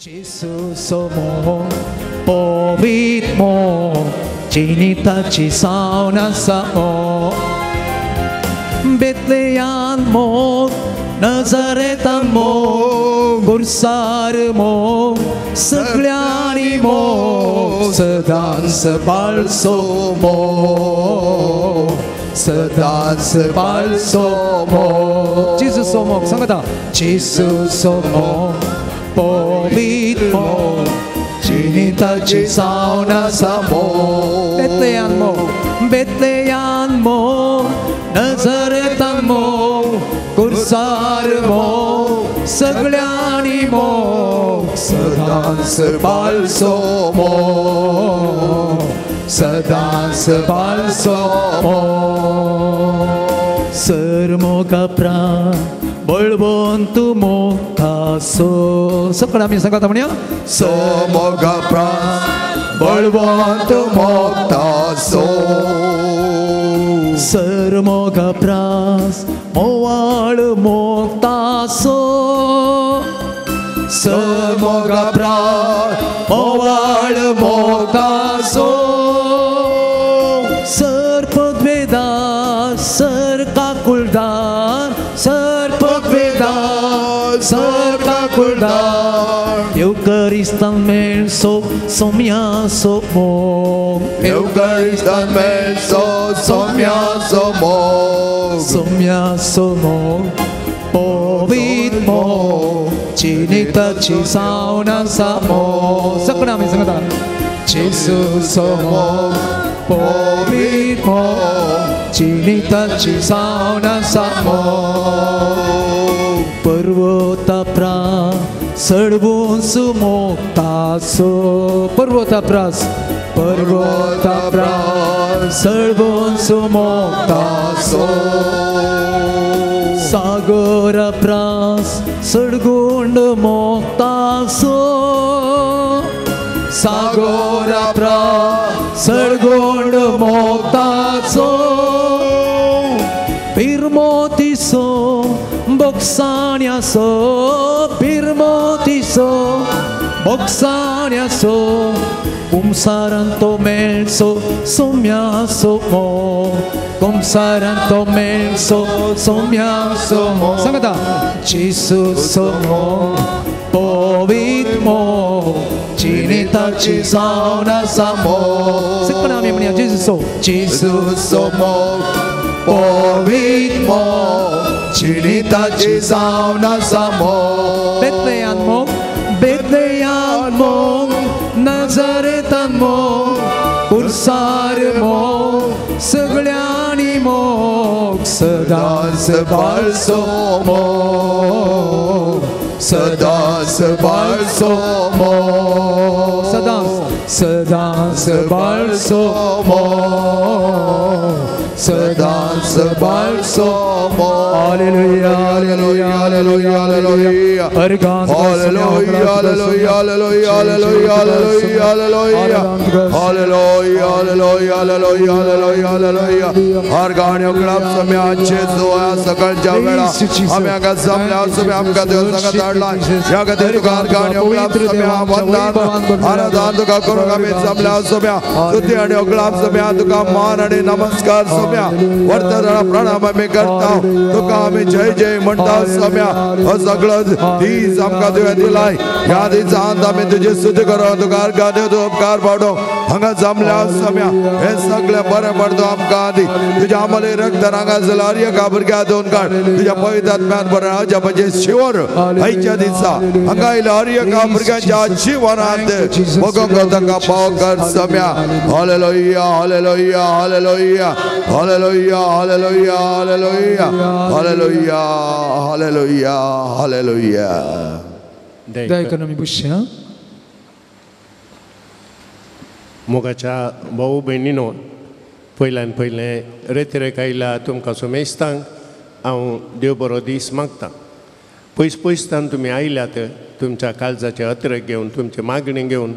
Gesù somo povitmo cinitaci sauna samo Betleyan mo Nazaretan mo Gursar mo Săgleani mo Să dansă balso mo Să dansă balso mo Gesù somo 상가다 Gesù somo povitmo cinitaci sauna samo Betleyan mo Nazaretan mo Cursar mo Săgleani mo Să dansă balso mo Să dansă balso mo Sărmo capra Bolbontu moktaso Sekarang yang kata punya Semoga pras Bolbontu moktaso Semoga pras Mowal moktaso Semoga pras Mowal moktaso Serpodveda Serkakuldar Serkakuldar Eucaristan melso Somia somo Eucaristan melso Somia somo Somia somo Povitmo Cinitaci sauna samo Sekarang yang kata Gesù somo povitmo cinitaci sauna samo Perwota serbun sumoktaso Perwota pras serbun sumoktaso Sagora pras sergund moktaso Sagora pras sergund moktaso Pirmotiso boksaniaso Pirmotiso boksaniaso Kumsaranto melso somyaso mo Kumsaranto melso somyaso mo Sangata Gesù somo povitmo cinitaci sauna samo Sekarang yang punya Gesù somo povitmo cinitaci sauna samo Betleyan mo Nazaretan mo Cursar mo Săgleani mo Să dansă balso mo Să dansă balso mo Să dansă balso mo Să dansă balso mo Aleluia, aleluia, aleluia, aleluia Aleluia, aleluia, aleluia, aleluia, aleluia, aleluia Aleluia, aleluia, aleluia, aleluia, aleluia हर गाणियों club समय अच्छे सोया सकल जावेड़ा हम यहाँ का समय समय हम का देव संगत आड़लाय यहाँ का देव का गाणियों क्लब समय वंदन आराधना तो का करूँगा मैं समय समय तुझे गाणियों क्लब समय तो का मान अड़े नमस्कार समय वर्तमान प्रणाम मैं करता हूँ तो का हमें जय जय मंडा समय और सगल तीस हम का देव दिलाई याद इस आंधा में तुझे सुध करो तो कार का देव तो उपकार बढ़ो हंगा समय समय हे सगले बरे बढ़ दो हम का दी तुझे आमले रक्त रंगा जलारिया काबर क्या दोन कार तुझे पवित्र आत्मा पर राजा बजे शिवर ऐचा दिशा हंगा इलारिया काबर क्या जा शिवर आते भगवान का तका पाव कर समय हालेलुया हालेलुया हालेलुया हालेलुया हालेलुया हालेलुया हालेलुया हालेलुया हालेलुया 네, 그놈이 보시죠. मोगाच्या भाऊ बहिणीनो पयल्यान पयलें रेतरेकायला तुमकां सुमेस्तांक हांव देव बरो दीस मागतां पयस पयसतान तुमी आयल्यात तुमच्या काळजाचे अत्र घेवन तुमचे मागणी घेवन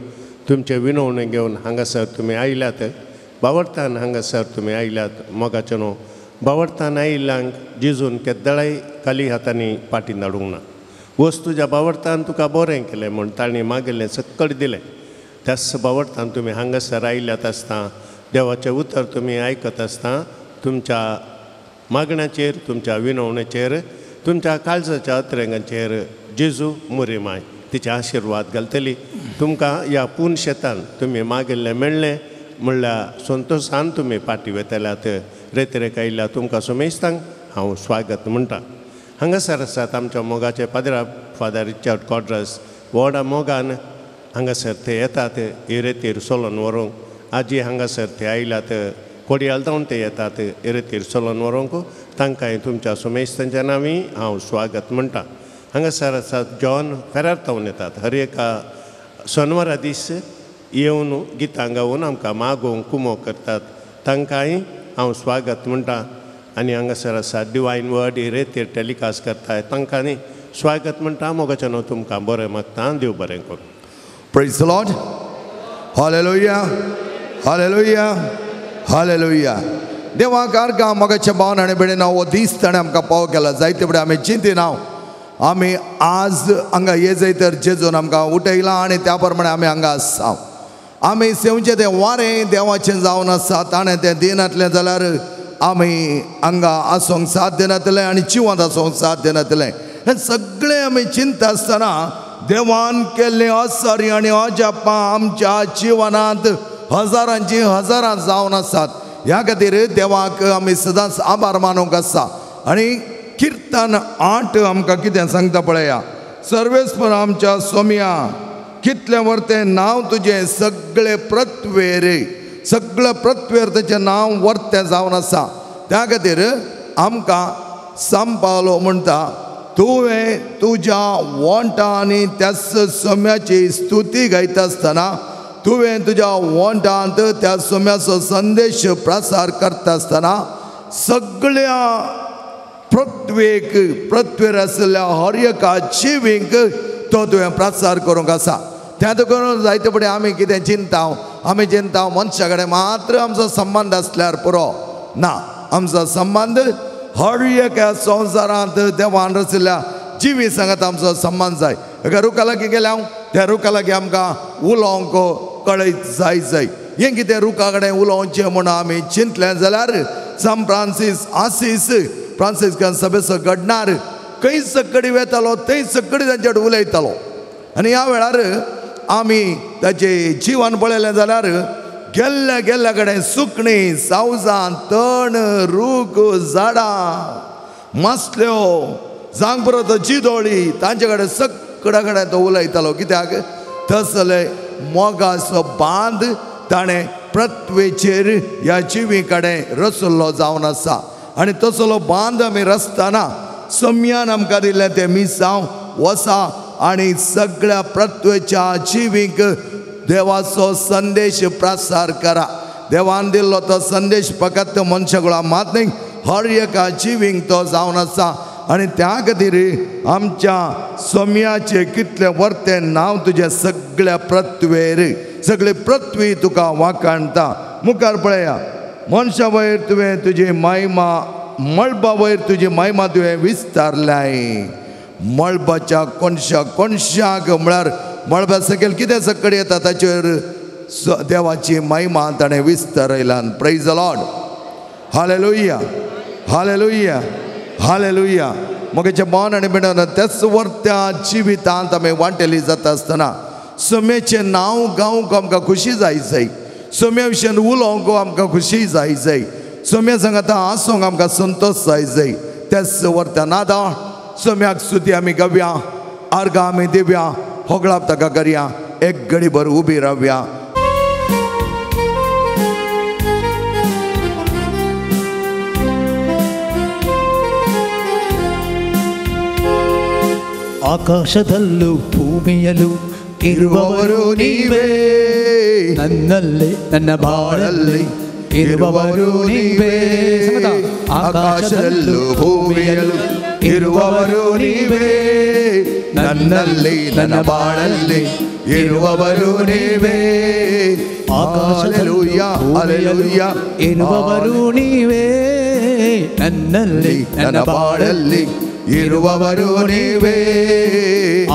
तुमचे विनवणे घेवन हांगासर तुमी आयल्यात बावरतान हांगासर तुमी आयल्यात मोगाचे न्हू बावरतान आयिल्ल्यांक जिजून केद्दाळाय खाली हातांनी पाटी धाडूंक ना वस्तूच्या बाबतींत तुका बरें केलें म्हूण ताणें मागिल्लें सकट दिलें. त्याच बाबतींत तुमी हांगासर आयल्यात आसता देवाचें उतर तुमी आयकत आसता तुमच्या मागण्याचेर, तुमच्या विनवणेचेर, तुमच्या काळजाच्या अतरंगाचेर जेजू मोरी माय तिचे आशिर्वाद घालतली. तुमकां ह्या पूर्ण शेतान तुमी मागिल्लें मेळ्ळें म्हणल्यार संतोशान तुमी पाटी वेतल्यात. रेतरेक आयिल्ल्या तुमकां सुमेस्तांक हांव स्वागत म्हणटा. हांगासर आसात आमच्या मोगाचे पाद्रा फादर रिचर्ड कॉड्रस. व्हडा मोगान हांगासर ते येतात हे रेतीर सोलोन व्हरूंक. आजी हांगासर ते आयल्यात कोडयाल जावन ते येतात हे रेतीर सोलोन व्हरूंक. तांकांय तुमच्या सुमेस्तांच्या नांवी हांव स्वागत म्हणटा. हांगासर आसात जॉन फेरार जावन येतात. हर एका शेनवारा दीस येवन गितां गावून आमकां मागोवंक कुमो करतात. तांकांय हांव स्वागत म्हणटा. आनी हांगासर आसा डिवायन वर्ड ही रेतीर टॅलिकास्ट करताय तांकांनी स्वागत म्हणटा. मोगाचें न्हू तुमकां बरें मागता. देव बरें करूं. Praise the Lord. Hallelujah. Hallelujah. Hallelujah. देवाक आर्गां मोगाच्या भावन आनी बेडे हांव हो दीस ताणें आमकां पाव केला. जायते फुडें आमी चिंतीन आमी आज हांगा ये जायतर जेजून आमकां उठयलां आनी त्या प्रमाणे आमी हांगा आसा. आमी सेवचें तें वारें देवाचें जावन आसा. ताणें तें दिनातलें जाल्यार आमी हांगा आसूंक साथ दिनातलें आनी जिवंत आसूंक साथ दिनातलें. हें सगळें आमी चिंता आसतना देवान केल्लीं आसरी आनी अजापां आमच्या जिवनांत हजारांची हजारां जावन आसात. ह्या खातीर देवाक आमी सदांच आभार मानूंक आसा. आनी किर्तन 8 आमकां कितें सांगता पळया. सर्वेस्पर आमच्या सोम्या कितलें वर्तें नांव तुजें सगळे पृथ्वेर, सगळ्या पृथ्वेर तेचें नांव वर्तें जावन आसा. त्या खातीर आमकां सान पावलो म्हणटा तुवें तुज्या वोंटांनी त्या सोम्याची स्तुती गायता आसतना तुवें तुज्या वोंटांत त्या सोम्याचो संदेश प्रसार करता आसतना सगळ्या पृथ्वेर आसलेल्या हर एका जिवीक तो तुवें प्रसार करूंक आसा. त्या करून जायते फुडें आमी कितें चिंता मनशा कडेन मात्र आमचो संबंद आसल्यार पुरो ना. आमचो संबंध हर एका संवसारांत देवान रचिल्ल्या जिवी सांगात आमचो संबंध जाय. एका रुखा लागीं गेले हांव त्या रुखा लागीं आमकां उलोवंक कळयत जाय. हें कितें रुखा कडेन उलोवचें म्हणून आमी चिंतलें जाल्यार सान फ्रांसीस आसीस फ्रांसिस्कन सभेचो घडणार खंय सकडी वेतालो थंय सकडी तांचे कडेन उलयतालो. आनी ह्या वेळार आमी ताचें जिवन पळयलें जाल्यार गेल्ल्या गेल्ल्या कडेन सुकणीं, सावजां, तण, रूख, झाडां, मसल्यो, जांगपरत चिदोळी तांचे कडेन सकड्या कडेन तो उलयतालो. कित्याक तसले मोगाचो बांद ताणें पृथ्वेचेर ह्या जिवी कडेन रचल्लो जावन आसा. आनी तसलो बांद आमी रचतना सोम्यान आमकां दिल्लें तें मिसांव वसा आनी सगळ्या पृथ्वेच्या जिवीक देवाचो संदेश प्रसार करा. देवान दिल्लो तो संदेश फकत मनशा कुळा मात न्ही हर एका जिवीक तो जावन आसा. आनी त्या खातीर आमच्या सोम्याचें कितलें वर्तें नांव तुजें सगळ्या पृथ्वेर, सगळी पृथ्वी तुका वाखाणटा. मुखार पळया. मनशा वयर तुवें तुजी महिमा, मळबा वयर तुजी महिमा तुवें विस्तारल्याय. मळबाच्या कोणशाक म्हळ्यार मळबा सकयल कितें सकड येता ताचेर देवाची महिमा ताणें विस्तारयल्या. Praise the Lord. हालेलुया, हालेलुया, हालेलुया. मोगाचें मन आनी बिडन त्याच वर्त्या जिवितांत आमी वांटेली जाता आसतना सोम्याचें नांव गावंक आमकां खुशी जाय. सोम्या विशयान उलोवंक आमकां खुशी जाय. सोम्या सांगात आसूंक आमकां संतोश जाय. त्याच वर्त्या नादा सोम्याक स्तुती आमी गावया, आर्गां आमी दिवया, होगळाप ताका करया. एक घडीभर उबी रावया. ಆಕಾಶದಲ್ಲೂ ಭೂಮಿಯಲ್ಲೂ ಇರುವವರು ನೀವೇ, ನನ್ನಲ್ಲಿ ನನ್ನ ಬಾಳಲ್ಲಿ ಇರುವವರು ನೀವೇ. ಆಕಾಶದಲ್ಲೂ ಭೂಮಿಯಲ್ಲೂ ಇರುವವರು ನೀವೇ, ನನ್ನಲ್ಲಿ ನನ್ನ ಬಾಳಲ್ಲಿ ಇರುವವರು ನೀವೇ. ಹಾಲೆಲೂಯಾ, ಹಾಲೆಲೂಯಾ. ಇರುವವರು ನೀವೇ, ನನ್ನಲ್ಲಿ ನನ್ನ ಬಾಳಲ್ಲಿ ಇರುವವರು ನೀವೇ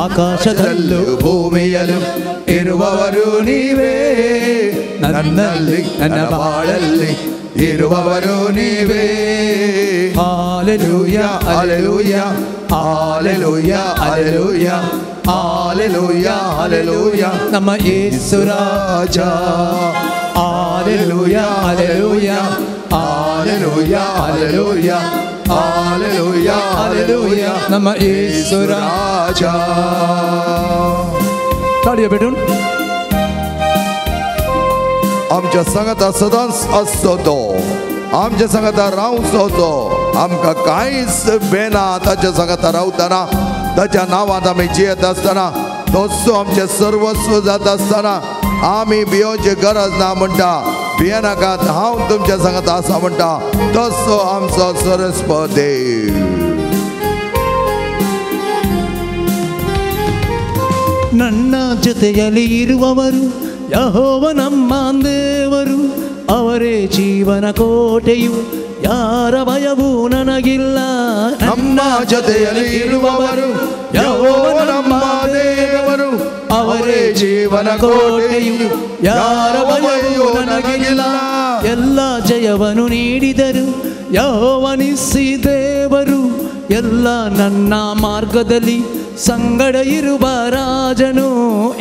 ಆಕಾಶದಲ್ಲೂ ಭೂಮಿಯಲ್ಲೂ ಇರುವವರು ನೀವೇ ನನ್ನಲ್ಲಿ ನನ್ನ ಬಾಳಲ್ಲಿ ಇರುವವರು ನೀವೇ ಹಾಲೆಲೂಯಾ ಹಾಲೆಲೂಯಾ ಹಾಲೆಲೂಯಾ ಹಾಲೆಲೂಯಾ ಹಾಲೆಲೂಯಾ ಹಾಲೆಲೂಯಾ ನಮ್ಮ ಯೇಸು ರಾಜ ಹಾಲೆಲೂಯಾ ಹಾಲೆಲೂಯಾ ಹಾಲೆಲೂಯಾ ಹಾಲೆಲೂಯಾ ಹಾಲೆಲೂಯಾ ಹಾಲೆಲೂಯಾ ನಮ್ಮ ಯೇಸು ರಾಜ. ताळी भेटून आमच्या संगता सदांच असतो तो आमच्या संगता रावूंच तो आमकां कांयच बेना ताच्या संगता रावतना ताच्या नांवांत आमी जियेत आसतना तोच आमचें सर्वस्व जाता आसतना आमी भियोवची गरज ना म्हणटा भियेनाकात हांव तुमच्या संगता आसा म्हणटा तसो आमचो सरस्व देव. ನನ್ನ ಜೊತೆಯಲ್ಲಿ ಇರುವವರು ಯೆಹೋವ ನಮ್ಮ ದೇವರು ಅವರೇ ಜೀವನ ಕೋಟೆಯು ಯಾರ ಭಯವೂ ನನಗಿಲ್ಲ. ನಮ್ಮ ಜೊತೆಯಲ್ಲಿ ಇರುವವರು ಯೆಹೋವ ನಮ್ಮ ದೇವರು ಅವರೇ ಜೀವನ ಕೋಟೆಯು ಯಾರ ಭಯವೂ ನನಗಿಲ್ಲ. ಎಲ್ಲ ಜಯವನ್ನು ನೀಡಿದರು ಯೆಹೋವನಿಸಿ ದೇವರು ಎಲ್ಲ ನನ್ನ ಮಾರ್ಗದಲ್ಲಿ ಸಂಗಡ ಇರುವ ರಾಜನು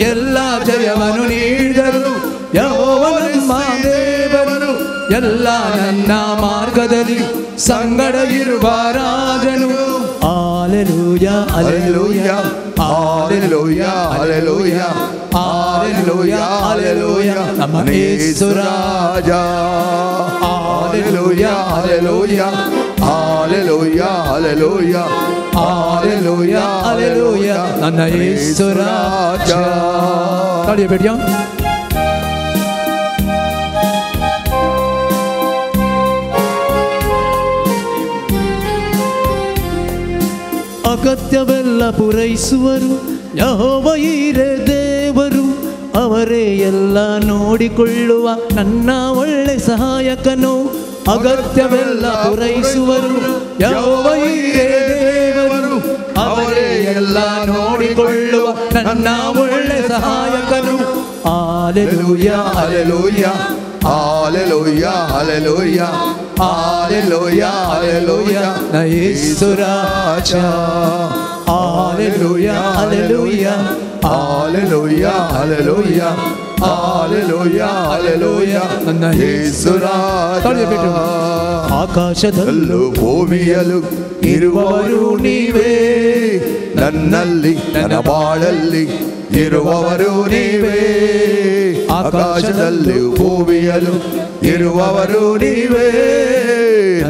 ಎಲ್ಲ ಜಯವನ್ನು ನೀಡಿದರು ಯೆಹೋವ ನಮ್ಮ ದೇವರು ಎಲ್ಲ ನನ್ನ ಮಾರ್ಗದಲ್ಲಿ ಸಂಗಡ ಇರುವ ರಾಜನು. ಹಾಲೆಲೂಯಾ ಹಾಲೆಲೂಯಾ ಹಾಲೆಲೂಯಾ ಹಾಲೆಲೂಯಾ ಹಾಲೆಲೂಯಾ ಹಾಲೆಲೂಯಾ ನಮ್ಮ ಯೇಸು ರಾಜ. ಹಾಲೆಲೂಯಾ ಹಾಲೆಲೂಯಾ ಹಾಲೆಲೂಯಾ ಹಾಲೆಲೂಯಾ ಹಾಲೆಲೂಯಾ ಹಾಲೆಲೂಯಾ ನನ್ನ ಯೇಸು ರಾಜ. ताळी भेटूया. ಅಗತ್ಯವೆಲ್ಲ ಪೂರೈಸುವರು ಯೆಹೋವ ಈರೇ ದೇವರು ಅವರೇ ಎಲ್ಲ ನೋಡಿಕೊಳ್ಳುವ ನನ್ನ ಒಳ್ಳೆ ಸಹಾಯಕನು. ಅಗತ್ಯವೆಲ್ಲ ಪೂರೈಸುವರು ಯೆಹೋವ ಈರೇ ದೇವರು ಅವರೇ ಎಲ್ಲ ನೋಡಿಕೊಳ್ಳುವ ನನ್ನ ಒಳ್ಳೆ ಸಹಾಯಕನು. ಹಾಲೆಲೂಯಾ ಹಾಲೆಲೂಯಾ ಹಾಲೆಲೂಯಾ ಹಾಲೆಲೂಯಾ ಹಾಲೆಲೂಯಾ ಹಾಲೆಲೂಯಾ ನನ್ನ ಯೇಸು ರಾಜ. ಹಾಲೆಲೂಯಾ ಹಾಲೆಲೂಯಾ ಹಾಲೆಲೂಯಾ ಹಾಲೆಲೂಯಾ ಹಾಲೆಲೂಯಾ ಹಾಲೆಲೂಯಾ ನನ್ನ ಯೇಸು ರಾಜ. ಆಕಾಶದಲ್ಲೂ ಭೂಮಿಯಲ್ಲೂ ಇರುವವರು ನೀವೇ ನನ್ನಲ್ಲಿ ನನ್ನ ಬಾಳಲ್ಲಿ ಇರುವವರು ನೀವೇ ಆಕಾಶದಲ್ಲಿ ಭೂಮಿಯಲ್ಲೂ ಇರುವವರು ನೀವೇ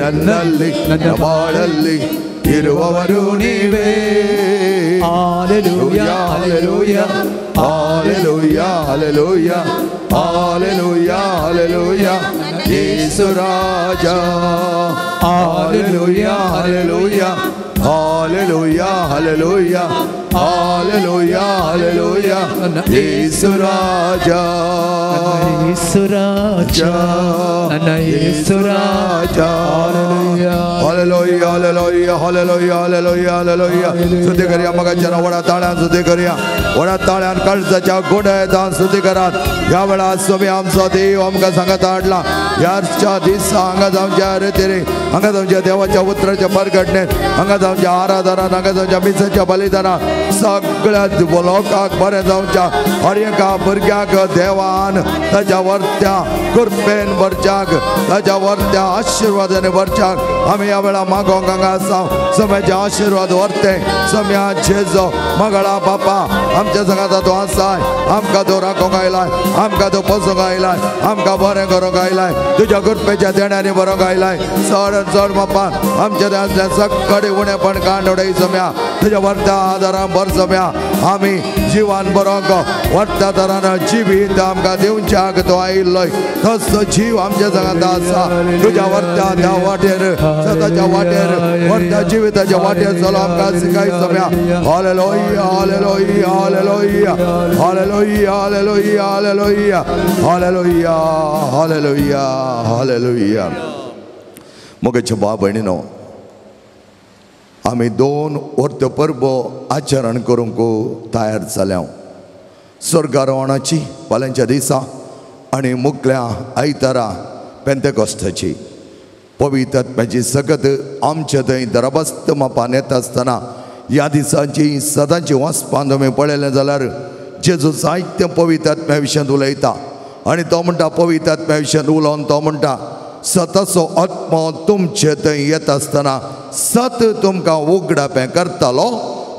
ನನ್ನಲ್ಲಿ ನನ್ನ ಬಾಳಲ್ಲಿ ಇರುವವರು ನೀವೇ. ಹಾಲೆಲೂಯಾ ಹಾಲೆಲೂಯಾ ಹಾಲೆಲೂಯಾ ಹಾಲೆಲೂಯಾ ಹಾಲೆಲೂಯಾ ಹಾಲೆಲೂಯಾ ಯೇಸು ರಾಜ. ಹಾಲೆಲೂಯಾ ಹಾಲೆಲೂಯಾ ಹಾಲೆಲೂಯಾ ಹಾಲೆಲೂಯಾ ಹಾಲೆಲೂಯಾ ಹಾಲೆಲೂಯಾ ಯೇಸು ರಾಜ. ಯೇಸು ರಾಜ ನನ್ನ ಯೇಸು ರಾಜ. हालेलुया हालेलुया हालेलुया हालेलुया हालेलुया स्तुती करूया मगाच्या वडा ताळ्यान स्तुती करूया वडा ताळ्यान काळजाच्या गोडायेतान स्तुती करात. ह्या वेळार तुम्ही आमचो देव आमकां सांगत हाडला ह्याच्या दिसा हांगा जावच्या रेतेरे हांगा जावच्या देवाच्या उतराच्या परगटणेत हांगा जावच्या आराधनात हांगा जावच्या मिसाच्या बलिदानात सगळ्या लोकांक बरें जावच्या हर एका भुरग्याक देवान ताच्या वर्त्या कृपेन भरच्याक ताच्या वर्त्या आशिर्वादाने भरच्याक आमी ह्या वेळा मागोंक हांगा आसा. सम्याचे आशिर्वाद व्हरते सम्या जेजो मगळा बापा आमच्या संगात तूं आसाय आमकां तूं राखोंक आयलाय आमकां तूं पोसोंक आयलाय आमकां बरें करूंक आयलाय तुज्या कृपेच्या देण्यानी बरोंक आयलाय. चड चड बापा आमच्या देंतल्या सगळे उणेपण काण उडय सम्या तुज्या वर्त्या आदारान भर सम्या आमी जिवान बरोंक वर्त्या तरान जिवीत आमकां दिवच्याक तूं आयिल्लोय तसो जीव आमच्या संगात आसा. तुज्या वर्त्या त्या वाटेर सदाच्या वाटेर वर्त्या जिविताच्या वाटेर चलो आमकां शिकाय सम्या. हालेलुया हालेलुया हालेलुया हालेलुया हालेलुया हालेलुया हालेलुया हालेलुया हालेलुया. मोगेच्या भाव भयणीनो आमी 2 वर्त परबो आचरण करूंक तयार जाल्या स्वर्गारोहणाची फाल्यांच्या दिसा आनी मुखल्या आयतारा पेंतेकोस्ताची पवित्र आत्म्याची सकत आमच्या थंय दरबस्त मापान येता आसतना ह्या दिसाची सदांची वचपान तुमी पळयलें जाल्यार जेजू जायत्या पवित्र आत्म्या विशयांत उलयता आनी तो म्हणटा पवित्र आत्म्या विशयांत उलोवन तो म्हणटा सताचो आत्मो तुमचे थंय येता आसतना सत तुमकां उगडापें करतलो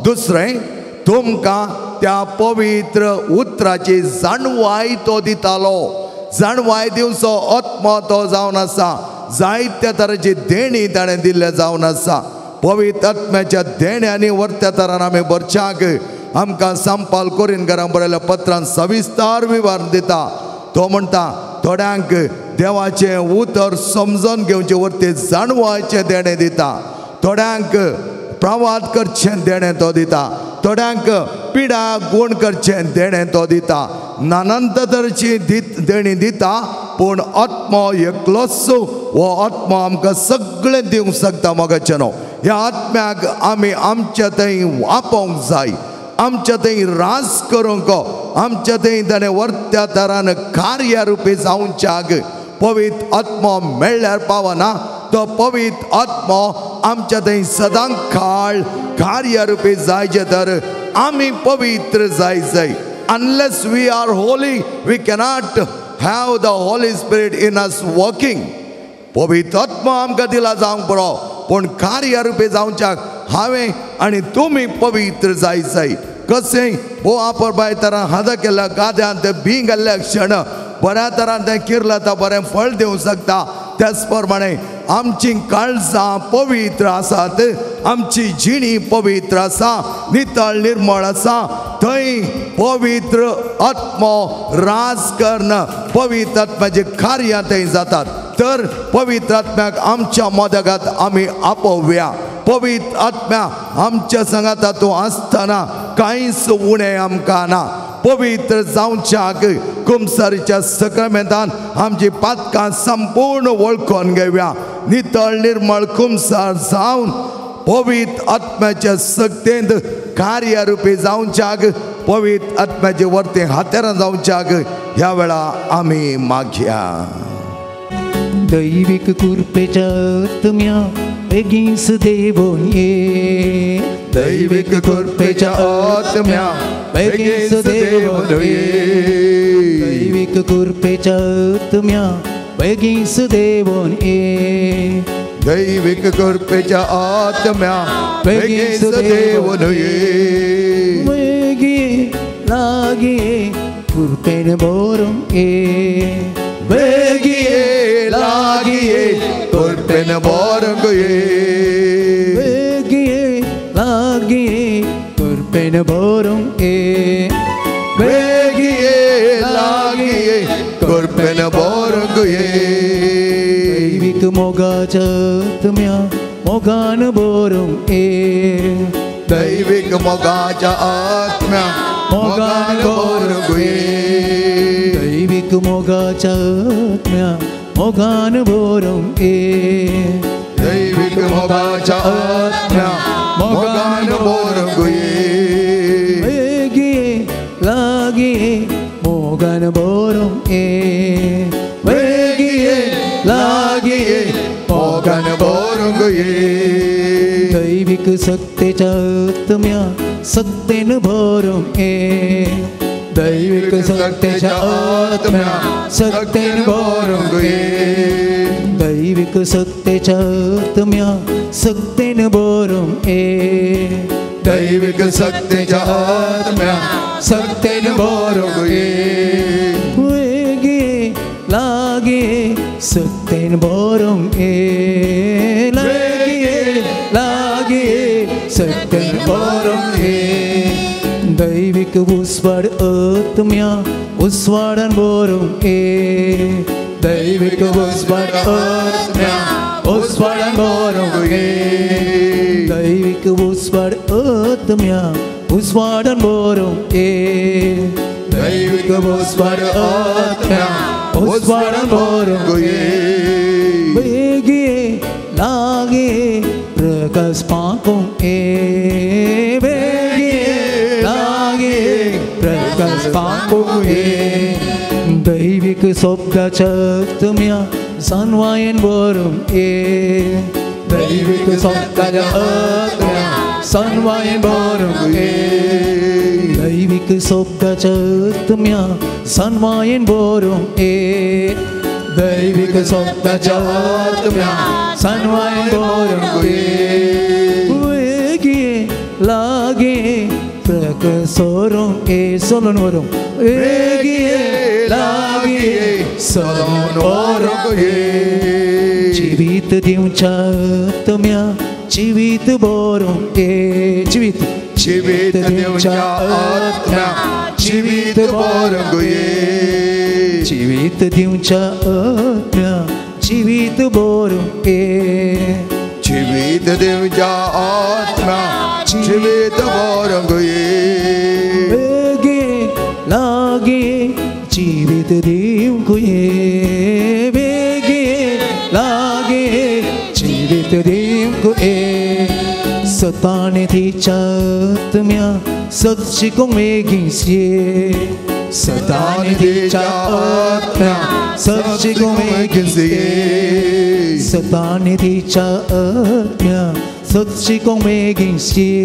दुसरें तुमकां त्या पवित्र उतराची जाणवाय तो दितालो जाणवाय दिवचो आत्मो तो जावन आसा जायत्या तरांची देणी ताणें दिल्ले जावन आसा पवित्र आत्म्याच्या देण्यांनी वर्त्या तरान आमी भरच्याक आमकां सांपाल कोरिंथकारां बरयल्या पत्रांत सविस्तार विवरण दिता तो म्हणटा थोड्यांक देवाचें उतर समजून घेवचे वर्ते जाणवायचें देणें दिता थोड्यांक प्रवाद करचें देणें तो दिता थोड्यांक पिडा गूण करचें देणें तो दिता नानंत तरेची देणी दिता पूण आत्मो एकलोच हो आत्मो आमकां सगळें दिवंक शकता मोगाचें न्हू ह्या आत्म्याक आमी आमच्या थंय वापोवंक जाय आमच्या थंय रास करूंक आमच्या थंय ताणें वर्त्या तरान कार्यरुपी जावच्याक पवित्र आत्मो मेळ्ळ्यार पावना तो पवित्र आत्मो आमच्या थंय सदांच काळ कार्यरुपी जायचे तर आमी पवित्र जाय unless we are holy we cannot have the Holy Spirit in us working पवित्र आत्मा आमकां दिला जावंक बरो पूण कार्यरुपी जावच्याक हांवें आनी तुमी पवित्र जाय कशें भोव आपर बाय तरां हादा केल्या गाद्यांत बी घाल्ल्या क्षण बऱ्या तरान तें किरलां ता बरें फळ दिवंक शकता त्याच प्रमाणे आमची काळजां पवित्र आसात आमची जिणी पवित्र आसा नितळ निर्मळ आसा थंय पवित्र आत्मो राज करना पवित्र आत्म्याचे कार्य थंय जातात तर पवित्र आत्म्याक आमच्या मदगात आमी आपोवया पवित्र आत्म्या आमच्या संगात तूं आसतना कांयच उणें आमकां ना पवित्र जावच्याक कुमसारीच्या सक्रामेंतान आमची पातकां संपूर्ण वळखून घेवया नितळ निर्मळ कुमसार जावन पवित्र आत्म्याच्या सक्तेंत कार्यरुपी जावच्याक पवित्र आत्म्याचे वर्ते हातेरां जावच्याक ह्या वेळा आमी मागया दैविक कृपेच्या आत्म्या बेगीस देवून ये दैविक कृपेच्या आत्म्या बेगीस देवून ये दैविक कृपेच्या आत्म्या बेगीस देवून ये दैविक कृपेच्या आत्म्या बेगीस देवून ये बेगी लागी कृपेन भरून ये बेगी लागी कृपेन भरून ये बेगी लागी कृपेन भरून ये बेगी लागी कृपेन भरून ये दैविक मोगाच्या आत्म्या मोगान भरून ये दैविक मोगाच्या आत्म्या मोगान भरून ये दैविक मोगाच्या आत्म्या मोगान भरून ये दैविक मोगाच्या आत्म्या मोगान भरून ये बेगी लागी मोगान भरून ये बेगी लागी मोगान भरून ये दैविक सक्तेच्या आत्म्या सक्तेन भरून ये दैविक सक्तेच्या आत्म्या सक्तेन भरून ये दैविक सक्तेच्या आत्म्या सक्तेन भरून ये दैविक सक्तेच्या आत्म्या सक्तेन भरून ये वेगी लागी सक्तेन भरून ये लागी सक्तेन भरून ये दैविक उसवाड आत्म्या उसवाडान भरून ये दैविक उसवाड आत्म्या उसवाडान भरून ये दैविक उसवाड आत्म्या उसवाडान भरून ये दैविक उसवाड आत्म्या उसवाडान भरून ये बेगी लागी प्रकाश पाकूंक ए बेगिये लागे प्रकाश पांगू ए दैविक शब्दाच्या तुम्या सनवायन वरून ए दैविक शब्दाच्या तुम्या सनवायन वरून ए दैविक शब्दाच्या तुम्या सनवायन वरून ए दैविक शब्दाच्या तुम्या सनवायन वरून ए वेगिये लागे प्रकाशोरून ए सोलन वरून वेगिये लागे सोलन वरून ए जीवित दिवच्या तुम्या जीवित वरून ए जीवित दिवच्या तुम्या जीवित वरून ए जीवित दिवच्या तुम्या जीवित वरून ए जीवित दिवच्या आत्म्या जीवित वरून ए वेगे लागे जीवित दिवू ए वेगे लागे जीवित दिवू ए सताने तिच्या तुम्या सच्चिको मेगिंसिये सताने तिच्या आत्म्या सच्चिको मेगिंसिये सताने तिच्या आत्म्या सच्चिको मेगिंसिये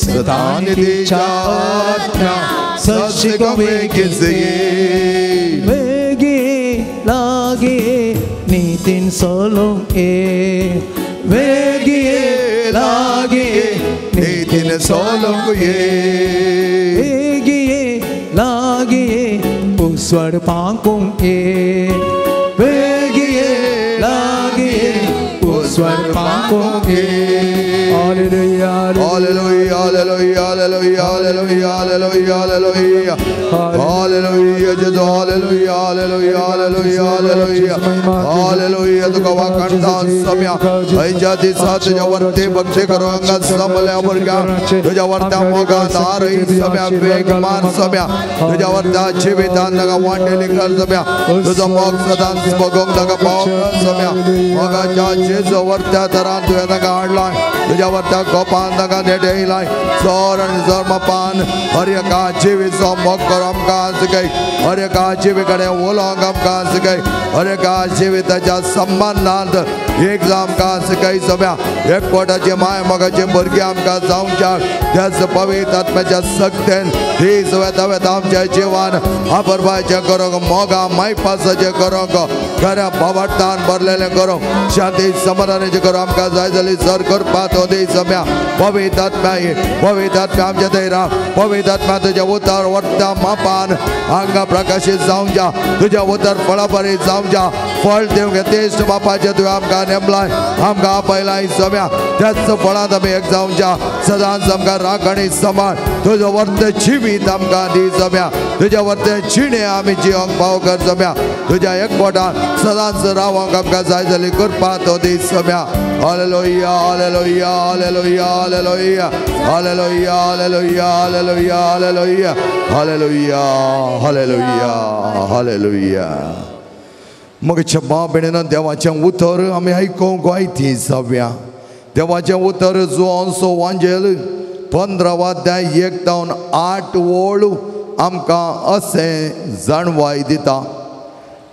सताने तिच्या आत्म्या सच्चिको मेगिंसिये वेगे लागे नितीन सोलों ए वेगिये लागे नितीन सोलों ए वेगिये लागे उस्वर पांकुं ए वेगिये लागे उस्वर पांकुं ए हालेलुया हालेलुया हालेलुया हालेलुया हालेलुया हालेलुया हालेलुया हालेलुया जय हालेलुया हालेलुया हालेलुया हालेलुया हालेलुया तुका वाकणता सम्या ऐजा दिसा तुझ्या वरती बक्षे करो अंगात समल्या वर्गा तुझ्या वरत्या मोगा दारई सम्या वेगमान सम्या तुझ्या वरत्या जीवितान नगा वांडेली कर सम्या तुझा मोग सदान बगोंग नगा पाव सम्या मोगाच्या जेजो वरत्या दरान तुझ्या नगा हाडलाय तुझ्या वरत्या गोपान नगा नेडेलाय जोर आणि जर्मपान हर का जीविचो मोग कर आमकां सिकय हर का जीविकडे उलोवंक आमकां सिकय हर का जिविताच्या संबंधांत एक आमकां सिकय सम्या एकवटाची माय मोगाची भुरगीं आमकां जावच्या त्याच पवित्र आत्म्याच्या सक्तेन ही सवेता वेता आमच्या जिवान आबरबायचे करूंक मोगा मायपासाचे करूंक खऱ्या भावार्थान भरलेले करूंक शांती समाधानाचे करूंक आमकां जाय जाली सर करपा तो दी सम्या पवित्र आत्म्या आमच्या थंय राव पवित्र आत्म्या तुझ्या उतर वर्ता मापान हांगा प्रकाशीत जावच्या तुझ्या उतर फळा बरी जावच्या फळ देवंक तेस्ट बापाचे तुवें आमकां नेमलाय आमकां आपयलाय सम्या त्याच फळांत आमी एक जावच्या सदांच आमकां राखणी सांबाळ तुजो वर्त जिवीत आमकां दी सम्या तुज्या वर्ते जिणे आमी जिवंक पाव कर सम्या तुज्या एकवटान सदांच रावंक आमकां जाय जाली करपा तो दी सम्या हालेलुया हालेलुया हालेलुया हालेलुया हालेलुया हालेलुया हालेलुया हालेलुया हालेलुया हालेलुया हालेलुया मग छब्बा बेणेन देवाचें उतर आमी आयकोंक गोंयती जावया देवाचें उतर जो अंसो वांजेल 15 अध्याय 1 ते 8 ओळ आमकां अशें जाणवाय दिता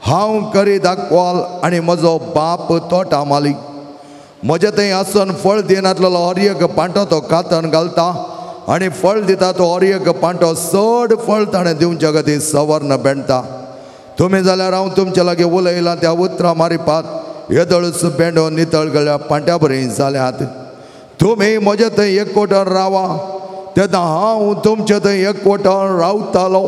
हांव करी दाखवाल आनी म्हजो बाप तोटा मालीक म्हजे थंय आसून फळ दिनातलो हर एक पांटो तो कातन घालता आनी फळ दिता तो हर एक पांटो चड फळ ताणें दिवचे खातीर सवर्ण बेंडता तुम्ही जाल्यार हांव तुमचे लागीं उलयलां त्या उतरां मारिपात येदळूच बेंडो नितळ गळ्या पांट्या बरी जाल्यात तुम्ही म्हजे थंय एकवटान रावा तेन्ना हांव तुमचे थंय एकवटान रावतालो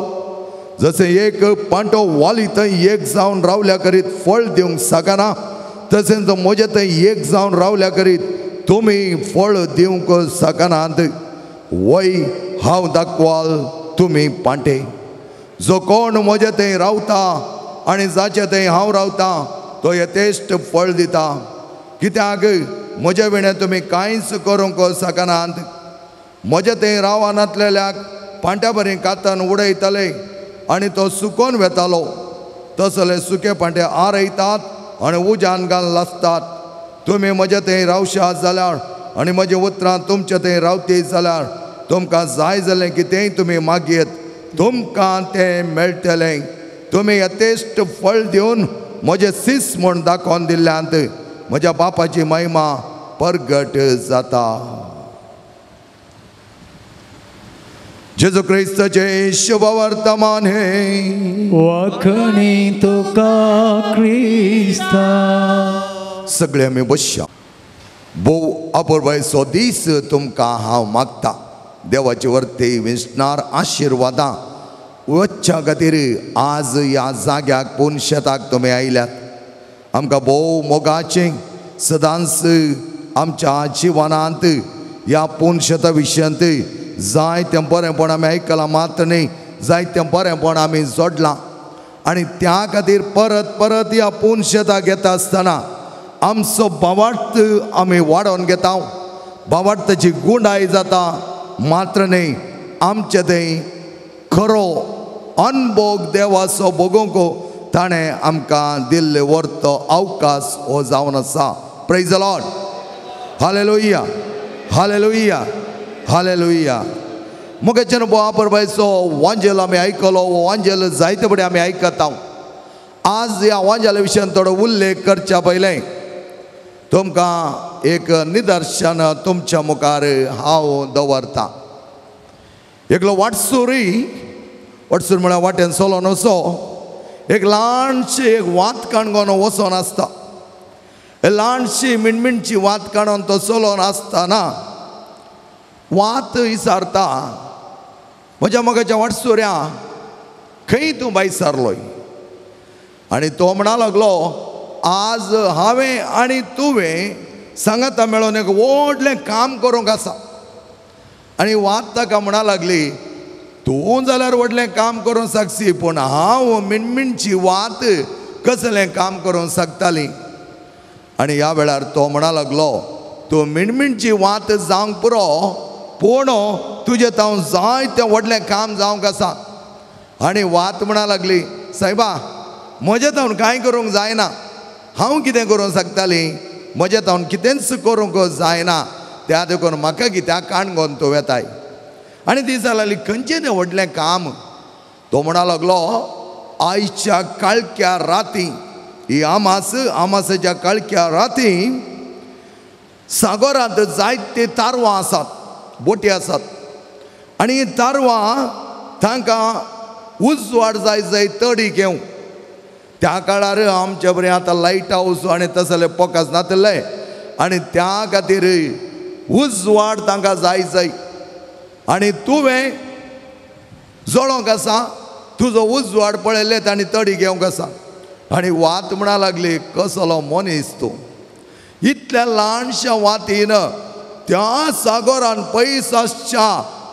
जशें एक पांटो वाली थंय एक जावन रावल्या करीत फळ दिवंक शकना तशेंच म्हजे थंय एक जावन रावल्या करीत तुमी फळ दिवंक शकनात वय हांव दाखवाल तुमी पांटे जो कोण म्हजे थंय रावता आनी जाचे थंय हांव रावता तो यथेश्ट फळ दिता कित्याक म्हजे विणे तुमी कांयच करूंक शकनात म्हजे थंय रावा नासलेल्याक पांट्या बरी कातन उडयतले आनी तो सुकोवन वेतालो तसले सुके पांटे आरयतात आनी उज्यान घालून लासतात तुमी म्हजे थंय रावशात जाल्यार आनी म्हजे उतरां तुमचे थंय रावती जाल्यार तुमकां जाय जालें कितेंय तुमी मागयत तुमकां तें मेळटलें. तुमी यथेश्ट फळ दिवन म्हजे सीस म्हूण दाखोवन दिल्ल्यांत म्हज्या बापाची महिमा परगट जाता. जेजू क्रिस्ताचे शुभ वर्तमान हे वखणी तुका क्रिस्ता. सगळे आमी बसया. भोव अपुर्बायचो दीस तुमकां हांव मागता. देवाची वर्ती विस्तार आशिर्वादां वचच्या खातीर आज ह्या जाग्याक पुनशेताक तुमी आयल्यात. आमकां भोव मोगाचें सदांच आमच्या जिवनांत ह्या पुनशेता विशयांत जायतें बरेंपण आमी आयकलां मात न्ही जायतें बरेंपण आमी जोडलां. आनी त्या खातीर परत परत ह्या पुनशेता घेता आसतना आमचो भावार्थ आमी वाडोवन घेता. भावार्थाची गुणाय जाता मात्र न्ही आमचे थंय खरो अनुभव देवाचो भोगूंक ताणें आमकां दिल्ले वर्तो अवकाश हो जावन आसा. Praise the Lord. हालेलुया हालेलुया हालेलुया. मुखेच्यान बोवापरबायचो वांजेल आमी आयकलो. वांजेल जायते बडे आमी आयकता. आज ह्या वांजेला विशयान थोडो उल्लेख करच्या पयलें तुमकां एक निदर्शन तुमच्या मुखार हांव दवरतां. एकलो वाटसूर म्हळ्यार वाटेन चलोन असो एक ल्हानशी एक वात काणगोन वचोन आसता. ल्हानशी मिणमिणची वात काणून तो चलोन आसतना वात विचारता म्हज्या मोगाच्या वाटसुऱ्या खंय तूं भायसरलोय. आनी तो म्हणा लागलो आज हांवें आनी तुवें सांगाता मेळोन एक व्हडलें काम करूंक आसा. आनी वात ताका म्हणा लागली तूं जाल्यार व्हडलें काम करूंक शकसी पूण हांव मिणमिणची वात कसलें काम करूंक शकताली. आनी ह्या वेळार तो म्हणा लागलो तूं मिणमिणची वात जावंक पुरो पूण तुजें तावन जायतें व्हडलें काम जावंक आसा. आनी वात म्हणा लागली सायबा म्हजें तावन कांय करूंक जायना. हांव कितें करूंक शकताली म्हजें तावन कितेंच करूंक जायना. त्या देखून म्हाका कित्याक काणगोन तूं येताय. आनी ती जाल्याली खंयचें तें व्हडलें काम. तो म्हणा लागलो आयच्या काळक्या राती ही आमासाच्या काळक्या राती सागरांत जायते तारवां आसात बोटी आसात. आनी ही तारवां तांकां उजवाड जाय जाय तडी घेवं. त्या काळार आमचे बरें आतां लायट हावस आनी तसले फोकस नासले आनी त्या खातीर उजवाड तांकां जाय जाय. आनी तुवें जळोंक आसा तुजो उजवाड पळयलेत आनी तडी घेवंक आसा. आनी वात म्हणा लागली कसलो मनीस तूं इतल्या ल्हानशा वातीन त्या सागरान पयस आसच्या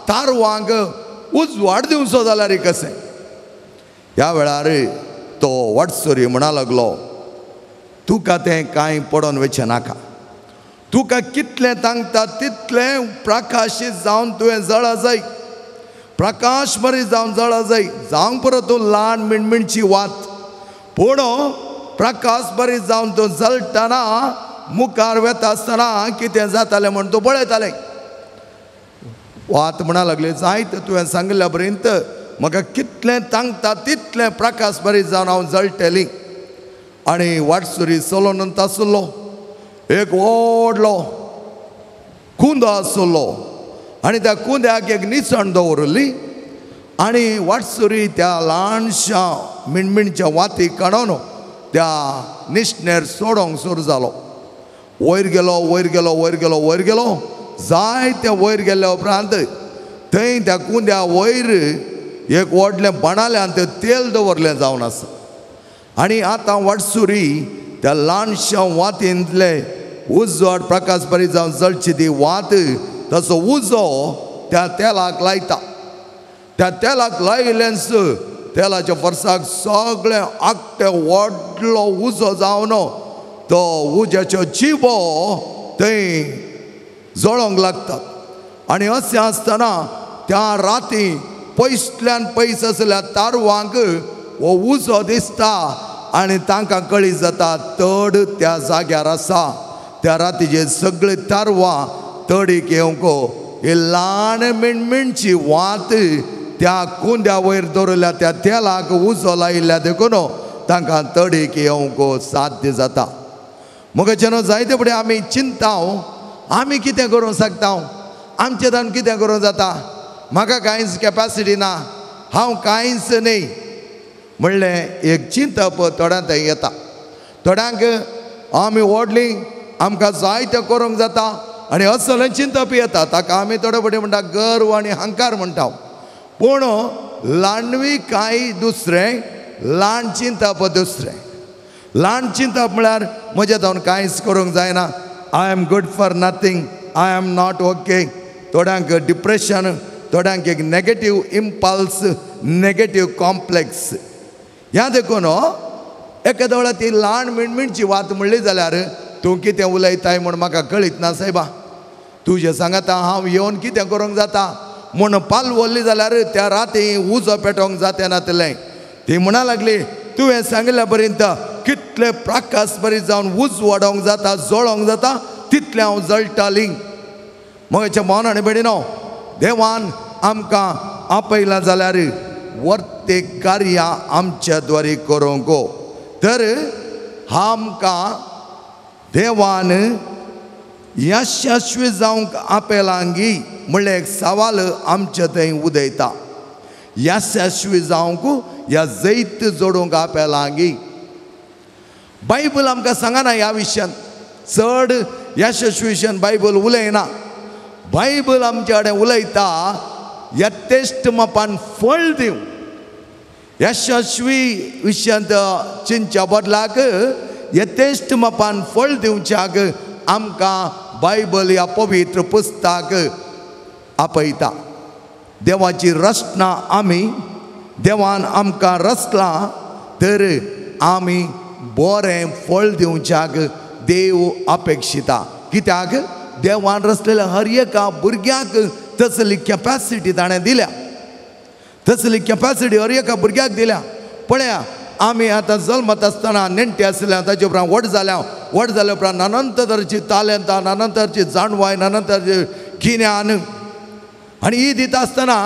तारवांक उजवाड दिवचो जाल्यार कशें. ह्या वेळार तो वाटसुरी म्हणा लागलो तुका तें कांय पडोन वचचें नाका. तुका कितलें सांगता तितलें प्रकाशीत जावन तुवें जळा जाय. प्रकाश बरी जावन जळा जाय. जावंक पुरो तूं ल्हान मिणमिणची वात पूण प्रकाश बरी जावन तूं जळटना मुखार वेता आसतना कितें जातालें म्हूण तूं पळयतालें. वात म्हणा लागली जायत तुवें सांगल्या पर्यंत म्हाका कितलें सांगता तितलें प्रकाश बरी जावन हांव जळटली. आनी वाटसुरी चलोन आसलो एक व्हडलो कुंदो आसलो आनी त्या कुंद्याक एक निसण दवरली. आनी वाटसुरी त्या ल्हानशा मिणमिणच्या वाती काडून त्या निशणेर सोडोंक सुरू जालो. वयर गेलो वयर गेलो वयर गेलो वयर गेलो. जायते वयर गेल्ल्या उपरांत थंय त्या कुंद्या वयर एक व्हडलें बनाल्यांत तेल दवरलें जावन आसा. आनी आतां वाटसुरी त्या ल्हानशा वातींतले उजवाड प्रकाश बरी जावन जळची ती वात तसो उजो त्या तेलाक लायता. त्या तेलाक लायलेंच तेलाच्या वर्साक सगळें आख्खें व्हडलो उजो जावन तो उज्याच्यो जिबो थंय जळोंक लागतात. आनी अशें आसतना त्या राती पयसल्यान पयस आसल्या तारवांक हो उजो दिसता आनी तांकां कळीत जाता तड त्या जाग्यार आसा. त्या रातीचे सगळे तारवां तडीक येवंको हे ल्हान मिणमिणची वात त्या कुंद्या वयर दवरल्या त्या तेलाक उजो लायिल्ल्या देखून तांकां तडीक येवंको साध्य जाता. मुखाच्यान जायते फुडें आमी चिंताव आमी कितें करूं शकता, आमचे जावन कितें करूं जाता, म्हाका कांयच कॅपॅसिटी ना, हांव कांयच न्ही म्हणलें एक चिंतप थोड्यांत येता. थोड्यांक आमी व्हडली आमकां जायतें करूंक जाता आनी असलें चिंतप येता, ताका आमी थोडे फावटी म्हणटा गर्व आनी अहंकार म्हणटा. पूण ल्हानवी कांय दुसरें, ल्हान चिंतप दुसरें. ल्हान चिंतप म्हळ्यार म्हज्या जावन कांयच करूंक जायना, I am good for nothing, I am not okay. थोड्यांक डिप्रेशन, थोड्यांक एक नेगेटीव इम्पल्स, नेगेटीव कॉम्प्लेक्स. ह्या देखून एखाद्या वेळा ती ल्हान मिणमिणची वात म्हणली जाल्यार तूं कितें उलयताय म्हूण म्हाका कळीत ना सायबा. तुजें सांगता हांव येवन कितें करूंक जाता म्हूण पाल व्हरली जाल्यार त्या राती उजो पेटोवंक जाता नातलें. ती म्हणा लागली तुवें सांगल्या पर्यंत कितले प्रकाश बरी जावन उज वाडोवंक जाता, जळोवंक जाता तितलें हांव जळटाली. म्हज्या भावन आनी भयणीनो, देवान आमकां आपयलां जाल्यार वर्ते कार्यां आमच्या द्वारे करूंक. तर आमकां देवान यशस्वी जावंक आपयलांगी म्हणलें एक सवाल आमच्या थंय उदयता. यशस्वी जावंक ह्या जैत जोडूंक आपयलांगी. बायबल आमकां सांगना ह्या विशयान, चड यशस्वी विशयान बायबल उलयना. बायबल आमच्या कडेन उलयता यथेश्ट मापान फळ दिवं. यशस्वी विशयांत चिंतच्या बदलाक यथेश्ट मापान फळ दिवच्याक आमकां बायबल ह्या पवित्र पुस्तक आपयता. देवाची रचना आमी, देवान आमकां रचलां तर आमी बरें फळ दिवच्याक देव अपेक्षिता. कित्याक देवान रचलेल्या हर एका भुरग्याक तसली कॅपॅसिटी ताणें दिल्या, तसली कॅपॅसिटी हर एका भुरग्याक दिल्या. पळया आमी आतां जल्मत आसतना नेणटे आसल्या, ताचे उपरांत व्हड जाल्या उपरांत नानान तरेची तालंतां, नानान तरेची जाणवाय, नानान तरेची गिन्यान आनी ही दिता आसतना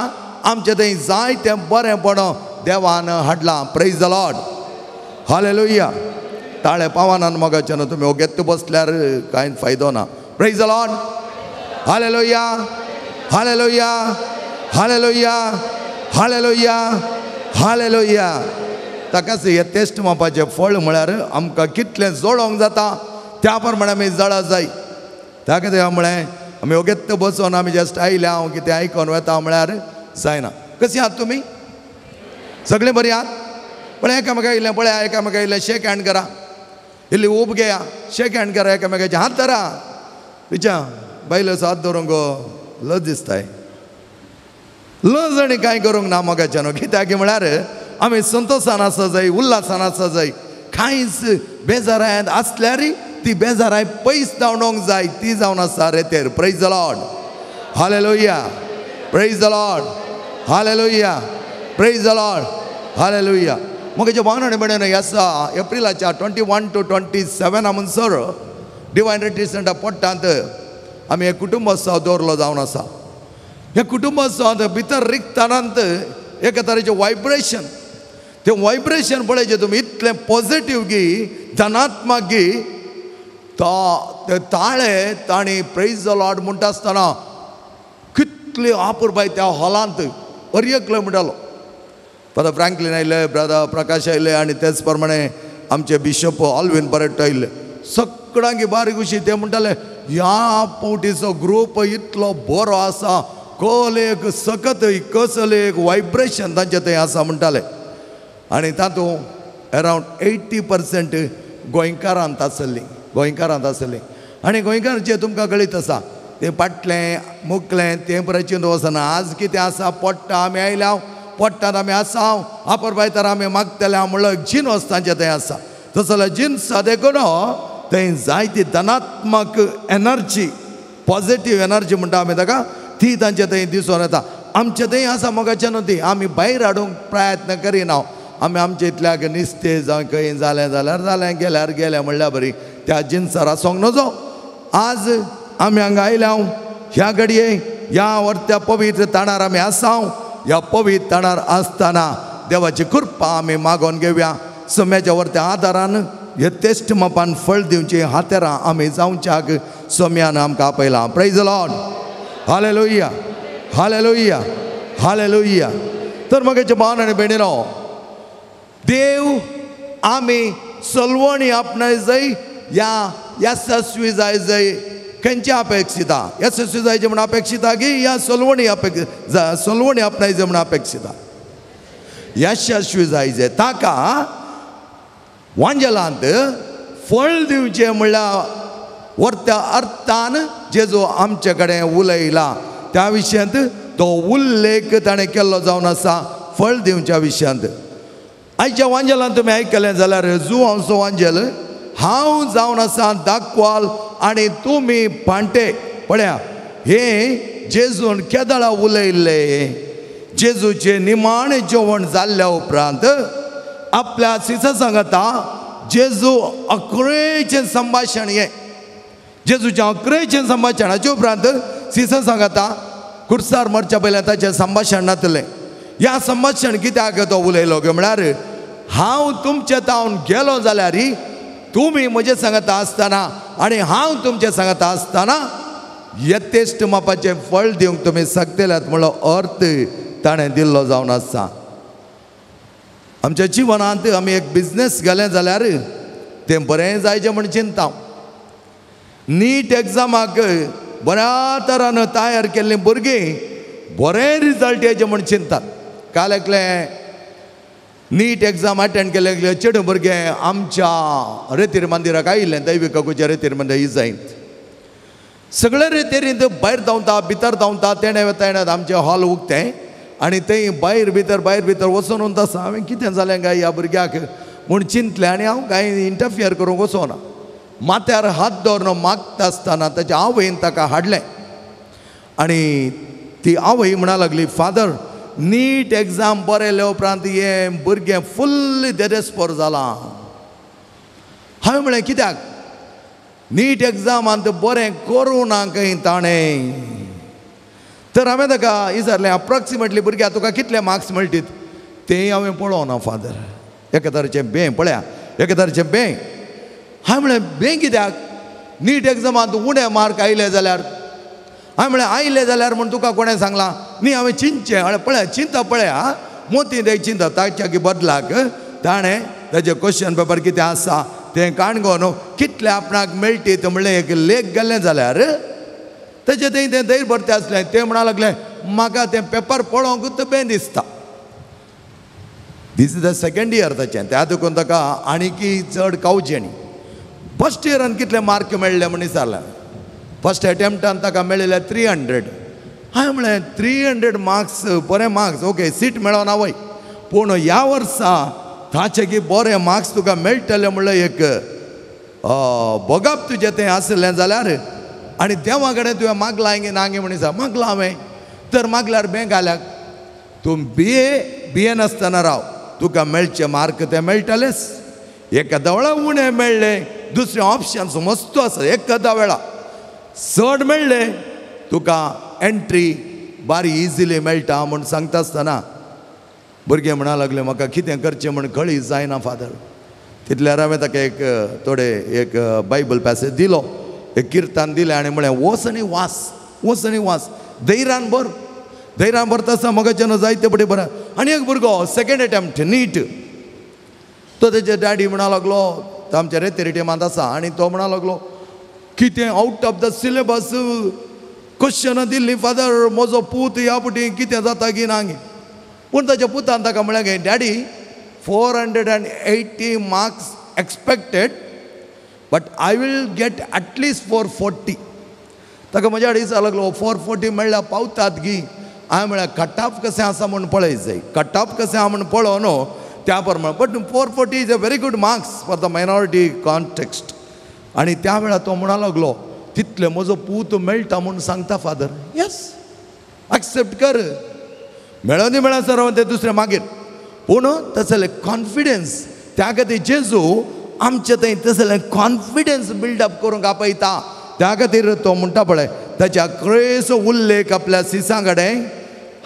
आमचें थंय जायतें बरेंपण देवान हाडलां. प्रेज द लॉर्ड, हालेलुया. ताळे पावानान मोगाच्यान तुमी ओगेत बसल्यार कांय फायदो ना. प्रेज द लॉर्ड, हालेलुया, हालेलुया, हालेलुया, हालेलुया, हालेलुया. ताकाच हे टेस्ट मापाचें फळ म्हळ्यार आमकां कितलें जळोवंक जाता त्या प्रमाणे आमी जळा जाय. ताका ते म्हळें आमी ओगेत बसून आमी जस्ट आयले हांव कितें आयकोन वता म्हळ्यार जायना. कशी आहात तुमी? सगळीं बरीं आहात? पळय एकामेका येयलें, पळय एकामेका येयलें, शेक हँड करा. इल्ली उब घेया, शेक हँड करा, एकामेकाचे हात धरा. विचार बायलो हात धरूंक गो लज दिसताय. लज आनी कांय करूंक ना मोगाच्यान. कित्याक म्हळ्यार आमी संतोशान आसा जाय, उल्हासान आसा जाय. कांयच बेजारायत आसल्यार ती बेजाराय पयस धांवडोवंक जाय, ती जावन आसा रेतेर. प्रेज द लॉर्ड, हालेलुया, प्रेज द लॉर्ड, हालेलुया, प्रेज द लॉर्ड, हालेलुया. मोगाच्या भावनांनी म्हणून आसा एप्रिलाच्या 21 to 27 म्हणसर डिवायन रिट्रीट सेंटर पोट्टांत आमी एक कुटुंबोत्सव दवरलो जावन आसा. हे कुटुंबोत्सवांत भितर रिक्तानांत एका तरेचें वायब्रेशन, तें वायब्रेशन पळयचें तुमी इतलें पॉझिटिव्ह गी, धनात्मक गी. ते ताळे ताणी प्रेज द लॉर्ड म्हणटा आसतना कितले आपुरबाय त्या हॉलांत अर्यकले म्हणटालो. ब्रदर फ्रँकलीन आयले, ब्रदर प्रकाश आयले आनी तेच प्रमाणे आमचे बिशप ऑल्विन बरेट आयले. सगळ्यांक बारीक उशी ते म्हणटाले ह्या पोवटीचो ग्रूप इतलो बरो आसा, एक सकत कसले एक वायब्रेशन तांचे थंय आसा म्हणटाले. आनी तातूंत अरावंड 80% गोंयकारांत आसली, गोंयकारांत आसली. आनी गोंयकारांचें तुमकां कळीत आसा तें पाटलें मुकलें तें परचें वचना. आज कितें आसा पडटा आमी आयल्या, पडटात आमी आसा, आपर बायतार आमी मागतले म्हणलो जिन्स तांचे थंय आसा. तसो जाल्यार जिन्सा देखून थंय जायती धनात्मक एनर्जी, पॉझिटिव्ह एनर्जी म्हणटा आमी ताका, ती तांचे थंय दिसून येता. आमचे थंय आसा मोगाच्यान ती आमी भायर हाडूंक प्रयत्न करिना. आमी आमचे इतल्याक निस्तें जावं खंय जालें जाल्यार जालें, गेल्यार गेलें म्हणल्यार बरी, त्या जिन्सार आसोंक नजो. आज आमी हांगा आयल्या ह्या घडये ह्या वर्त्या पवित्र ताणार आमी आसाव. ह्या पवित्र ताणार आसतना देवाची कृपा आमी मागोन घेवया. सोम्याच्या वर्त्या आदारान हे टेस्ट मापान फळ दिवची हातेरां आमी जावच्याक सोम्यान आमकां आपयलां. Praise the Lord. हालेलुया हालेलुया हालेलुया. तर मगेचे भावन आनी भयणीनो, देव आमी सलवणी आपणाय जाय. या यशस्वी जाय जाय खंयचे अपेक्षिता? यशस्वी जायचे म्हण अपेक्षिता की या सलवणी सलवणी आपणायचे म्हण अपेक्षिता? यशस्वी जायचे. ताका वांजेलांत फळ दिवचे म्हणल्यार वर्त्या अर्थान जेजू आमचे कडेन उलयला त्या विशयांत तो उल्लेख ताणें केल्लो जावन आसा फळ दिवच्या विशयांत. आयच्या वांजेलांत तुमी आयकलें जाल्यार जुवांचो वांजेल हांव जावन आसा दाखवाल आनी तुमी पांटे. पळया, हे जेजून केदळा उलयल्ले. जेजूचे निमाणे जेवण जाल्ल्या उपरांत आपल्या शिसा सांगता जेजू अकरेचें संभाशण हें जेजूच्या अकरेचें संभाशणाच्या उपरांत शिसा सांगता कुर्सार मरच्या पयलें ताचें संभाशण नातलें. ह्या संभाशण कित्याक तो उलयलो गे म्हळ्यार हांव तुमचे तावन गेलो जाल्यार तुमी म्हजे सांगता आसतना आनी हांव तुमचे सांगता आसतना यथेश्ट मापाचें फळ दिवंक तुमी सकतेल्यात म्हणलो अर्थ ताणें दिल्लो जावन आसा. आमच्या जिवनांत आमी एक बिजनेस गेलें जाल्यार तें बरें जायचें म्हण चिंता. नीट एग्जामाक बऱ्या तरान तयार केल्लीं भुरगीं बरें रिजल्ट येवचे म्हण चिंतात. काल एकलें नीट एग्जाम अटेंड केले चेडूं भुरगें आमच्या रेतीर मंदिराक आयिल्लें. दैविकाकुच्या रेतीर मंदिर इजायत सगळे रेतेरींत भायर धांवता भितर धांवता. तेणें वता आमचें हॉल उक्तें आनी थंय भायर भितर वचून उंत आसा. हांवें कितें जालें काय ह्या भुरग्याक म्हूण चिंतलें आनी हांव कांय इंटरफियर करूंक वचोना. माथ्यार हात दवरून मागता आसतना ताच्या आवयन ताका हाडलें आनी ती आवय म्हणा लागली, फादर नीट एग्जाम बरयले उपरांत हें भुरगें फुल्ल देरेस्पोर जालां. हांवें म्हळें कित्याक? नीट एग्जामांत बरें करूं ना खंय ताणें. तर हांवें ताका विचारलें अप्रॉक्सिमेटली भुरग्याक तुका कितले मार्क्स मेळटीत? तें हांवें पळोवना फादर. एका तरेचें बें पळया, एका तरेचें बें. हांवें म्हळें बें कित्याक? नीट एग्जामांत उणे मार्क आयले जाल्यार? हांवें म्हळें आयले जाल्यार म्हूण तुका कोणें सांगलां? न्ही हांवें चिंतचें. पळया चिंता पळया मोती ते चिंता ताच्या की बदलाक ताणें ताचें क्वेश्चन पेपर कितें आसा तें काणकोन कितले आपणाक मेळटीत म्हणलें एक लेख गेल्लें जाल्यार ताचें थंय तें दैर भरतें आसलें. तें म्हणा लागलें म्हाका तें पेपर पळोवंकूच बें दिसता. This is the second year ताचें. त्या देखून ताका आनीकी चड कावचें न्ही. फर्स्ट इयरान कितले मार्क मेळ्ळे म्हण विचारलें. फर्स्ट एटेम्प्टान ताका मेळिल्ले 300. हांवें म्हळें 300 मार्क्स बरें मार्क्स ओके सीट मेळोना वय पूण ह्या वर्सा ताचे की बरें मार्क्स तुका मेळटले म्हणलें एक भोगप तुजें तें आसलें जाल्यार आनी देवा कडेन तुवें मागलां गे ना गे म्हण दिसा मागलां हांवें. तर मागल्यार बें घाल्याक तूं बीए नासतना राव तुका मेळचे मार्क ते मेळटलेच. एकादा वेळा उणें मेळ्ळे दुसरे ऑप्शन्स मस्त आसा. एकादा वेळा चड मेळ्ळे तुका एंट्री बारी इजिली मेळटा म्हूण सांगता आसतना भुरगे म्हणा लागले म्हाका कितें करचें म्हूण कळी जायना फादर. तितल्यार हांवें ताका एक थोडे एक बायबल पॅसेज दिलो, एक किर्तन दिलें आनी म्हळें वच आनी वास धैर्यान भरता आसता मोगाच्यान जायते बडे बरें. आनी एक भुरगो सेकंड एटेम्प्ट नीट तो तेजे डॅडी म्हणा लागलो तो आमच्या रेतेरी टिमांत आसा आनी तो म्हणा लागलो कितें आउट ऑफ द सिलेबस क्वेश्चनां दिल्लीं फादर म्हजो पूत ह्या पुटी कितें जाता की ना गे. पूण ताच्या पुतान ताका म्हळें गे daddy 480 marks expected but I will get at least 440. ताका म्हज्या कडेन दिसपाक लागलो 440 म्हणल्यार पावतात गी. हांवें म्हळ्यार कट ऑफ कशें आसा म्हूण पळय जाय. कट ऑफ कशें आहा म्हूण पळोव न्हू त्या प्रमाणे. But 440 is a very good marks for the minority context. आनी त्या वेळार तो म्हणा लागलो तितले म्हजो पूत मेळटा म्हूण सांगता फादर. येस एक्सेप्ट कर. मेळोनी मेळा सर ते दुसरें मागीर. पूण तसलें कॉन्फिडन्स त्या खातीर जेजू आमचे थंय तसलें कॉन्फिडन्स बिल्डअप करूंक आपयता. त्या खातीर तो म्हणटा पळय ताच्या कळेचो उल्लेख आपल्या सिसांकडे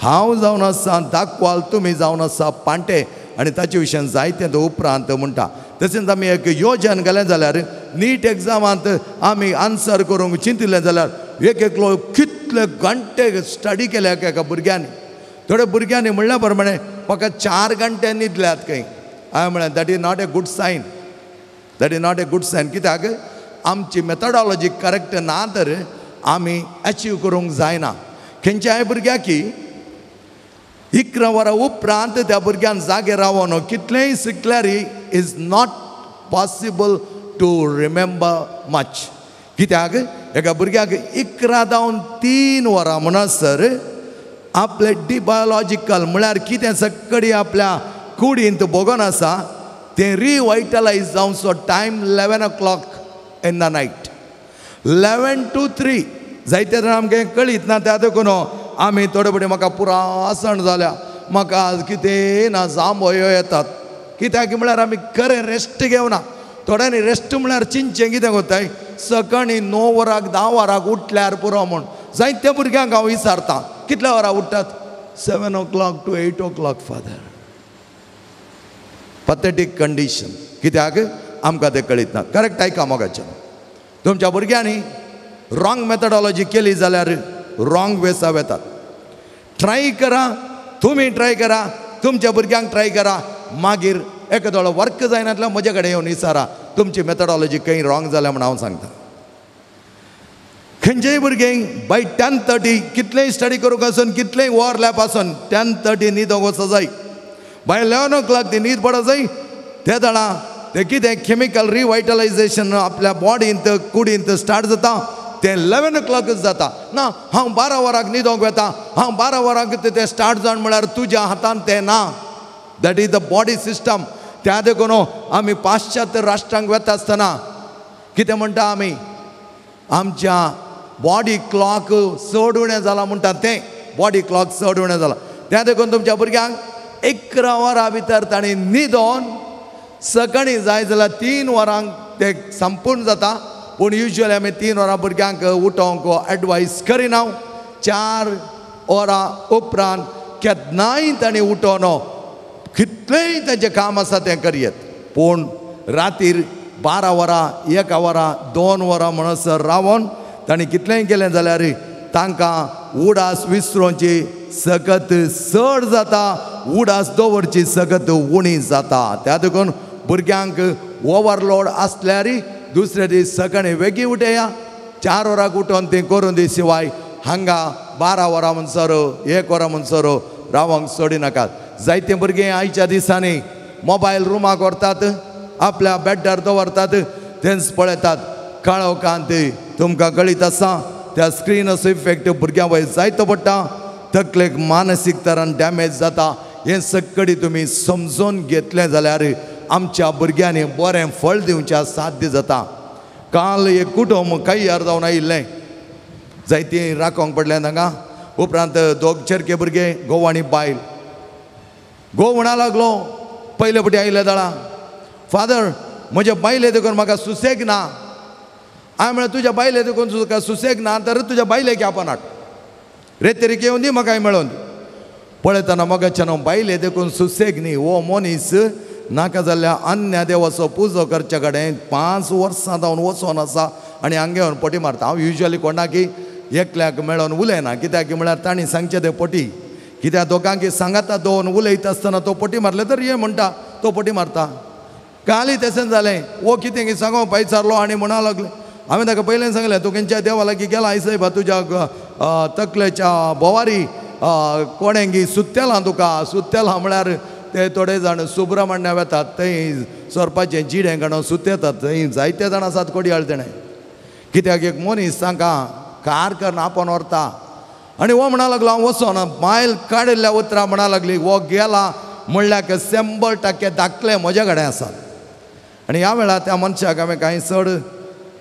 हांव जावन आसा दाखवाल तुमी जावन आसा पांटे आनी ताचे विशयान जायते तो उपरांत म्हणटा. तशेंच आमी एक योजन केलें जाल्यार नीट एग्जामांत आमी आन्सर करूंक चिंतिल्लें जाल्यार एक कितले घंटे स्टडी केल्या एका भुरग्यांनी. थोड्या भुरग्यांनी म्हणल्या प्रमाणे फकत 4 घंटे न्हिदल्यात खंय. हांवें म्हळें that is not a good sign. That is not a good sign. कित्याक आमची मेथडॉलॉजी करेक्ट ना तर आमी अचीव करूंक जायना. खंयच्याय भुरग्याकी 11 वरां उपरांत त्या भुरग्यान जागे रावोन कितलेंय शिकल्यार is not possible to remember much. कित्याक एका भुरग्याक 11 जावन 3 वरां म्हणसर आपले डिबायोलॉजिकल म्हळ्यार कितें सक्कडी आपल्या कुडींत बगोन आसा तें रिवायटलायज जावचो time 11 o'clock in the night. 11 to 3 जायते जाण आमकां कळीत ना. त्या देखून आमी थोडे फुडें म्हाका पुरासण जाल्या म्हाका कितें ना जांबो येतात. कित्याक म्हळ्यार आमी खरें रेस्ट घेवना. थोड्यांनी रेस्ट म्हळ्यार चिंतचें कितें कोत्ताय सकाळीं 9 वरांक 10 वरांक उठल्यार पुरो म्हूण. जायत्या भुरग्यांक हांव विचारतां कितल्या वरां उठ्ठात. 7 o'clock to 8 o'clock father. Pathetic condition. कित्याक आमकां तें कळीत ना. करेक्ट आयका मोगाचें. तुमच्या भुरग्यांनी रॉंग मेथडॉलॉजी केली जाल्यार रॉंग वेसा वेतात. ट्राय करा. तुमी ट्राय करा. तुमच्या भुरग्यांक ट्राय करा. मागीर एकादो वर्क जायनातल्यार म्हजे कडेन येवन विचारा तुमची मेथडॉलॉजी खंय रॉंग जाल्या म्हण हांव सांगता. खंयचेय भुरगें बाय 10:30 कितलेंय स्टडी करूंक आसून कितलेंय ओवरलॅप आसून 10:30 न्हिदोंक वचो जाय. बाय 11 o'clock ती न्हीद पडो जाय. ते जाणा ते कितें केमिकल रिवायटलायजेशन आपल्या बॉडींत कुडींत स्टार्ट जाता तें 11 o'clock जाता. ना हांव 12 वरांक न्हिदोंक वेता हांव 12 वरांक तें स्टार्ट जावन म्हळ्यार तुज्या हातान तें ना. That is the body system. त्या देखून आमी पाश्चात्य राष्ट्रांक वेता आसतना कितें म्हणटा आमी आमच्या बॉडी क्लॉक 6 उणें जाला म्हणटा तें बॉडी क्लॉक 6 उणें जाला. त्या देखून तुमच्या भुरग्यांक 11 वरां भितर ताणें न्हिदोन सकाळीं जाय जाल्यार 3 वरांक तें संपूर्ण जाता. पूण युजली आमी 3 वरां भुरग्यांक उठोवंक एडवायस करिना. 4 वरां उपरांत केन्नाय ताणें उठोन कितलेंय तेजें काम आसा तें करियत. पूण रातीर 12 वरां 1 वरां 2 वरां म्हणसर रावन ताणें कितलेंय केलें जाल्यार तांकां उडास विसरोवची सकत चड जाता. उडास दवरची सकत उणी जाता. त्या देखून भुरग्यांक ओवरलोड आसल्यार दुसरे दीस सकाळीं वेगळी उठया. 4 वरांक उठोन तें करून दी. शिवाय हांगा 12 वरां म्हणसर 1 वरां म्हणसर रावंक सोडिनाकात. जायते भुरगे आयच्या दिसांनी मोबायल रुमाक व्हरतात आपल्या बेड्डार दवरतात तेंच पळयतात. काळोखांत तुमकां कळीत आसा त्या स्क्रिनाचो इफेक्ट भुरग्यां वयर जायतो पडटा. तकलेक मानसीक तरान डॅमेज जाता. हें सगळी तुमी समजून घेतलें जाल्यार आमच्या भुरग्यांनी बरें फळ दिवच्या साध्य जाता. काल एक कुटुंब काही जावन आयिल्लें जायतीं राखोंक पडलें हांगा. उपरांत 2 चरके भुरगे घोव आनी बायल. घोव म्हणा लागलो पयले फावटी आयिल्ले दाळा फादर म्हज्या बायले देखून म्हाका सुसेग ना. हांवें म्हळें तुज्या बायले देखून तुका सुसेग ना तर तुज्या बायलेक आपण हाड रेतेरीक येवन दी म्हाका मेळोवन दी. पळयतना मोगाच्यान बायले देखून सुसेग न्ही. हो मनीस नाका जाल्ल्या अन्य देवाचो पुजो करचे कडेन 5 वर्सां जावन वचोन आसा आनी हांगा येवन पटी मारता. हांव युजली कोणाकी एकल्याक मेळोन उलयना. कित्याक म्हळ्यार तांणी सांगचें तें पटी. कित्याक दोगांकी सांगाता दोन उलयता आसतना तो पटी मारले तर हे म्हणटा तो पटी मारता. काली तशें जालें. वो कितें सांगो पायचारलो आनी म्हणा लागले. हांवें ताका पयलें सांगलें तूं खंयच्या देवा लागीं गेला आयसय बा तुज्या तकलेच्या बोवारी कोणेंगी सुत्तेलां तुका. सुत्तेलां म्हळ्यार ते थोडे जाण सुब्रमण्या वेतात थंय सोरपाचें जिडें काडून सुतेतात. थंय जायते जाण आसात कोडयाळ तेणें. कित्याक एक मनीस तांकां कार करून आपोवन व्हरता आनी हो म्हणा लागलो हांव वचोन बायल काडिल्ल्या उतरां म्हणा लागली वो गेला म्हणल्यार 100% धाकले म्हजे कडेन आसात. आनी ह्या वेळार त्या मनशाक हांवें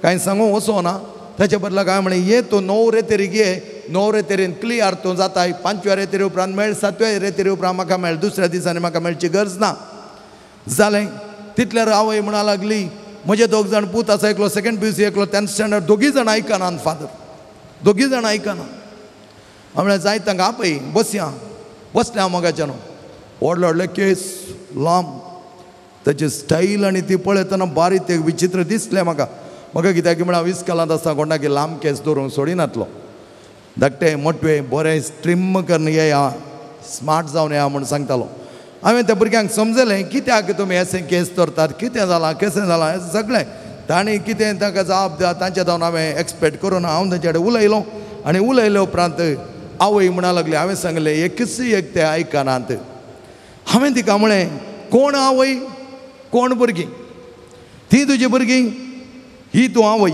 कांय सांगूंक वचोना. ताचे बदलाक हांवें म्हणलें ये तूं 9 रेतेरीक ये. 9 रेतेरीन क्लियर तूं जाताय. 5व्या रेतेरी उपरांत मेळ. 7व्या रेतेरी उपरांत म्हाका मेळ. दुसऱ्या दिसांनी म्हाका मेळची गरज ना. जालें तितल्यार आवय म्हणा लागली म्हजे 2 जाण पूत आसा. एकलो 2nd PUC एकलो 10th स्टँडर्ड. दोगी जाण आयकनात फादर. दोगी जाण आयकना हांव म्हळें जायत तांकां आपय बसया बसले हांव मोगाच्यान व्हडले व्हडले केस लांब ताची स्टाईल आनी ती पळयतना बारीक ते विचित्र दिसलें म्हाका कित्याक म्हळ्यार हांव इस्कॉलांत आसता कोणाक लांब केस दवरूंक सोडिनातलो धाकटे मोटवे बरें स्ट्रीम करून येया स्मार्ट जावन येया म्हूण सांगतालो हांवें त्या भुरग्यांक समजलें कित्याक तुमी अशें केस दवरतात कितें जालां कशें जालां हें सगळें तांणी कितें ताका जबाब दिता तांचे जावन हांवें एक्सपेक्ट करून हांव तांचे कडेन उलयलो आनी उलयले उपरांत आवय म्हणा लागली हांवें सांगलें एकच एक ते आयकनात हांवें तिका म्हळें कोण आवय कोण भुरगीं ती तुजी भुरगीं ही तूं आवय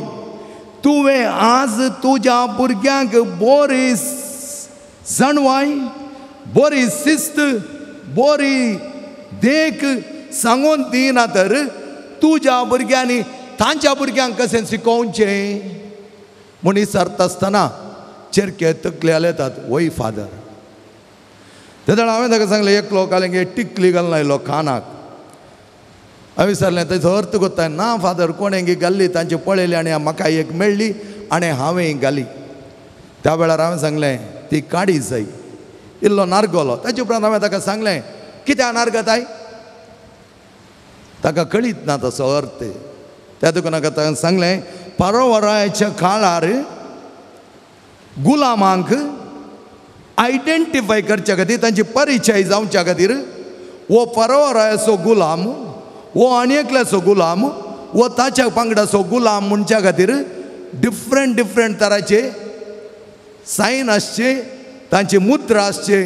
तुवें आज तुज्या भुरग्यांक बरी सणवाय बरी शिस्त बरी देख सांगून दिना तर तुज्या भुरग्यांनी तांच्या भुरग्यांक कशें शिकोवचें म्हूण विचारता आसतना चेरके तकले येतात वय फादर तेदळ हांवें ताका सांगलें एकलो कालेंगे टिकली घालून आयलो कानाक हांवें विचारलें तेजो अर्थ कोत्ता ना फादर कोणें घाल्ली तांचे पळयली आनी म्हाका एक मेळ्ळी आनी हांवें घाली त्या वेळार हांवें सांगलें ती काडी जाय इल्लो नारगोलो ताचे उपरांत हांवें ताका सांगलें कित्याक नारगताय ताका कळीत ना तसो अर्थ त्या देखून ताका सांगलें परवराच्या काळार गुलामांक आयडेंटिफाय करच्या खातीर तांची परिचय जावच्या खातीर वो परवराचो गुलाम वो आनी एकल्याचो गुलाम वो ताच्या पंगडाचो गुलाम म्हणच्या खातीर डिफरंट तरांचे सायन आसचे तांची मुद्रा आसचे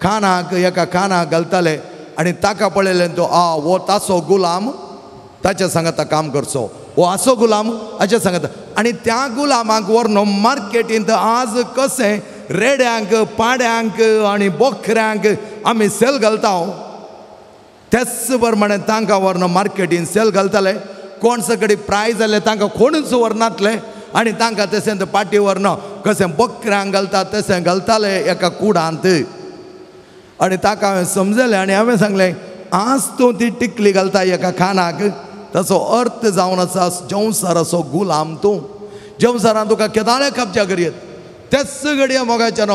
कानाक एका कानाक घालताले आनी ताका पळयलें तो वो ताचो गुलाम ताच्या सांगाता काम करचो वो असो गुलाम हाच्या सांगाता आनी त्या गुलामाक व्हरून मार्केटींत आज कशें रेड्यांक पाड्यांक आनी बोकऱ्यांक आमी सेल घालता तेच प्रमाणे तांकां व्हरून मार्केटीन सेल घालताले कोण सकडी प्रायज जाले तांकां कोणूच व्हरनातले आनी तांकां तशेंच पाटी व्हरून कशें बकऱ्यांक घालता तशें घालताले एका कुडांत आनी ताका हांवें समजलें आनी हांवें सांगलें आज तूं ती टिकली घालता एका कानाक ताचो अर्थ जावन आसा जंवसाराचो गुलाम तूं जंवसारान तुका केदाळे कापच्या करीत तेच घडये मोगाच्यान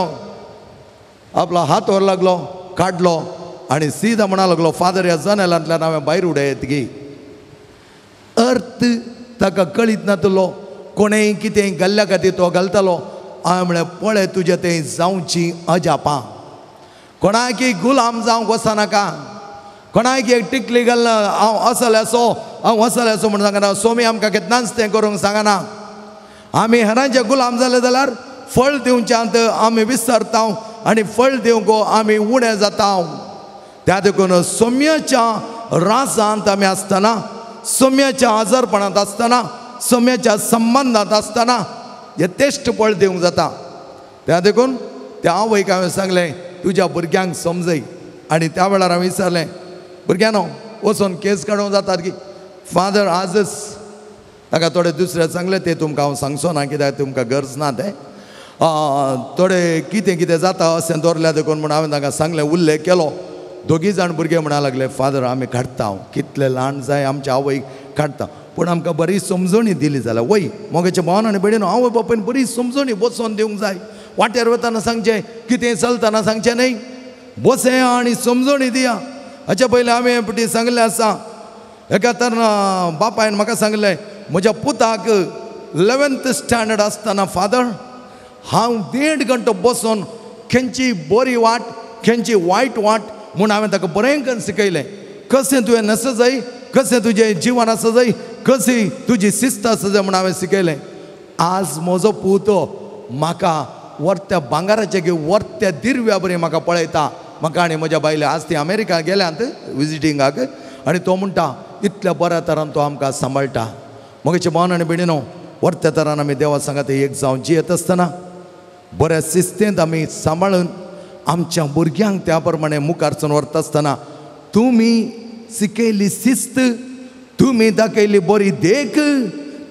आपलो हात व्हर लागलो काडलो आनी सीदा म्हणा लागलो फादर ह्या जनेलांतल्यान हांवें भायर उडयत गी अर्थ ताका कळीत नातलो कोणेंय कितें घाल्ल्या खातीर तो घालतालो हांवें म्हळें पळय तुजें तें जावची अजापां कोणाकी गुलाम जावंक वचनाका कोणाक एक टिकली घालना हांव असल्याचो हांव असल्याचो म्हणून सांगना सोमी आमकां केन्नाच तें करूंक सांगना आमी हेरांचे गुलाम जाले जाल्यार फळ दिवच्यांत आमी विसरता आनी फळ दिवंक आमी उणें जाता त्या देखून सोम्याच्या रासांत आमी आसतना सोम्याच्या आजारपणांत आसतना सोम्याच्या संबंदांत आसतना यथेश्ट फळ दिवंक जाता त्या देखून त्या आवयक हांवें सांगलें तुज्या भुरग्यांक समजय आनी त्या वेळार हांवें विचारलें भुरग्यानो वचून केस काडूंक जातात की फादर आजच ताका थोडे दुसरे सांगले ते तुमकां हांव सांगचो ना कित्याक तुमकां गरज ना तें थोडे कितें जाता अशें दवरल्या देखून म्हूण हांवें ताका सांगलें उल्लेख केलो दोगी जाण भुरगे म्हणा लागले फादर आमी काडटा कितले ल्हान जाय आमच्या आवयक काडटा पूण आमकां बरी समजणी दिली जाल्यार वय मोगाच्या भावान आनी भयणीनो आवय बापायन बरी समजणी बसोवन दिवंक जाय वाटेर वताना सांगचें कितें चलतना सांगचें न्हय बसे आनी समजणी दिया हाच्या पयलीं हांवें पटी सांगलें आसा एका तर बापायन म्हाका सांगलें म्हज्या पुताक 11th स्टँडर्ड आसतना फादर हांव 1.5 घंटो बसून खंयची बरी वाट खंयची वायट वाट म्हूण हांवें ताका बरें करून शिकयलें कशें तुवें नस जाय कशें तुजें जिवन आसा जाय कशी तुजी शिस्त आसा जाय म्हूण हांवें शिकयलें आज म्हजो पूत म्हाका वर्त्या भांगाराचे वर्त्या दिरव्या बरें म्हाका पळयता म्हाका आनी म्हज्या बायले आज ती अमेरिका गेल्यांत विजिटींगाक आनी तो म्हणटा इतल्या बऱ्या तरान तो आमकां सांबाळटा मोगाचे भावन आनी भयणीनो वर्त्या तरान आमी देवा सांगात एक जावन जियेत आसतना बऱ्या शिस्तेंत आमी सांबाळून आमच्या भुरग्यांक त्या प्रमाणे मुखारसून व्हरता आसतना तुमी शिकयली शिस्त तुमी दाखयली बरी देख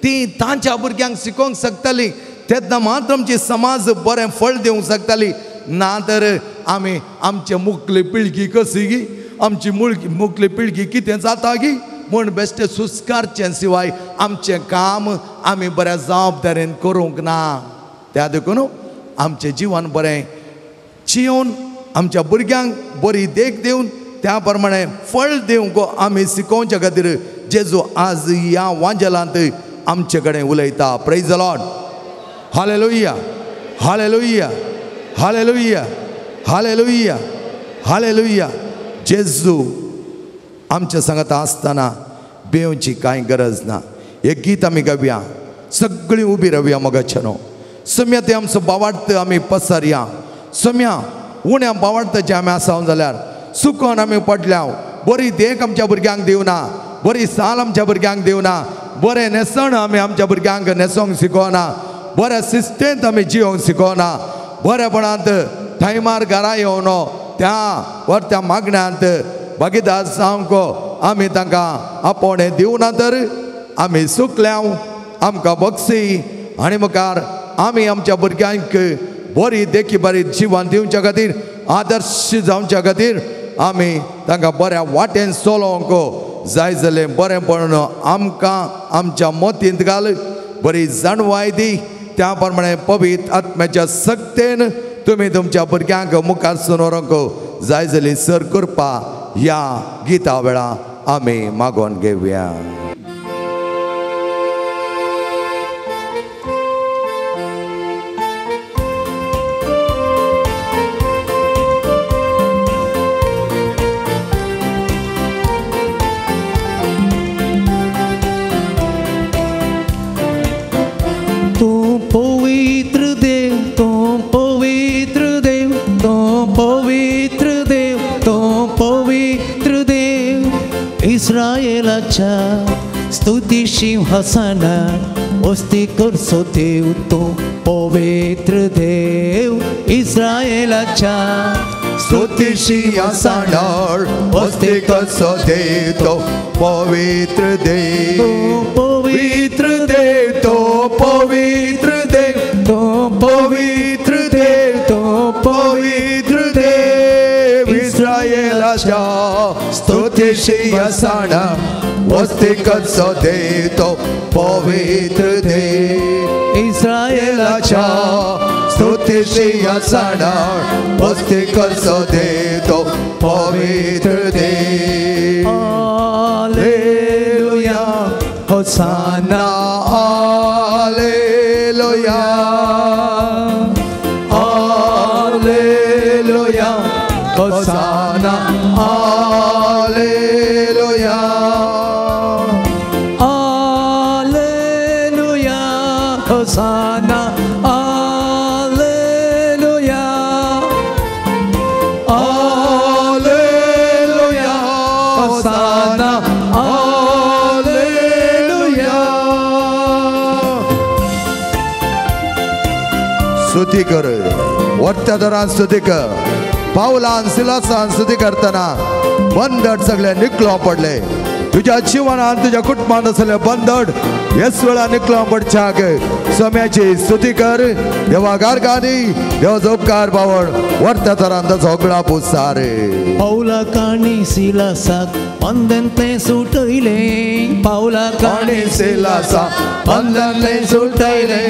ती तांच्या भुरग्यांक शिकोवंक शकताली तेन्ना मात्र आमची समाज बरें फळ दिवंक शकताली ना तर आमी आमचे मुखली पिळगी कशी गी आमची मुखली पिळगी कितें जाता गी म्हूण बेश्टे सुस्कारचे शिवाय आमचें काम आमी बऱ्या जबाबदारेन करूंक ना त्या देखून आमचे जीवन बरें जिवन आमच्या भुरग्यांक बरी देख दिवन त्या प्रमाणे फळ दिवंक आमी शिकोवच्या खातीर जेजू आज ह्या वांजेलांत आमचे कडेन उलयता. Praise the Lord. हालेलुया हालेलुया हालेलुया हालेलुया हालेलुया. जेजू आमच्या सांगात आसतना बेवची कांय गरज ना. एक गीत आमी गावया, सगळीं उबी रावया मोगाच्यानो. सम्या ते आमचो बावार्थ आमी पसरया. सम्या उण्या बावार्थाचे आमी आसाव जाल्यार सुकोन आमी पडल्या. बरी देख आमच्या भुरग्यांक दिवना, बरी साल आमच्या भुरग्यांक दिवना, बरें नेसण आमी आमच्या भुरग्यांक नेसोंक शिकोवना, बऱ्या शिस्तेंत आमी जियोंक शिकोवना, बरेपणांत टायमार घरा येवन त्या वर त्या मागण्यांत भागीदार जावंक आमी तांकां आपोवणें दिवना तर आमी सुकल्या. आमकां बक्षी आनी मुखार आमी आमच्या भुरग्यांक बरी देखी बरी जिवन दिवच्या खातीर आदर्श जावच्या खातीर आमी तांकां बऱ्या वाटेन चलोवंक जाय जालें. बरेंपण आमकां आमच्या मोतींत घाल, बरी जाणवाय दी. त्या प्रमाणे पवित्र आत्म्याच्या सक्तेन तुमी तुमच्या भुरग्यांक मुखार सोरोवंक जाय जाली सर करपा ह्या गिता वेळा आमी मागोवन घेवया. इस्रायेलाच्या स्तुती सिंहासनार वस्ती करसो देव तो पवित्र देव. इस्रायेलाच्या स्तुती सिंहासनार वस्ती करसो देव तो पवित्र देव. पवित्र देव तो पवित्र देव तो पवित्र देव तो पवित्र देव. इस्रायेलाच्या स्तुती सिंहासनार वस्ती करसो देव तो पवित्र देव. इस्रायेलाच्या स्तुती सिंहासनार वस्ती करसो देव तो पवित्र देव. हालेलुया होसाना हालेलुया हालेलुया होसाना हालेलुया हालेलुया होसाना हालेलुया हालेलुया होसाना हालेलुया. स्तुती कर, वरत्या दरान स्तुती कर. पावलान सिलासान स्तुती करतना बंदड सगळे निकलो पडले. तुझ्या जीवनात तुझ्या कुटुंबात असले बंदड हेच वेळा निकलो पडच्याक सम्याची स्तुती कर. देवा गारगादी देव जोपकार बावड वरत्या तरांत झगडा पुसार. पावला काणी सिलासाक बंधनतले सुटयले. पावला काणी सिलासा बंधनले सुटयले.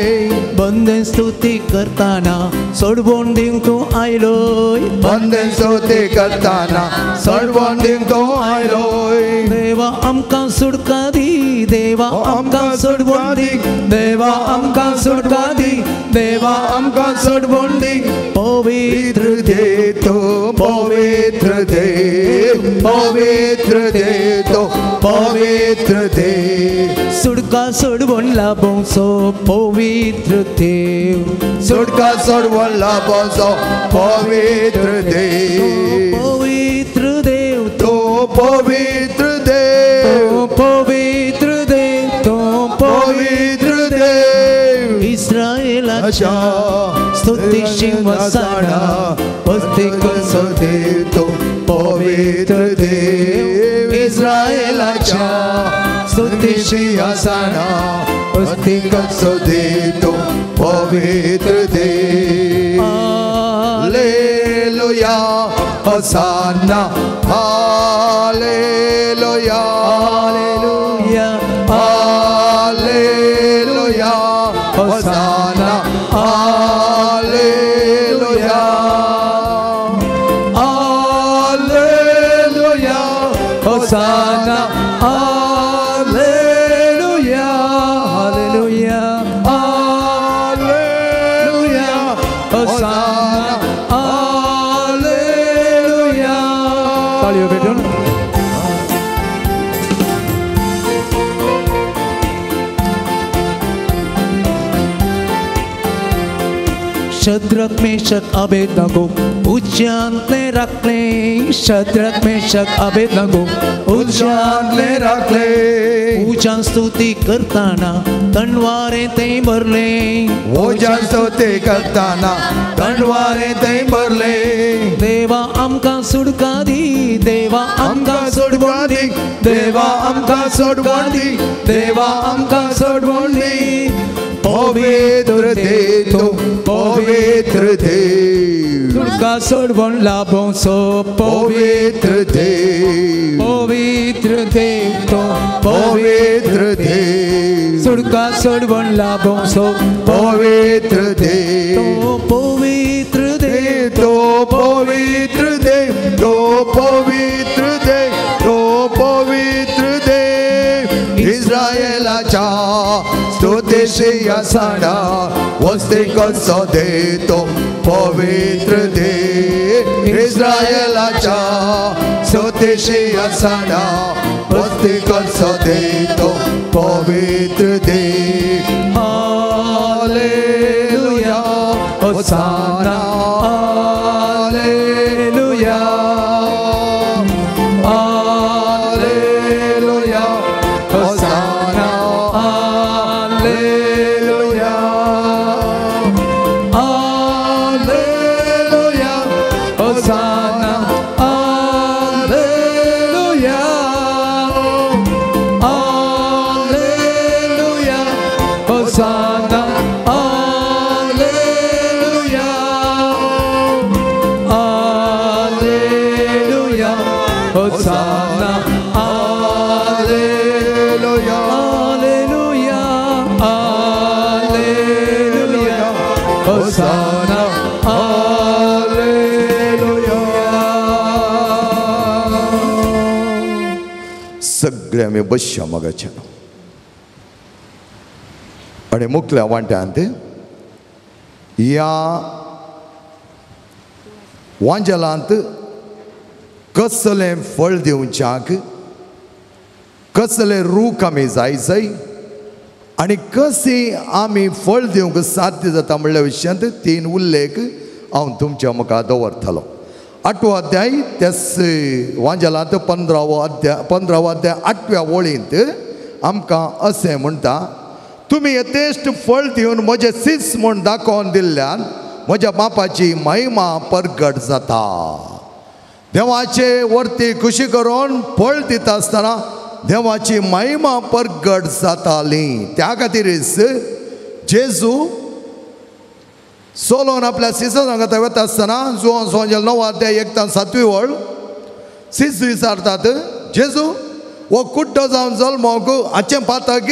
बंधन स्तुती करताना सोडवून दिवंक तूं आयलोय. बंधन स्तुती करताना सोडवून दिवंक तूं आयलोय. देवा आमकां सुटका दी, देवा आमकां सोडवून दी, देवा आमकां सुटका दी, देवा आमकां सोडवून दी. पवित्र देव तो पवित्र देव, पवित्र देव तो पवित्र देव. सुटका सोडवून लाभोंचो पवित्र देव. सुटका सोडवून लाभोंचो पवित्र देव. पवित्र देव तो पवित्र देव, पवित्र देव तो पवित्र देव. इस्रायेलाच्या स्तुती सिंहासनार वस्ती करसो देव तो पवित्र देव. इस्रायेलाच्या स्तुती सिंहासनार वस्ती करसो देव तो पवित्र देव. हालेलुया होसाना हालेलुया हालेलुया हालेलुया होसाना Alleluia, Alleluia, Alleluia, Hosanna, Alleluia. तालियों पे जोन शद्रक मेशक अबेदनगो उच्चांतले राखले शद्रक मेशक अबेदनगो उच्चांतले राखले पूजा स्तुती करताना तणवारे ते भरले पूजा स्तुती करताना तणवारे ते भरले देवा आमकां सुटका दी देवा आमकां सोडवण दी देवा आमकां सोडवण दी देवा आमकां सोडवण दी पवित्र देव तो पवित्र देव सुटका सोडवण लाभों सो पवित्र देव तो पवित्र देव सुटका सोडवण लाभों सो पवित्र देव पवित्र देव तो पवित्र देव तो पवित्र देव तो पवित्र देव इस्रायेलाच्या स्तुतीची यासना वस्ती कसो देतो पवित्र देव इस्रायेलाच्या स्तुतीची यासना वस्ती कसो देतो पवित्र देव हालेलुया होसाना हालेलुया हालेलुया होसाना हालेलुया हालेलुया होसाना हालेलुया हालेलुया होसाना हालेलुया हालेलुया होसाना हालेलुया हालेलुया हालेलुया होसाना हालेलुया सगळे आम्ही बसया मगाच्या आणि मुखल्या वांट्यांत या वांजलांत कसलें फळ दिवच्याक कसलें रूख आमी जायचंय आनी कशी आमी फळ दिवंक साध्य जाता म्हणल्या विशयांत 3 उल्लेख हांव तुमच्या मुखार दवरतलो 8वो अध्याय त्याच वांजलांत 15वो अध्याय 8व्या वळींत आमकां अशें म्हणटा तुम्ही यथेश्ट फळ दिवन म्हजें सीस म्हूण दाखोवन दिल्ल्यान म्हज्या बापाची महिमा परगट जाता देवाचे वर्ती खुशी करून फळ दिता आसतना देवाची महिमा परगट जाताली त्या खातीरच जेजू सोलोन आपल्या सिसा सांगता वता आसतना जुआंव सोंजेल 9 अध्याय 1 ते 7वी वळ सीस विचारतात जेजू वो कुड्डो जावन जल्मोंक हाचें पातक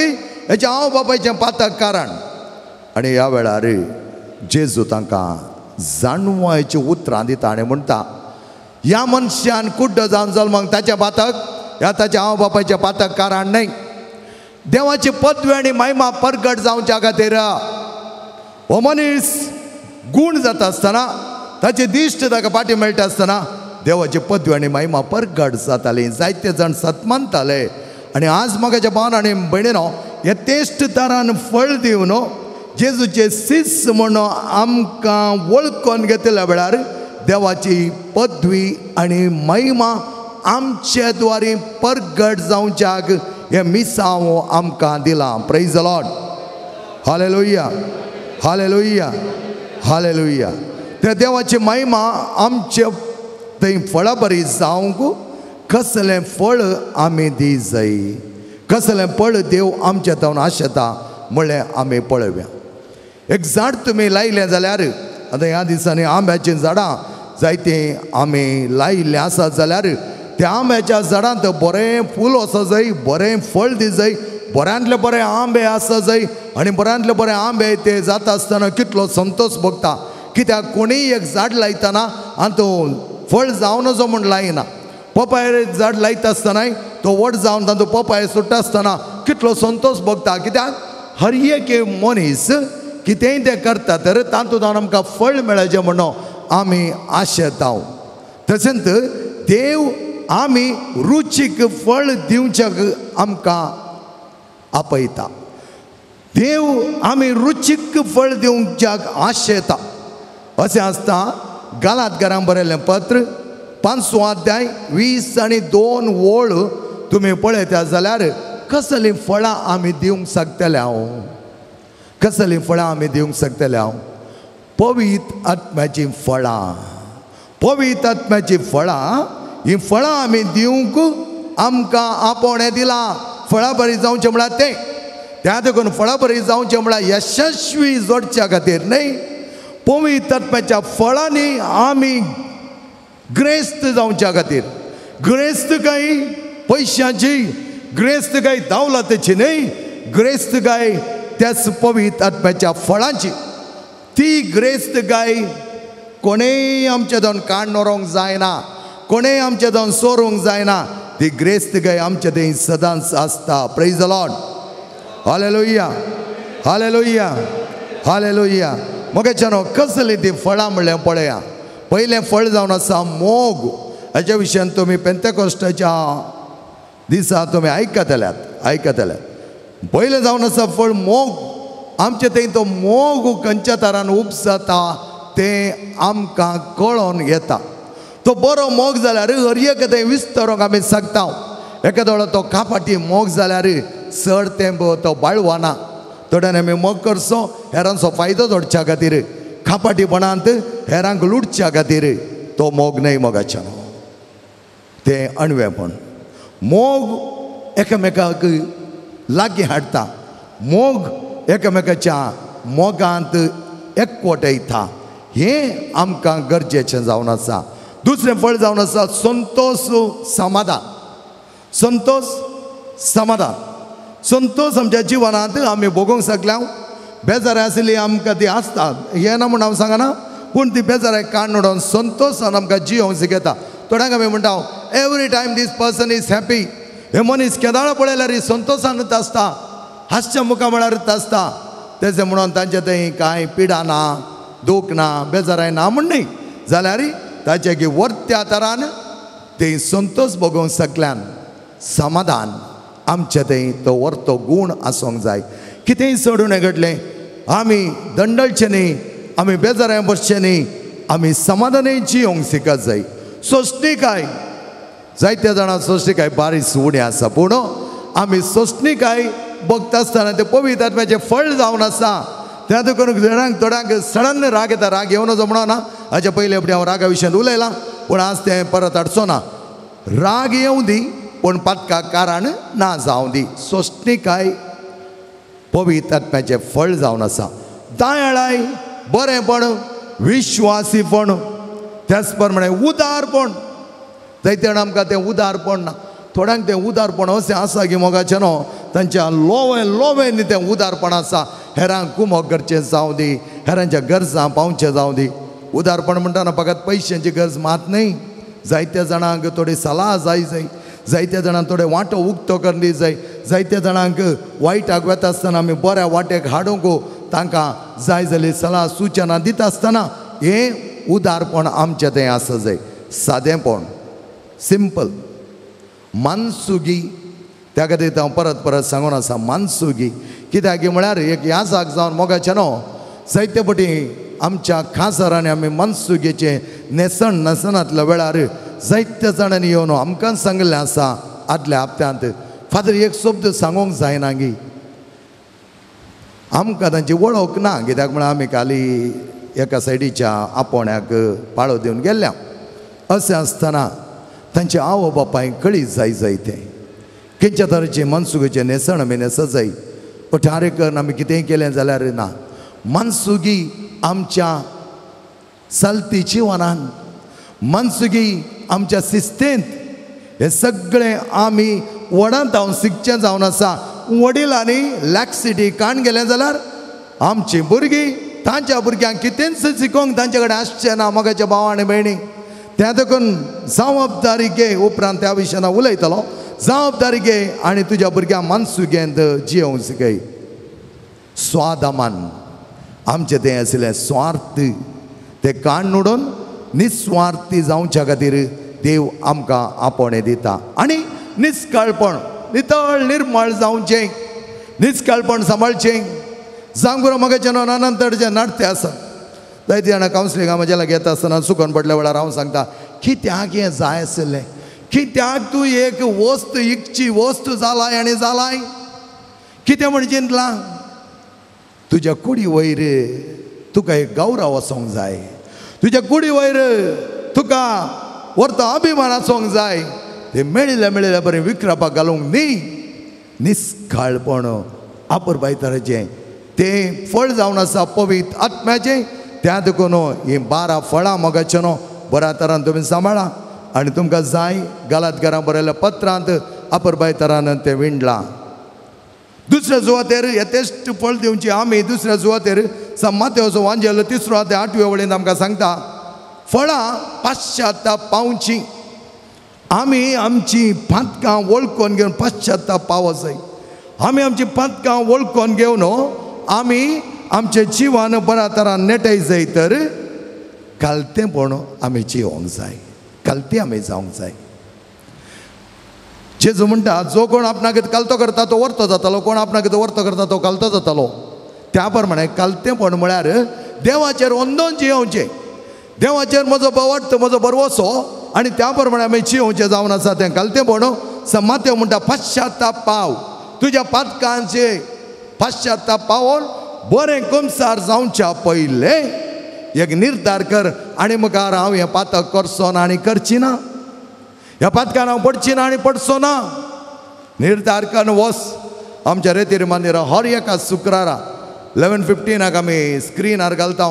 हेच्या हांव बापायचें पातक कारण आनी ह्या वेळार जेजू तांकां जाणवायचीं उतरां दिता आनी म्हणटा ह्या मनशान कुड्डो जावन जल्मोंक ताचें पातक ह्या ताच्या हांव बापायचें पातक कारण न्हय देवाची पदवी आनी महिमा परगट जावच्या खातीर हो मनीस गूण जाता आसतना ताचे दिश्ट ताका पाटी मेळटा आसतना देवाची पदवी आनी महिमा परगट जाताली जायते जाण सतमानताले आनी आज म्हाज्या भावान आनी भयणीनो हे तेश्ट तरान फळ दिवन जेजूचे सीस म्हणून आमकां वळखून घेतल्या वेळार देवाची पदवी आनी महिमा आमचे द्वारे परगट जावच्याक हे मिसांव आमकां दिलां प्रेज द लॉर्ड हालेलुया हालेलुया हालेलुया त्या देवाची महिमा आमचे थंय फळां बरी जावंक कसलें फळ आमी दी जाय कसलें फळ देव आमच्या तावन आशेता म्हणलें आमी पळोवया एक झाड तुमी लायलें जाल्यार आतां ह्या दिसांनी आंब्याचीं झाडां जायतीं आमी लायिल्लीं आसात जाल्यार त्या आंब्याच्या झाडांत बरें फूल वचो जाय बरें फळ दी जाय बऱ्यांतले बरे आंबे आसा जाय आनी बऱ्यांतले बरे आंबे ते जाता आसतना कितलो संतोष भोगता कित्याक कोणीय एक झाड लायतना आनी तो फळ जावं नजो म्हूण लायना पपायर झाड लायता आसतना तो व्हड जावन तांचो पोपाय सुट्टा आसतना कितलो संतोष भोगता कित्याक हर एक मनीस कितेंय ते करता तर तातूंत आमकां फळ मेळचें म्हणून आमी आशेताव तशेंच देव आमी रुचीक फळ दिवच्याक आमकां आपयता देव आमी रुचीक फळ दिवच्याक आशेता अशें आसता गालातकारांक बरयल्लें पत्र 5 अध्याय 20 आनी 2 वळ तुमी पळयता जाल्यार कसलीं फळां आमी दिवंक शकतले कसलीं फळां आमी दिवंक शकतले पवित्र आत्म्याची फळां पवित्र आत्म्याची फळां ही फळां आमी दिवंक आमकां आपोण हें दिलां फळां बरीं जावचें म्हळ्यार तें त्या देखून फळां बरीं जावचें म्हळ्यार यशस्वी जोडच्या खातीर न्ही पवित्र आत्म्याच्या फळांनी आमी ग्रेस्त जावच्या खातीर ग्रेस्त काय पयशांची ग्रेस्त काय दावलतेची न्ही ग्रेस्त काय त्याच पवित्र आत्म्याच्या फळांची ती ग्रेस्त काय कोणेय आमचे दोन काण व्हरोंक जायना कोणेय आमचे दोन सोरूंक जायना ती ग्रेस्त काय आमचे थंय सदांच आसता प्रेज द लॉर्ड हालेलुया हालेलुया हालेलुया मोगेच्यानो कसली ती फळां म्हणलें पळया पयलें फळ जावन आसा मोग हाच्या विशयान तुमी पेंतेकोस्ताच्या दिसा तुमी आयकतल्यात पयलें जावन आसा फळ मोग आमचे थंय तो मोग खंयच्या तरान उपसता तें आमकां कळोन येता तो बरो मोग जाल्यार हर एक थंय विस्तरोंक आमी शकता एखादो वेळा तो कापाटी मोग जाल्यार चड तेंप तो बाळवाना थोड्यान आमी मोग करचो हेरांचो फायदो जोडच्या खातीर खापाटीपणांत हेरांक लुटच्या खातीर तो मोग न्हय मोगाच्यान तें अणवेपण मोग एकामेकाक लागीं हाडटा मोग एकामेकाच्या मोगांत एकवटयता हें आमकां गरजेचें जावन आसा दुसरें फळ जावन आसा संतोष समाधान संतोष समाधान संतोष आमच्या जिवनांत आमी भोगूंक शकल्या बेजारां आसली आमकां ती आसता हें ना म्हण हांव सांगना पूण ती बेजारां काण उडोवन संतोशान आमकां जियोंक शिकयता थोड्यांक आमी म्हणटा every time this person is happy हे मनीस केदाळा पळयल्यार संतोशानूच आसता हास्य मुखामळारूच आसता तेजे म्हणून तांचे थंय कांय पिडा ना दूख ना बेजाराय ना म्हण न्ही जाल्यार ताचे की वर्त्या तरान ते संतोष भोगूंक शकल्यान समाधान आमचे थंय तो वर्तो गूण आसूंक जाय कितेंय सोडून घडलें आमी दंडळचे न्ही आमी बेजारां बसचे न्ही आमी समाधानी जियोंक शिकत जाय सोंसणीकाय जायत्या जाणां सोंसणीकाय बारीक उणी आसा पूण आमी सोंसणीकाय भोगता आसतना ते पवित्र आत्म्याचें फळ जावन आसा त्या देखून थोड्यांक सडन राग येता राग येवं नजो म्हणना हाच्या पयलीं अपणी हांव रागा विशयान उलयलां पूण आज तें परत हाडचो ना राग येवं दी पूण पातकाक कारण ना जावं दी सोंसणीकाय पवित्र आत्म्याचें फळ जावन आसा दयाळाय बरेंपण विश्वासीपण त्याच प्रमाणे उदारपण जायते जाणां आमकां तें उदारपण ना थोड्यांक तें उदारपण अशें आसा की मोगाचें न्हू तांच्या लोवें न्ही तें उदारपण आसा हेरांक कुमोग करचें जावं दी हेरांच्या गरजां पावचें जावं दी उदारपण म्हणटाना फकत पयशांची गरज मात न्ही जायत्या जाणांक थोडी सलाह जाय जायत्या जाणांक थोडे वांटो उक्तो करणी जाय जायत्या जाणांक वायटाक वता आसतना आमी बऱ्या वाटेक हाडूंक तांकां जाय जाली सलाह सुचना दिता आसतना हें उदारपण आमचें थंय आसा जाय सादेपण सिंपल मानसुगी त्या खातीर हांव परत सांगून आसा मानसुगी कित्याक म्हळ्यार एक ह्या जाग जावन मोगाचें न्हू जायते पटी आमच्या खासारांनी आमी मानसुगेचें नेसण नसनातल्या वेळार जायत्या जाणांनी येवन आमकां सांगलें आसा आदल्या हप्त्यांत फादर एक शब्द सांगूंक जायना गी आमकां तांची वळख ना कित्याक म्हळ्यार आमी खाली एका सायडीच्या आपोण्याक पाळो दिवन गेल्ल्या अशें आसतना तांचे आवय बापायक कळीत जाय तें खंयच्या तरेचें मनसुगेचें नेसण आमी नेसत जाय अठारेकन आमी कितेंय केलें जाल्यार ना मनसुगी आमच्या चलती जिवनान मनसुगी आमच्या शिस्तेंत हे सगळें आमी वडांत हांव शिकचें जावन आसा वडिलांनी लॅक्सिटी काण गेलें जाल्यार आमचीं भुरगीं तांच्या भुरग्यांक कितेंच शिकोवंक तांचे कडेन आसचें ना मोगाच्या भावा आनी भयणी त्या देखून जबाबदारी घे. उपरांत त्या विशयान उलयतलो. जबाबदारी घे आनी तुज्या भुरग्यां मानसुगेंत जियोंक शिकय. स्वादामान आमचें तें आसलें स्वार्थ ते काण उडोवन निस्वार्थी जावच्या खातीर देव आमकां आपणे दिता. आनी निस्काळपण नितळ निर्मळ जावचें, निस्काळपण सांबाळचें. जावंक बरो मोगाचें नंतरचे नाट्य आसा. जायतीं जाणां कावन्सिलिंगा म्हज्या लागीं येता आसतना चुकोन पडल्या वेळार हांव सांगता कित्याक हें जाय आसलें, कित्याक तूं एक वस्त इकची वस्त जालाय आनी जालाय. कितें म्हण चिंतलां? तुज्या कुडी वयर तुका एक गौरव आसूंक जाय. तुज्या कुडी वयर तुका व्हरतो अभिमान आसूंक जाय. ते मेळिल्ल्या बरें विक्रपाक घालूंक न्ही. निस्काळपण आपुरबायतराचें तें फळ जावन आसा पवित्र आत्म्याचें. त्या देखून ही 12 फळां मोगाचें न्हू बऱ्या तरान तुमी सांबाळा. आनी तुमकां जाय गलातकारां बरयल्या पत्रांत आपुरबायतरान तें विणलां. दुसऱ्या सुवातेर यथेश्ट फळ दिवची आमी दुसऱ्या सुवातेर मातेवचो वांजेलो 3 ते 8 वळेन आमकां सांगता फळां पाश्चात्ताप पावची. आमी आमची पातकां वळखून घेवन पाश्चात्ताप पावच जाय. आमी आमची पातकां वळखून घेवन आमी आमचे जिवान बऱ्या तरान नेटय जाय. तर कालतेपण आमी जिवंक जाय, कालती आमी जावंक जाय. जेजू म्हणटा जो कोण आपणाक कालतो करता तो वर्तो जातालो, कोण आपणाक वर्तो करता तो कालतो जातालो. त्या प्रमाणे कालतेपण म्हळ्यार देवाचेर वंदोवन जियोवचें. देवाचेर म्हजो बवट म्हजो बरवसो आनी त्या प्रमाणे आमी जियोवचें जावन आसा तें कालतेपण. मातेव म्हणटा पाश्चात्ताप पाव. तुज्या पातकांचे पाश्चात्ताप पावोन बरें कुमसार जावच्या पयले एक निर्धार कर आनी मुखार हांव हें पातक करचो ना आनी करची ना. ह्या पातकान हांव पडची ना आनी पडचो ना. निर्धार करून वच. आमच्या रेतीर मंदिरा हर एका शुक्रारा 11:15 आमी स्क्रिनार घालता.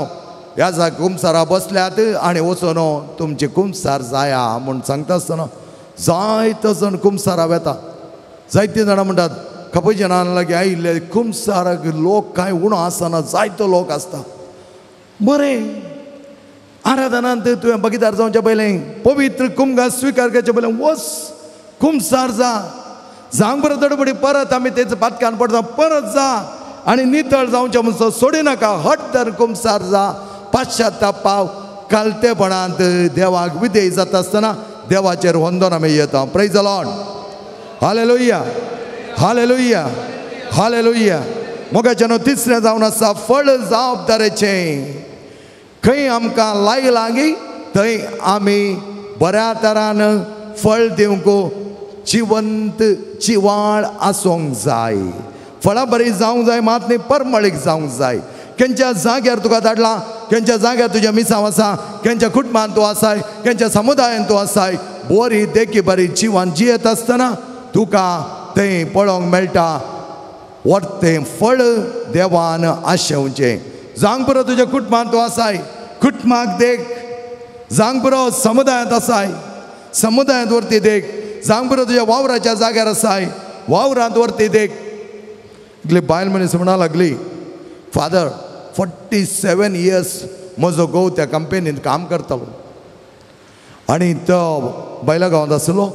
ह्या जाग कुमसारा बसल्यात आनी वचून तुमचे कुमसार जाया म्हूण सांगता आसतना जायतो जण कुमसाराक येता. जायतीं जाणां म्हणटात कपजना लागीं आयिल्ले कुमसाराक लोक कांय उणो आसना, जायतो लोक आसता. बरें आराधनांत तुवें बगीदार जावचे पयलें पवित्र कुमगास स्विकार करचे पयलें वच कुमसार जा. जावंक बरो तडबडी परत आमी तेच पातकान पडटा परत जा आनी नितळ जावचें म्हणून सोडी नाका. हट तर कुमसार जा. पाश्चात्ताप पाव. कालतेपणांत देवाक विधेय जाता आसतना देवाचेर वंदन आमी येता. Praise the Lord. हालेलुया हालेलुया हालेलुया. मोगाचें तिसरें जावन आसा फळ जबाबदारेचें. खंय आमकां लाग लागी थंय आमी बऱ्या तरान फळ दिवंक जिवंत जिवाळ आसूंक जाय. फळां बरी जावंक जाय मात न्ही परमळीक जावंक जाय. खंयच्या जाग्यार तुका धाडला, खंयच्या जाग्यार तुज्या मिसांव आसा, खंयच्या कुटुंबांत तूं आसाय, खंयच्या समुदायान तूं आसाय, बरी देखी बरी जिवान जियेत आसतना तुका थंय पळोवंक मेळटा वर्तें फळ देवान आशेवचें. जावंक बरो तुज्या कुटुंबांत तूं आसाय, कुटुंबाक देख. जावंक बरो समुदायांत आसाय, समुदायांत व्हरती देख. जावंक बरो तुज्या वावराच्या जाग्यार आसाय, वावरांत व्हरती देख. इतली बायल मनीस म्हणा लागली फादर 47 years म्हजो घोव त्या कंपनींत काम करतालो आनी तो बैला गांवांत आसलो.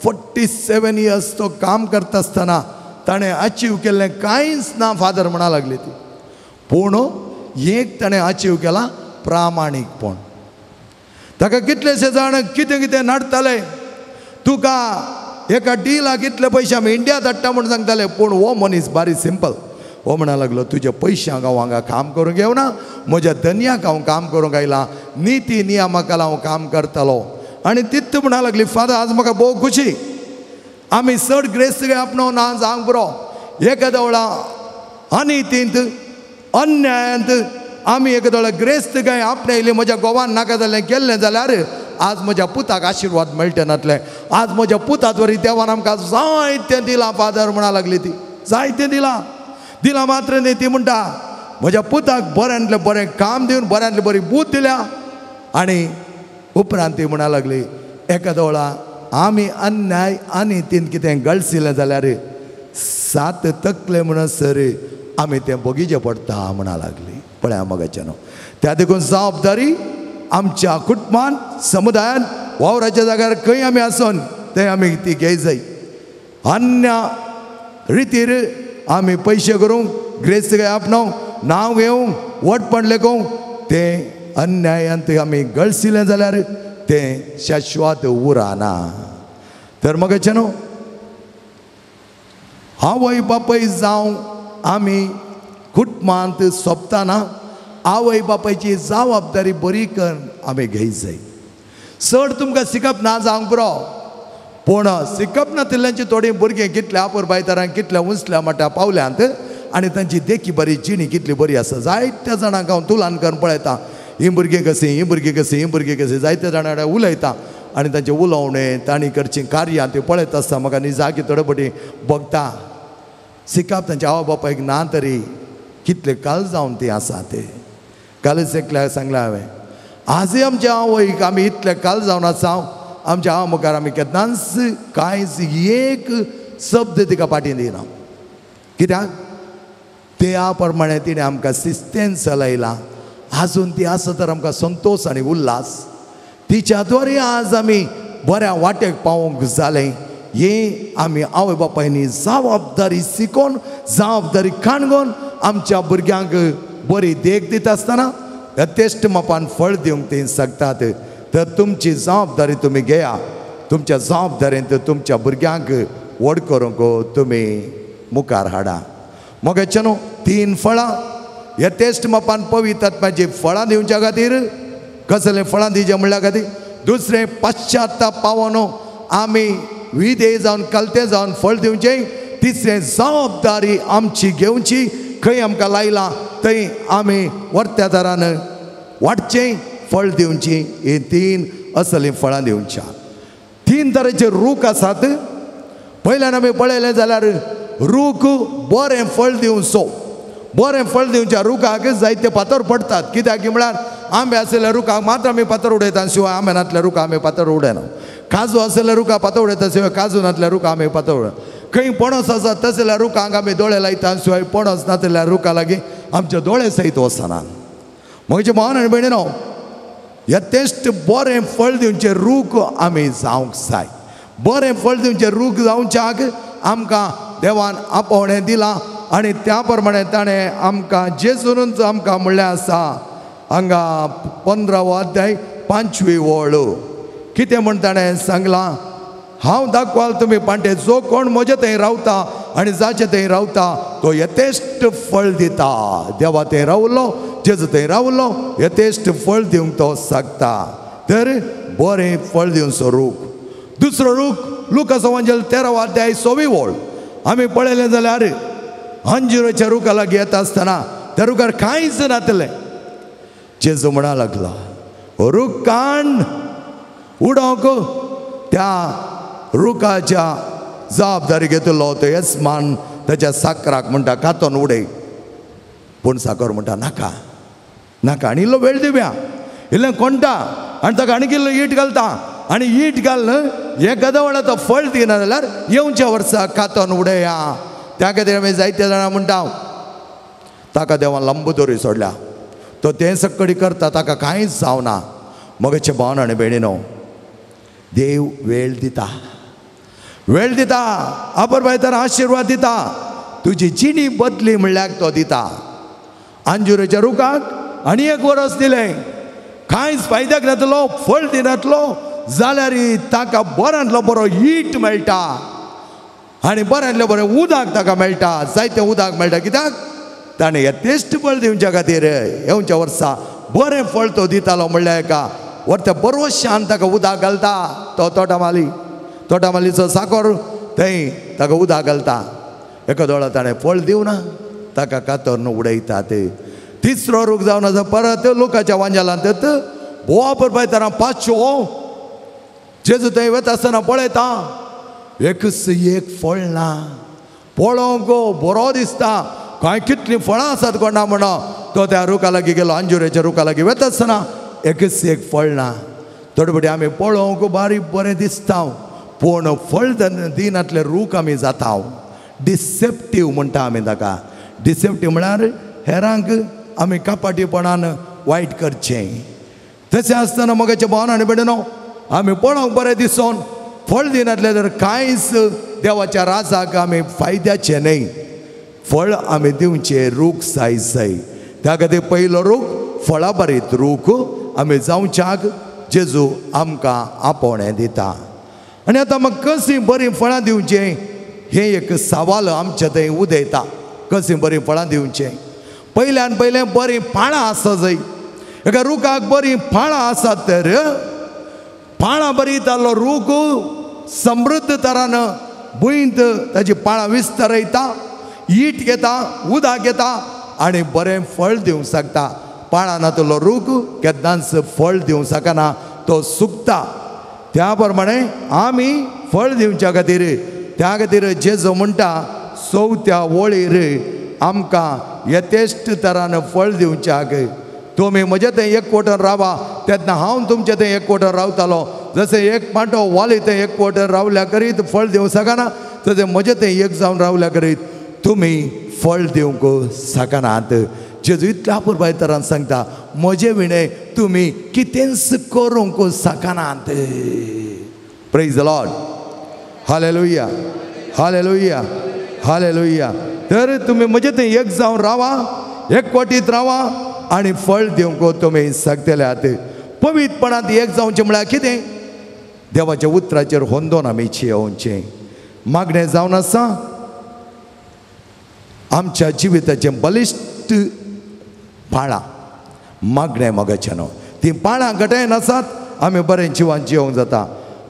47 years तो काम करता आसतना ताणें अचीव केल्लें कांयच ना फादर म्हणा लागली ती. पूण एक ताणें अचीव केला प्रामाणीकपण. ताका कितलेशे जाण कितें कितें नडताले. तुका एका डीलाक इतले पयशे आमी इंडिया धाडटा म्हूण सांगताले. पूण हो मनीस बारी सिंपल. हो म्हणा लागलो तुज्या पयशांक हांव हांगा काम करूंक येवना, म्हज्या धन्याक हांव काम करूंक आयला, निती नियमाक हांव काम करतलो. आनी तित्त म्हणा लागली फादर आज म्हाका भोव खुशी. आमी चड ग्रेस्त आपणाव ना जावंक बरो. एखाद्या वेळा अनितींत अन्यायांत आमी एखाद्या वेळा ग्रेस्त काय आपणायली म्हज्या घोवान नाका जाल्लें केल्लें जाल्यार आज म्हज्या पुताक आशिर्वाद मेळचें नातलें. आज म्हज्या पुतात वरी देवान आमकां जायतें दिलां फादर म्हणा लागली ती. जायतें दिलां दिलां मात्र न्ही ती म्हणटा म्हज्या पुताक बऱ्यांतलें बरें काम दिवन बऱ्यांतली बरी बूद दिल्या. आनी उपरांत ती म्हणा लागली एखाद्या वेळा आमी अन्याय आनी तीन कितें गळसिलें जाल्यार 7 तकले म्हणसर आमी तें बगीचें पडटा म्हणा लागली. पळया मोगाचें न्हू. त्या देखून जबाबदारी आमच्या कुटुंबान समुदायान वावराच्या जाग्यार खंय आमी आसून थंय आमी ती घेय जाय. अन्य रितीर आमी पयशे करूंक ग्रेस्त काय आपणावंक नांव घेवंक वटपण लेखोवंक तें अन्यायांत आमी गळसिलें जाल्यार तें शाश्वत उरना. तर मगचे न्हू आवय बापय जावं आमी कुटुंबांत सोंपतना आवय बापायची जबाबदारी बरी करून आमी घेय जाय. चड तुमकां शिकप ना जावंक पुरो पूण शिकप नातिल्ल्यांची थोडी भुरगीं कितल्या आपूर बायतारांक कितल्या उंचल्या मट्टा पावल्यांत आनी तांची देखी बरी जिणी कितली बरी आसा. जायत्या जाणांक हांव तुलान करून पळयता ही भुरगीं कशी ही भुरगीं कशी ही भुरगीं कशी जायत्या जाणां कडेन उलयता आनी तांचे उलोवणें तांणी करचीं कार्यां तें पळयत आसता म्हाका निजागी थोडे बघता. शिकप तांच्या आवय बापायक ना तरी कितले काल जावन ती आसा ते. कालच एकल्याक सांगलें हांवें आजय आमच्या आवयक आमी इतले काल जावन आसा आमच्या आवय मुखार आमी केन्नाच कांयच एक शब्द तिका फाटीं दिना. कित्याक त्या प्रमाणे तिणें आमकां शिस्तेन चलयलां. आजून ती आसा तर आमकां संतोश आनी उल्हास. तिच्या द्वारे आज आमी बऱ्या वाटेक पावोंक जालें. हे आमी आवय बापायनी जबाबदारी शिकोवन जबाबदारी काणगोवन आमच्या भुरग्यांक बरी देख दिता आसतना यथेश्ट मापान फळ दिवंक ते सांगतात. तर तुमची जबाबदारी तुमी घेया. तुमच्या जबाबदारेंत तुमच्या भुरग्यांक व्हड करूंक तुमी मुखार हाडा. मोगेचे न्हू 3 फळां यथेश्ट मापान पवित्र आत्म्याची फळां दिवच्या खातीर कसले फळां दिवचे म्हणल्या खातीर दुसरें पाश्चात्ताप पावोन आमी विधेय जावन कलते जावन फळ दिवचें. तिसरें जबाबदारी आमची घेवची. खंय आमकां लायलां थंय आमी वर्त्या दारान वाडचें फळ दिवची. ही 3 असलीं फळां दिवच्या. 3 तरेचे रूख आसात. पयल्यान आमी पळयलें जाल्यार रूख बरें फळ दिवचो. बरें फळ दिवच्या रुखाक जायते फातर पडटात. कित्याक की म्हळ्यार आंबे आसलेल्या रुखाक मात्र आमी फातर उडयता शिवाय आंबे नासल्या रुखाक आमी फातर उडयना. काजू आसलेल्या रुखाक फातर उडयता शिवाय काजू नासल्या रुखाक आमी फातर उडयना. खंय पणस आसा तसल्या रुखाक आमी दोळे लायता शिवाय पणस नासलेल्या रुखा लागीं आमचे दोळे सयत वचना. म्हजे भावन आनी भयणीनो यथेश्ट बरें फळ दिवचे रूख आमी जावंक जाय. बरें फळ दिवचे रूख जावच्याक आमकां देवान आपोवणें दिलां आनी त्या प्रमाणे ताणें आमकां जेजूनच आमकां म्हणलें आसा. हांगा 15वो अध्याय 5वी ओळ कितें म्हण ताणें सांगलां हांव दाखवाल तुमी पांटे जो कोण म्हजे थंय रावता आनी जाचे थंय रावता तो यथेश्ट फळ दिता. देवा थंय रावलो जेजू थंय रावलो यथेश्ट फळ दिवंक तो सांगता. तर बरें फळ दिवचो रूख. दुसरो रूख लुकाचो एवंजेल 13वो अध्याय 6वी ओळ आमी पळयलें जाल्यार अंजुराच्या रुखा लागीं येता आसतना त्या रुखार कांयच नासलें. जेजू म्हणा लागलो रूख काण उडोवंक त्या रुखाच्या जबाबदारी घेतलो तो येसमान ताच्या साकराक म्हणटा कातोन उडय. पूण साकर म्हणटा नाका नाका आनी इल्लो वेळ दिवया. इल्लें कोणटा आनी ताका आनीक इल्लो ईट घालता आनी ईट घालन एकादा वेळा तो फळ दिना जाल्यार येवच्या वर्सा कातोन उडया. त्या खातीर आमी जायत्या जाणां म्हणटा ताका देवान लंबोदरी सोडल्या तो तें सक्कडी करता ताका कांयच जावना. मगचे भावन आनी भयणीनो देव वेळ दिता. वेळ दिता आपर बायतार आशिर्वाद दिता. तुजी जिणी बदली म्हणल्यार तो दिता. अंजुराच्या रुखाक आनी 1 वर्स दिलें कांयच फायद्याक नासलो फळ दिनातलो जाल्यार ताका बऱ्यांतलो बरो ईट मेळटा आनी बऱ्यांतलें बरें उदक ताका मेळटा. जायतें उदक मेळटा कित्याक ताणें यथेश्ट फळ दिवच्या खातीर येवच्या वर्सा बरें फळ तो दितालो म्हणल्यार एका वर्त्या बरोशान ताका उदक घालता. तो तोटामालीचो साकर थंय ताका उदक घालता. एका दोळा ताणें फळ दिवना ताका कातोन उडयतात. तिसरो रूख जावन आसा परत लुकाच्या एवंजेलांत बोवा परबायतारां 5 जेजू थंय वता आसतना पळयता एकच एक फळ ना. पळोवंक बरो दिसता कांय कितलीं फळां आसात कोणा म्हणो तो त्या रुखा लागीं गेलो. अंजुराच्या रुखा लागीं वता आसतना एकच एक फळ ना. थोडे फावटी आमी पळोवंक बारीक बरें दिसता पूण फळ दिनातले रूख आमी जाता. डिसेप्टीव म्हणटा आमी ताका. डिसेप्टीव म्हळ्यार हेरांक आमी कापाटीपणान वायट करचें. तशें आसतना मोगाच्या भावन आनी भयणीनो आमी पळोवंक बरें दिसोन फळ दिनातले तर कांयच देवाच्या राजाक आमी फायद्याचे न्हय. फळ आमी दिवचे रूख जाय. त्या खातीर पयलो रूख फळां बारीत रूख आमी जावच्याक जेजू आमकां आपोवणें दिता. आनी आतां म्हाका कशीं बरीं फळां दिवचें हें एक सवाल आमच्या थंय उदेता. कशीं बरीं फळां दिवचें? पयल्यान पयलें बरीं पाळां आसा जाय. एका रुखाक बरीं फाळां आसात तर फाळां बरीं जाल्लो रूख समृद्ध तरान भुंयत ताची पाळां विस्तारयता, ईट घेता, उदक घेता आनी बरें फळ दिवंक शकता. पाळां नातलो रूख केन्नाच फळ दिवंक शकना, तो सुकता. त्या प्रमाणे आमी फळ दिवच्या खातीर त्या खातीर जेजू म्हणटा चवथ्या वळीर आमकां यथेश्ट तरान फळ दिवच्याक तुमी म्हजे थंय एकवटून रावा तेन्ना हांव तुमचे थंय एकवटून रावतालो. जशें एक पांटो वाली थंय एकवटून रावल्या करीत फळ दिवंक शकना, तशें म्हजे थंय एक जावन रावल्या करीत तुमी फळ दिवंक शकनात. जेजू इतल्या पुरबाय तरान सांगता म्हजे विणे तुमी कितेंच करूंक शकनात. Praise the Lord. हालेलुया, हालेलुया, हालेलुया. तर तुमी म्हजे थंय एक जावन रावा, एकवटीत रावा आनी फळ दिवंक तुमी शकतल्यात. पवित्रपणांत एक जावचें म्हळ्यार कितें? देवाच्या उतराचेर होंदोन आमी येवचें. मागणें जावन आसा आमच्या जिविताचें बलिश्ट पाळां मागणें मोगाचें न्हू. ती पाळां घटायन आसात आमी बरें जिवान जिवंक जाता.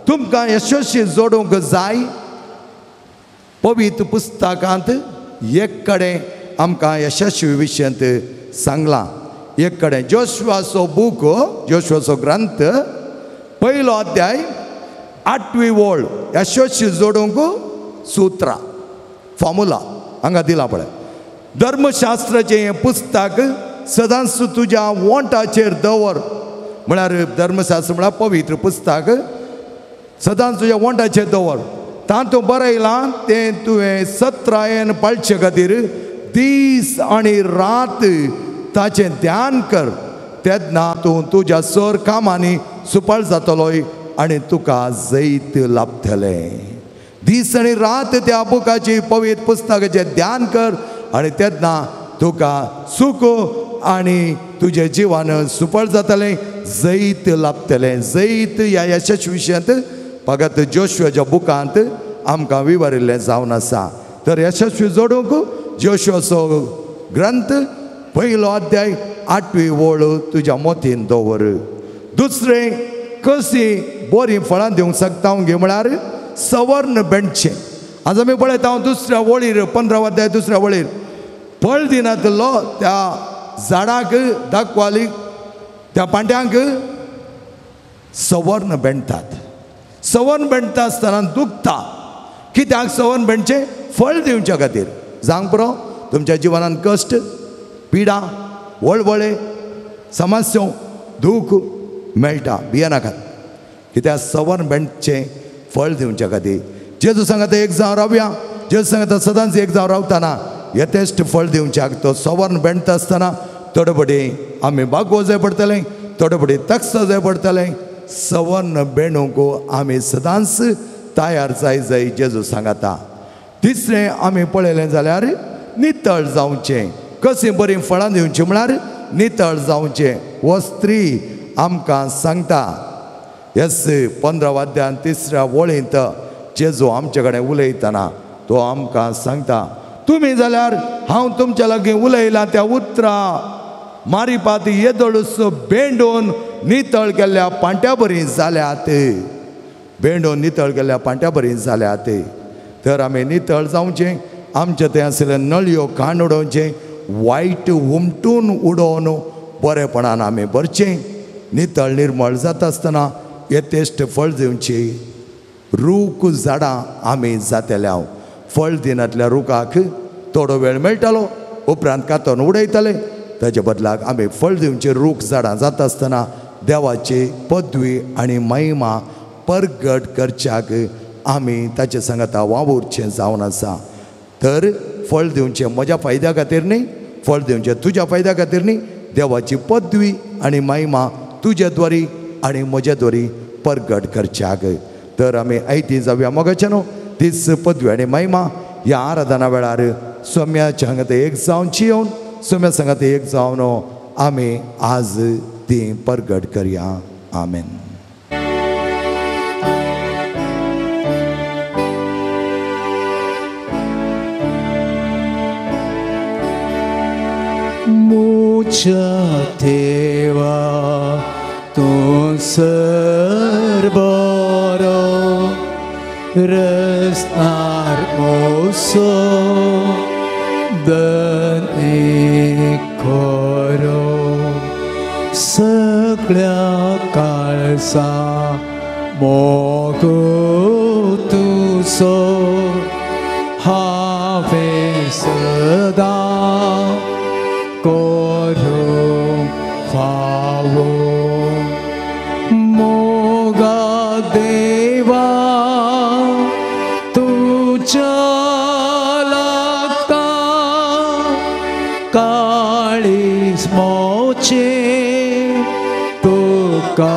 तुमकां यशस्वी जोडूंक जाय. पवित्र पुस्तकांत एक कडेन आमकां यशस्वी विशयांत सांगलां. एक कडेन जोशुआचो बूक, जोशुआचो ग्रंथ, पयलो अध्याय 8वी ओळ. यशस्वी जोडूंक सुत्रां, फॉर्मुला हांगा दिला पळय. धर्मशास्त्राचें हें पुस्तक सदांच तुज्या वोंटाचेर दवर. म्हळ्यार धर्मशास्त्र म्हळ्यार पवित्र पुस्तक सदांच तुज्या वोंटाचेर दवर. तातूंत बरयलां तें तुवें सत्रायेन पाळचे खातीर दीस आनी रात ताचें ध्यान कर. तेन्ना तूं तुज्या सर कामांनी सुपाळ जातलोय आनी तुका जैत लाभतलें. दीस आनी रात त्या बुकाची पवित्र पुस्तकाचें ध्यान कर आनी तेन्ना तुका सूख आनी तुजें जिवान सुपळ जातलें, जैत लाभतलें. जैत ह्या यशस्वी विशयांत फकत जोशुआच्या बुकांत आमकां विवरिल्लें जावन आसा. तर यशस्वी जोडूंक जोशुआचो ग्रंथ पयलो अध्याय 8वी ओळ तुज्या मोतीन दवर. दुसरें कशीं बरीं फळां दिवंक शकता घे म्हळ्यार सवर्ण बेंडचें. आज आमी पळयता हांव दुसऱ्या वळीर 15वा अध्याय दुसऱ्या वळीर फळ दिनातलो त्या झाडाक दाखवाली त्या पांट्यांक सवर्ण बेंडटात. सवर्ण बेंडटा आसतना दुखता. कित्याक सवर्ण बेंडचें? फळ दिवच्या खातीर. जावंक पुरो तुमच्या जिवनांत कश्ट, पिडा, वळवळे, समस्या, दूख मेळटा, भियेनाकात. कित्याक सवर्ण बेंडचें फळ दिवच्या खातीर. जेजू सांगता एक जावन रावया. जेजू सांगता सदांच एक जावन रावतना यथेश्ट फळ दिवच्याक. तो सवर्ण बेंडता आसतना तडबडी आमी बागोवं जाय पडटलें, तडबडी तक्स जाय पडटलें. सवर्ण बेंडूंक आमी सदांच तयार जाय जेजू सांगता. तिसरें आमी पळयलें जाल्यार नितळ जावचें. कशीं बरीं फळां दिवचीं म्हळ्यार नितळ जावचें. हो स्त्री आमकां सांगता. 15वा अध्यायान 3ऱ्या वळींत जेजू आमचे कडेन उलयतना तो आमकां सांगता तुमी जाल्यार हांव तुमच्या लागीं उलयलां त्या उतरां मारिपात येदोळूस बेंडून नितळ केल्ल्या पांट्या बरीं जाल्यात. बेंडून नितळ केल्ल्या पांट्या बरीं जाल्यात. तर आमी नितळ जावचें. आमचे थंय आसले नळयो काण उडोवचें, वायट उमटून उडोवन बरेपणान आमी भरचें. नितळ निर्मळ जाता आसतना यथेश्ट फळ दिवची. रूख झाडां आमी जातल्या. फळ दिनातल्या रुखाक थोडो वेळ मेळटलो, उपरांत कातोन उडयतले. ताचे बदलाक आमी फळ दिवची रूख झाडां जाता आसतना देवाची पदवी आनी महिमा परगट करच्याक आमी ताचे सांगता वावुरचें जावन आसा. तर फळ दिवचें म्हज्या फायद्या खातीर न्ही, फळ दिवचें तुज्या फायद्या खातीर न्ही. देवाची पदवी आनी महिमा तुजे द्वारी आनी म्हजे द्वारी परगट करच्याक तर आमी आयती जावया मोगाचे न्हू तीच पदवी आनी महिमा ह्या आराधना वेळार सोम्याच्या हांगा ते एक जावची येवन सोम्या सांगात एक जावन आमी आज ती परगट करया आमेन. Mucha Deva tu serboro restar moso dan ekoro segala kalsa mogu tu so have seda Korum Favo Moga Deva Tuja Lagta Kalis Moche Tukatita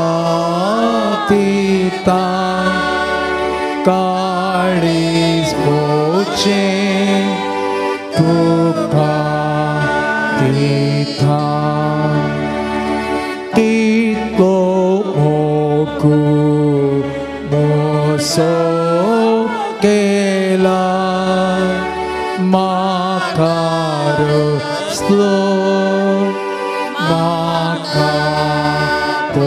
Kalis Moche Tukatita Tito Oku Moso Kela Makaro Slo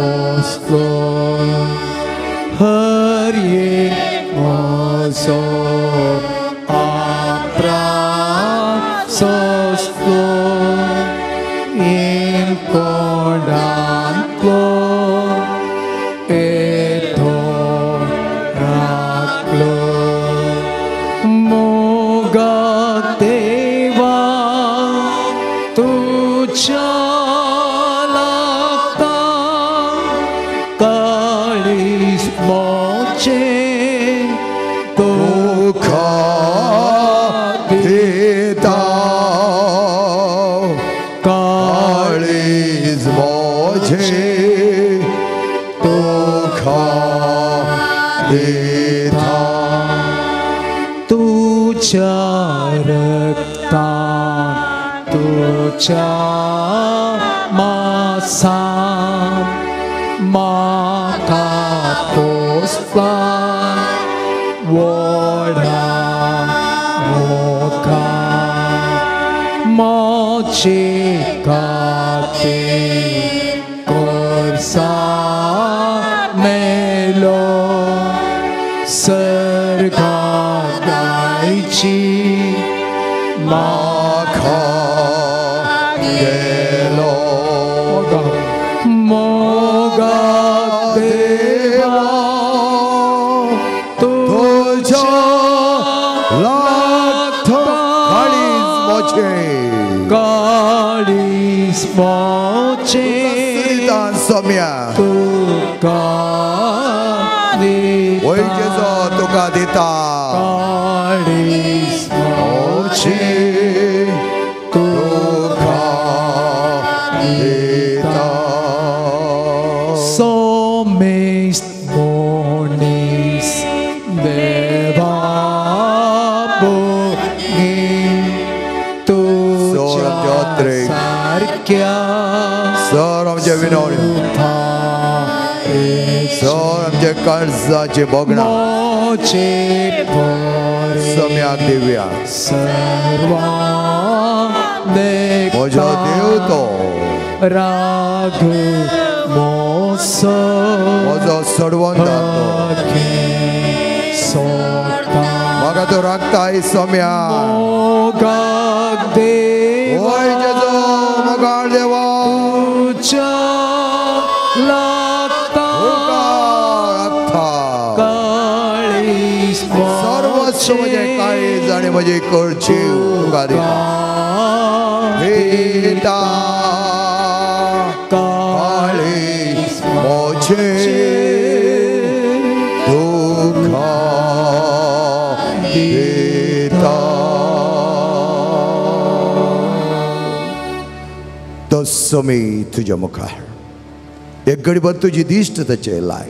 Makatoslo Harye Moso Apra Soslo In Kodantlo Eto Raklo Moga Deva Tuja Lagta Kalis Moche Tukatita Kalis Moche Tukatita Tuja Rakta Tuja Masam Makatosla Wada Moka Mochi Kate Korsa Melo Serga Daichi Makagelo Moga Deva Tuja Lagta Kalis Moche Kalis Moche Sritan Somya Tukatita Oi Jesu Tukatita Kalis Moche Tukatita Somest Monis Deva Bogi Tuja Jotrek. Sarkya Saram je vinori Saram je kalsache bogna Moche Pore Samyak divya Sarva Mojo devto Raghu Moso Mojo sarvandato Sota Magato raktai samya Moga Deva Oi Jesu Mogar deva Tuja Lagta Rakta Kalis Sarvasva mujhe kai jane mujhe korche Tukatita Hita Kalis Moche Tukatita तस्मै तुझ्या मुखार एक गडीभर तुझी दिष्ट त्याचे लाय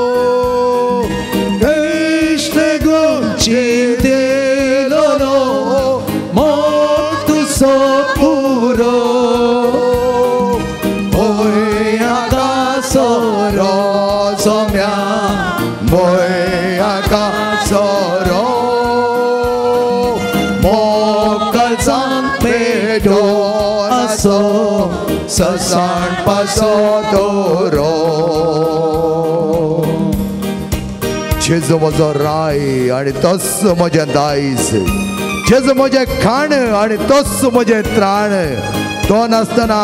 भेटून असो ससाण पासो तोरो जेजू म्हजो राय आनी तोच म्हजें दायज जेजू म्हजें खाण आनी तोच म्हजें त्राण तो नासतना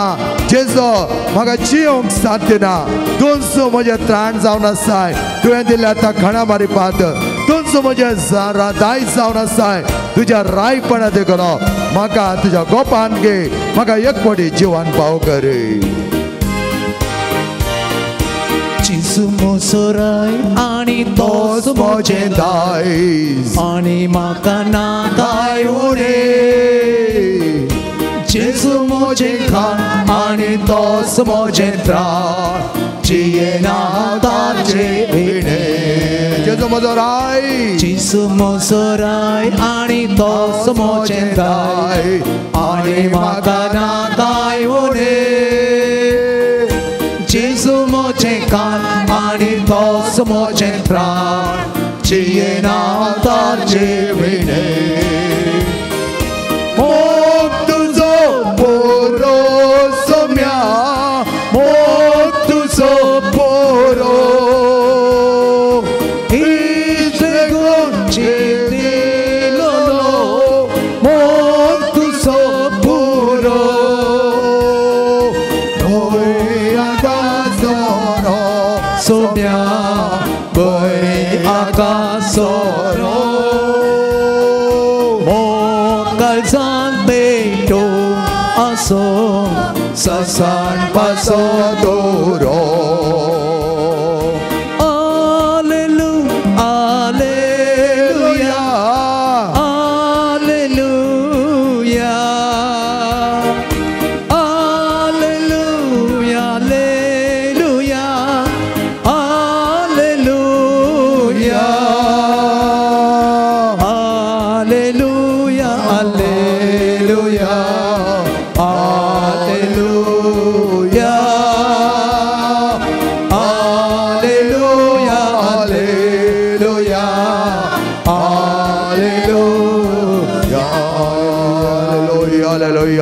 जेजो म्हाका जियोंक साथ दिना तूंच म्हजें त्राण जावन आसाय तुवें दिल्या त्या खाणा मारिपात तूंच म्हजें दायज जावन आसाय तुज्या रायपणा देखून म्हाका तुज्या गोपान घे म्हाका एकपटी जिवान पाव कर जेजू म्हजो राय आनी तोच म्हजें दायज आनी म्हाका नाकाय उणें जेजू म्हजें खाण आनी तोच म्हजें त्राण जियेना ताचे विणे जेजू म्हजो राय जेजू म्हजो राय आनी तोच म्हजें दाय आनी म्हाका नाकाय उणें जेजू म्हजें खाण आनी तोच म्हजें त्राण जियेना ताचे विणे ससान पासो तोरो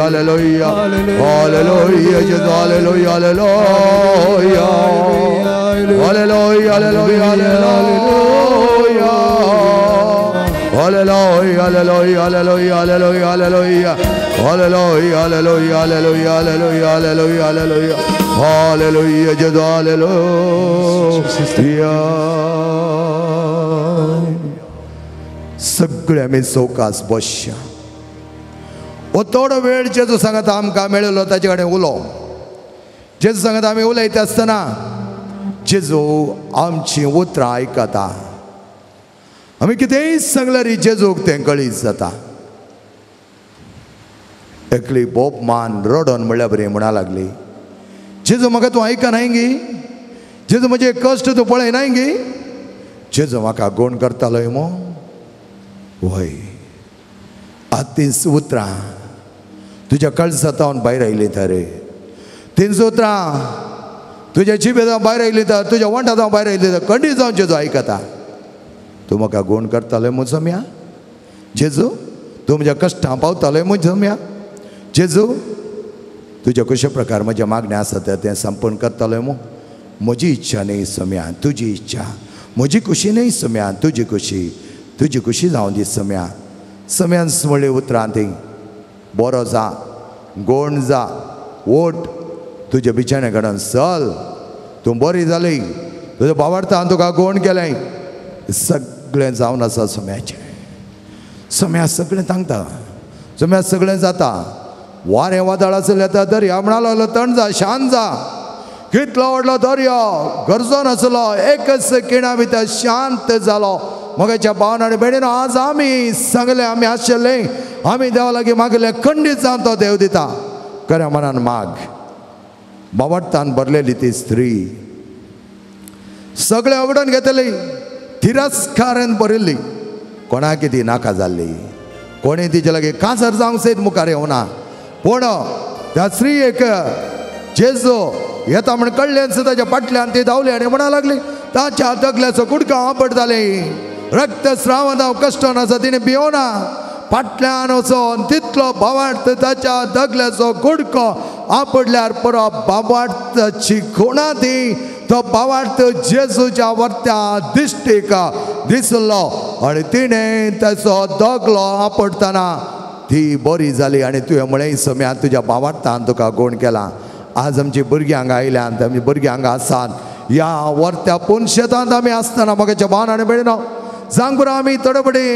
Alleluia, Alleluia, Alleluia, Alleluia, Alleluia, Alleluia, Alleluia, Hallelujah, hallelujah, Jesus, hallelujah, hallelujah, hallelujah, hallelujah, hallelujah, hallelujah, hallelujah, hallelujah, hallelujah, hallelujah, hallelujah, hallelujah, hallelujah, hallelujah, hallelujah, hallelujah, Jesus, hallelujah. सगळे आमी चौकास बसया वो थोडो वेळ जेजू सांगता आमकां मेळिल्लो ताचे कडेन उलो जेजू सांगता आमी उलयता आसतना जेजू आमची उतरां आयकता आमी कितेंय सांगल्यार जेजूक तें कळीत जाता एकली बोप मान रडोन म्हणल्यार बरी म्हणा लागली जेजू म्हाका तूं आयकनाय गी जेजू म्हजे कश्ट तूं पळयनाय गी जेजू म्हाका गोण करतालोय मो वय तीस उतरां तुज्या कळसांतावन भायर आयली रे 3 उतरां तुज्या जिबेजावन भायर आयली तर तुज्या वंठाजावन भायर आयली तर खंडी जावन जेजू आयकता तूं म्हाका गोण करतालोय म्हूण जम्या जेजू तूं म्हज्या कश्टां पावतालोय म्हूण जम्या जेजू तुज्या कशे प्रकार म्हज्या मागण्या आसा तें संपूर्ण करतालोय म्हूण म्हजी इच्छा न्ही सम्या तुजी इच्छा म्हजी खुशी न्ही सम्या तुजी खुशी जावं दी सम्या सम्यान म्हणली उतरां ती बरो जा गोण जा ओट तुज्या बिचाणे कडेन चल तूं बरी जाली तुज्या भावार्थान तुका गोण केलें सगळें जावन आसा सम्याचें सम्या सगळें सांगता सम्या सगळें जाता वारें वादळ आसलें तर दर्या म्हणलो तण जा शांत जा कितलो व्हडलो दर्या गरजो नासलो एकच सेकेंडा भितर शांत जालो मोगाच्या भावन आनी भयणीनो आज आमी सांगलें आमी आशिल्ले आमी देवा लागीं मागले खंडीत जावन तो देव दिता खऱ्या मनान माग बावटान भरलेली ती स्त्री सगळे अवडून घेतली तिरस्कारान भरिल्ली कोणाक ती नाका जाल्ली कोणी तिचे लागीं कांसर जावंक सयत मुखार येवना पूण त्या स्त्रीयेक जेजू येता म्हण कळ्ळें ताच्या फाटल्यान ती धांवली आनी म्हणा लागली ताच्या तकल्याचो कुडको आपट जाली रक्तस्राव जावं कश्ट नासा तिणें भियोना फाटल्यान वचोन तितलो भावार्थ ताच्या दगल्याचो गुडको आपडल्यार पुरो भावार्थाची खुणा दी तो भावार्थ जेजूच्या वर्त्या दिश्टीक दिसलो आनी तिणें ताचो दगलो आपडतना ती बरी जाली आनी तुवें म्हळें सम्यान तुज्या भावार्थान तुका गूण केला. आज आमची भुरगीं हांगा आयल्यात आमी भुरगीं हांगा आसात ह्या वर्त्या पुनशेतांत आमी आसतना म्हाका भावनान बेळिनो सांग बरो आमी तडबडी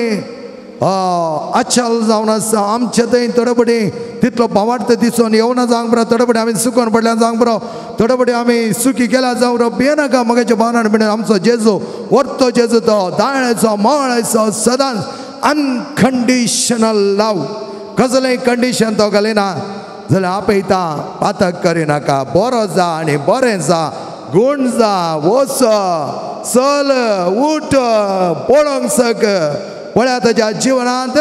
अच्छल जावन आसा आमचे थंय तडबडी तितलो भावार्थ दिसून येवना जावंक बरो तडबडी आमी सुकोन पडल्या जावंक बरो तडबडी आमी सुखी केल्या जावं बरो भियेनाका म्हाका भावनान बेळिनो आमचो जेजू वर्तो जेजू तो दायळेचो मोळेचो सदांच अनकंडिशनल लव कसलेंय कंडिशन तो घालिना जाल्यार आपयता पातक करिनाका बरो जा आनी बरें जा गुण जा वच चल उठ पळोवंक सक पळया ताच्या जिवनांत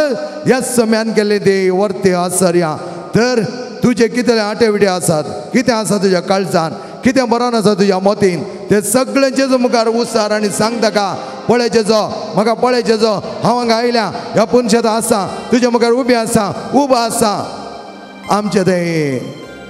ह्या सम्यान केल्ली ती वर्ती आसरया तर तुजे कितले आटेविडे आसात कितें आसा तुज्या काळजान कितें बरोन आसा तुज्या मोतीन ते सगळे जेजू मुखार उसार आनी सांग ताका पळय जेजो म्हाका पळय जेजो हांव हांगा आयल्या ह्या पुनशेतां आसा तुज्या मुखार उबी आसा उबो आसा आमचे थंय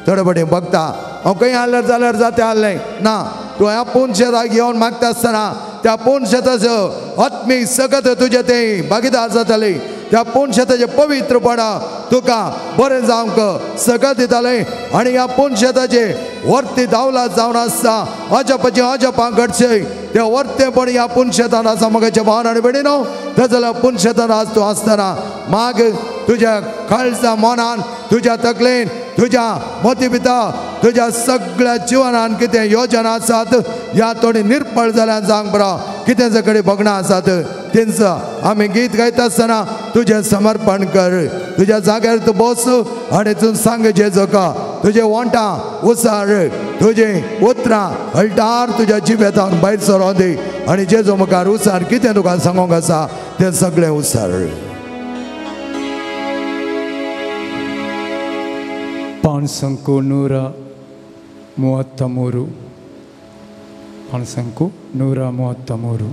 तडबडी बघता हांव खंय आसल्यार जाल्यार जाता आसलें ना तूं ह्या पुनशेताक येवन मागता आसतना त्या पुनशेताचो आत्मीक सगत तुजे थंय भागीदार जाताली त्या पुनशेताचे पवित्रपणा तुका बरें जावंक सगत दिताले आनी ह्या पुनशेताचे वर्ती दावला जावन आसता अजपाची अजपां घडचे ते वर्तेपण ह्या पुनशेतान आसा म्हाका भावनान बेळिनो ते जाल्यार पुनशेतान आज तूं आसतना माग तुज्या काळजा मनान तुज्या तकलेन तुज्या मोती भितर तुज्या सगळ्या जिवनान कितें योजना आसात ह्या थोडी निर्पळ जाल्यार जावंक बरो कितें कडेन भोगणां आसात तेंचं आमी गीत गायता आसतना तुजें समर्पण कर तुज्या जाग्यार तूं बस आनी तूं सांग जेजूका तुजे वोंटां उसार तुजे उतरां हळटार तुज्या जिबेतान भायर सरोन दी आनी जेजू मुखार उसार कितें तुका सांगूंक आसा तें सगळें उसार. ಪಾಣ್ಸಂಕು 133 ಪಾಣ್ಸಂಕು 133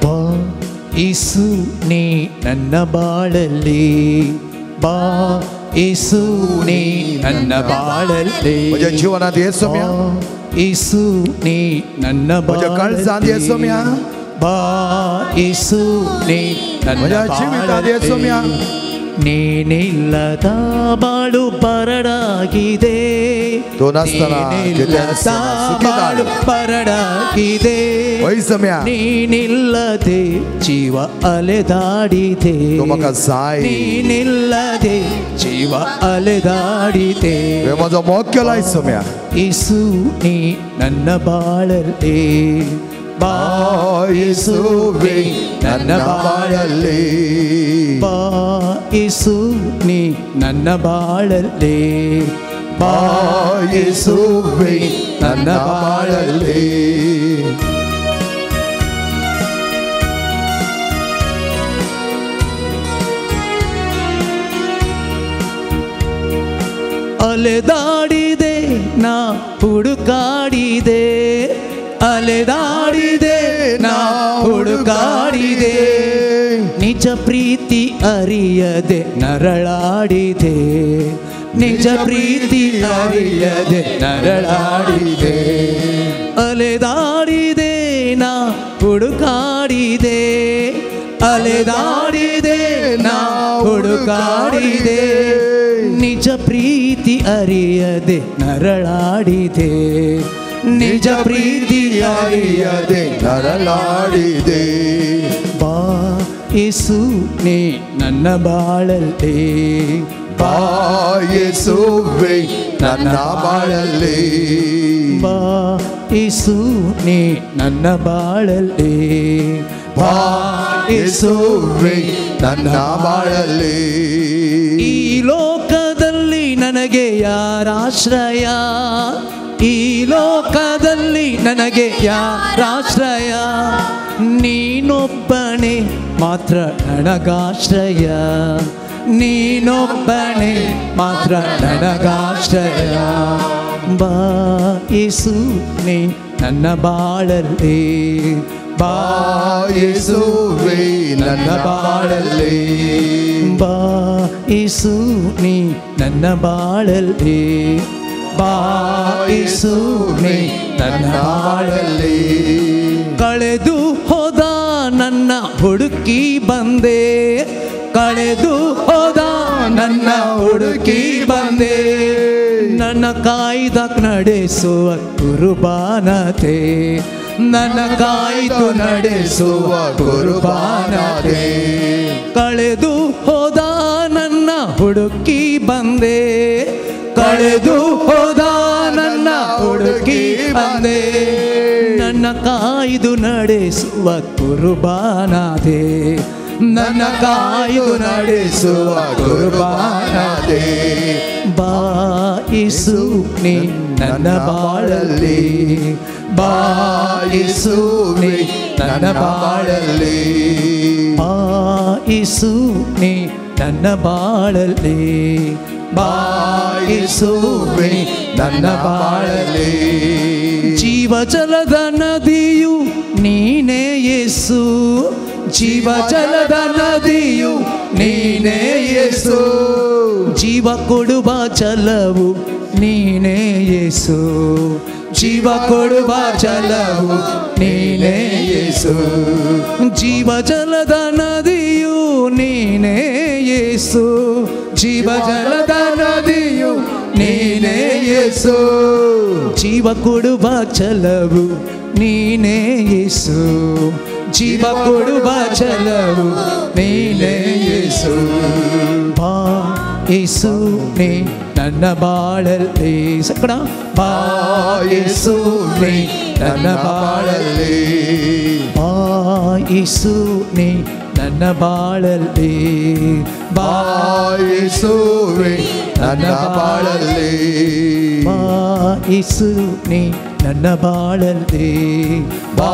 ಬಾ ಯೇಸು ನೀ ನನ್ನ ಬಾಳಲ್ಲಿ ಬಾ ಯೇಸು ನೀ ನನ್ನ ಬಾಳಲ್ಲಿ माझ्या जीवनात येसो म्या ಯೇಸು ನೀ ನನ್ನ माझ्या काळजांत येसो म्या ಬಾ ಯೇಸು ನೀ ನನ್ನ माझ्या जीवितात येसो म्या ನೀನಿಲ್ಲದ ಬಾಳು ಬರಡಾಗಿದೆ तो नासतना ಬಾಳು ಬರಡಾಗಿದೆ वैसम्या ನೀನಿಲ್ಲದೆ ಜೀವ ಅಲೆದಾಡಿದೆ तो म्हाका जाय ನೀನಿಲ್ಲದೆ ಜೀವ ಅಲೆದಾಡಿದೆ वे म्हजो मोग केला येसो म्या ಯೇಸು ನೀ ನನ್ನ ಬಾಳಲ್ಲಿ ಬಾ ಯೇಸುವೇ ನನ್ನ ಬಾಳಲ್ಲಿ ಬಾ ಯೇಸು ನೀ ನನ್ನ ಬಾಳಲ್ಲಿ ಬಾ ಯೇಸುವೇ ನನ್ನ ಬಾಳಲ್ಲಿ ಅಲೆದಾಡಿದೆ ನಾ ಹುಡುಕಾಡಿದೆ ಅಲೆದಾಡಿದೆ ನಾ ಹುಡುಕಾಡಿದೆ ನಿಜ ಪ್ರೀತಿ ಅರಿಯದೆ ನರಳಾಡಿದೆ ನಿಜ ಪ್ರೀತಿ ಅರಿಯದೆ ನರಳಾಡಿದೆ ಅಲೆದಾಡಿದೆ ನಾ ಹುಡುಕಾಡಿದೆ ಅಲೆದಾಡಿದೆ ನಾ ಹುಡುಕಾಡಿದೆ ನಿಜ ಪ್ರೀತಿ ಅರಿಯದೆ ನರಳಾಡಿದೆ ನಿಜ ಪ್ರೀತಿ ಅರಿಯದೆ ನರಳಾಡಿದೆ ಬಾ ಯೇಸು ನೀ ನನ್ನ ಬಾಳಲ್ಲಿ ಬಾ ಯೇಸುವೇ ನನ್ನ ಬಾಳಲ್ಲಿ ಬಾ ಯೇಸು ನೀ ನನ್ನ ಬಾಳಲ್ಲಿ ಬಾ ಯೇಸುವೇ ನನ್ನ ಬಾಳಲ್ಲಿ ಈ ಲೋಕದಲ್ಲಿ ನನಗೆ ಯಾರಾಶ್ರಯ ಈ ಲೋಕದಲ್ಲಿ ನನಗೆ ಯಾರಾಶ್ರಯ ನೀನೊಬ್ಬನೇ ಮಾತ್ರ ನನಗಾಶ್ರಯ ನೀನೊಬ್ಬನೇ ಮಾತ್ರ ನನಗಾಶ್ರಯ ಬಾ ಯೇಸು ನೀ ನನ್ನ ಬಾಳಲ್ಲಿ ಬಾ ಯೇಸುವೇ ನನ್ನ ಬಾಳಲ್ಲಿ ಬಾ ಯೇಸು ನೀ ನನ್ನ ಬಾಳಲ್ಲಿ ಬಾ ಯೇಸು ನೀ ನನ್ನ ಬಾಳಲ್ಲಿ ಕಳೆದು ಹೋದ ನನ್ನ ಹುಡುಕಿ ಬಂದೆ ಕಳೆದು ಹೋದ ನನ್ನ ಹುಡುಕಿ ಬಂದೆ ನನ್ನ ಕಾಯ್ದ ನಡೆಸುವ ಕುರುಬಾನತೆ ನನ್ನ ಕಾಯ್ದು ನಡೆಸುವ ಕುರುಬಾನತೆ ಕಳೆದು ಹೋದ ನನ್ನ ಹುಡುಕಿ ಬಂದೆ ಕಳೆದು ಹೋದ ನನ್ನ ಹುಡುಕಿ ಬಂದೆ ನನ್ನ ಕಾಯ್ದು ನಡೆಸುವ ಕುರುಬಾನತೆ ನನ್ನ ಕಾಯ್ದು ನಡೆಸುವ ಕುರುಬಾನತೆ ಬಾ ಯೇಸು ನೀ ನನ್ನ ಬಾಳಲ್ಲಿ ಬಾ ಯೇಸು ನೀ ನನ್ನ ಬಾಳಲ್ಲಿ ಬಾ ಯೇಸು ನೀ ನನ್ನ ಬಾಳಲ್ಲಿ ಬಾ ಯೇಸು ನೀ ನನ್ನ ಬಾಳಲ್ಲಿ ಜೀವಜಲದ ನದಿಯು ನೀನೇ ಯೇಸು ಜೀವಜಲದ ನದಿಯು ನೀನೇ ಯೇಸು ಜೀವ ಕೊಡುವ ಜಲವು ನೀನೇ ಯೇಸು ಜೀವ ಕೊಡುವ ಜಲವು ನೀನೇ ಯೇಸು ಜೀವಜಲದ ನದಿಯು ನೀನೇ ಯೇಸು ಜೀವಜಲದ ನದಿಯು ನೀನೇ ಯೇಸು ಜೀವ ಕೊಡುವ ಜಲವು ನೀನೇ ಯೇಸು ಜೀವ ಕೊಡುವ ಜಲವು ನೀನೇ ಯೇಸು ಬಾ ಯೇಸು ನೀ ನನ್ನ ಬಾಳಲ್ಲಿ ಸಕಡ ಬಾ ಯೇಸು ನೀ ನನ್ನ ಬಾಳಲ್ಲಿ ಬಾ ಯೇಸು ನೀ ನನ್ನ ಬಾಳಲ್ಲಿ ಬಾ ಯೇಸು ನೀ ನನ್ನ ಬಾಳಲ್ಲಿ ಬಾ ಯೇಸು ನೀ ನನ್ನ ಬಾಳಲ್ಲಿ ಬಾ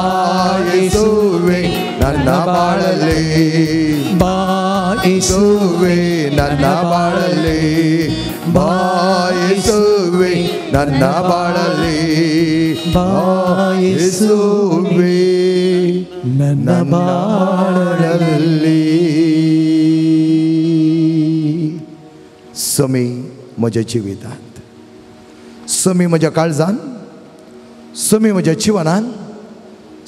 ಯೇಸುವೇ ನನ್ನ ಬಾಳಲ್ಲಿ ಬಾ ಯೇಸುವೇ ನನ್ನ ಬಾಳಲ್ಲಿ ಬಾ ಯೇಸುವೇ ನನ್ನ ಬಾಳಲ್ಲಿ ಬಾ ಯೇಸುವೇ ನನ್ನ ಬಾಳಲ್ಲಿ समी म्हज्या जिवितांत समी म्हज्या काळजांत समी म्हज्या जिवनांत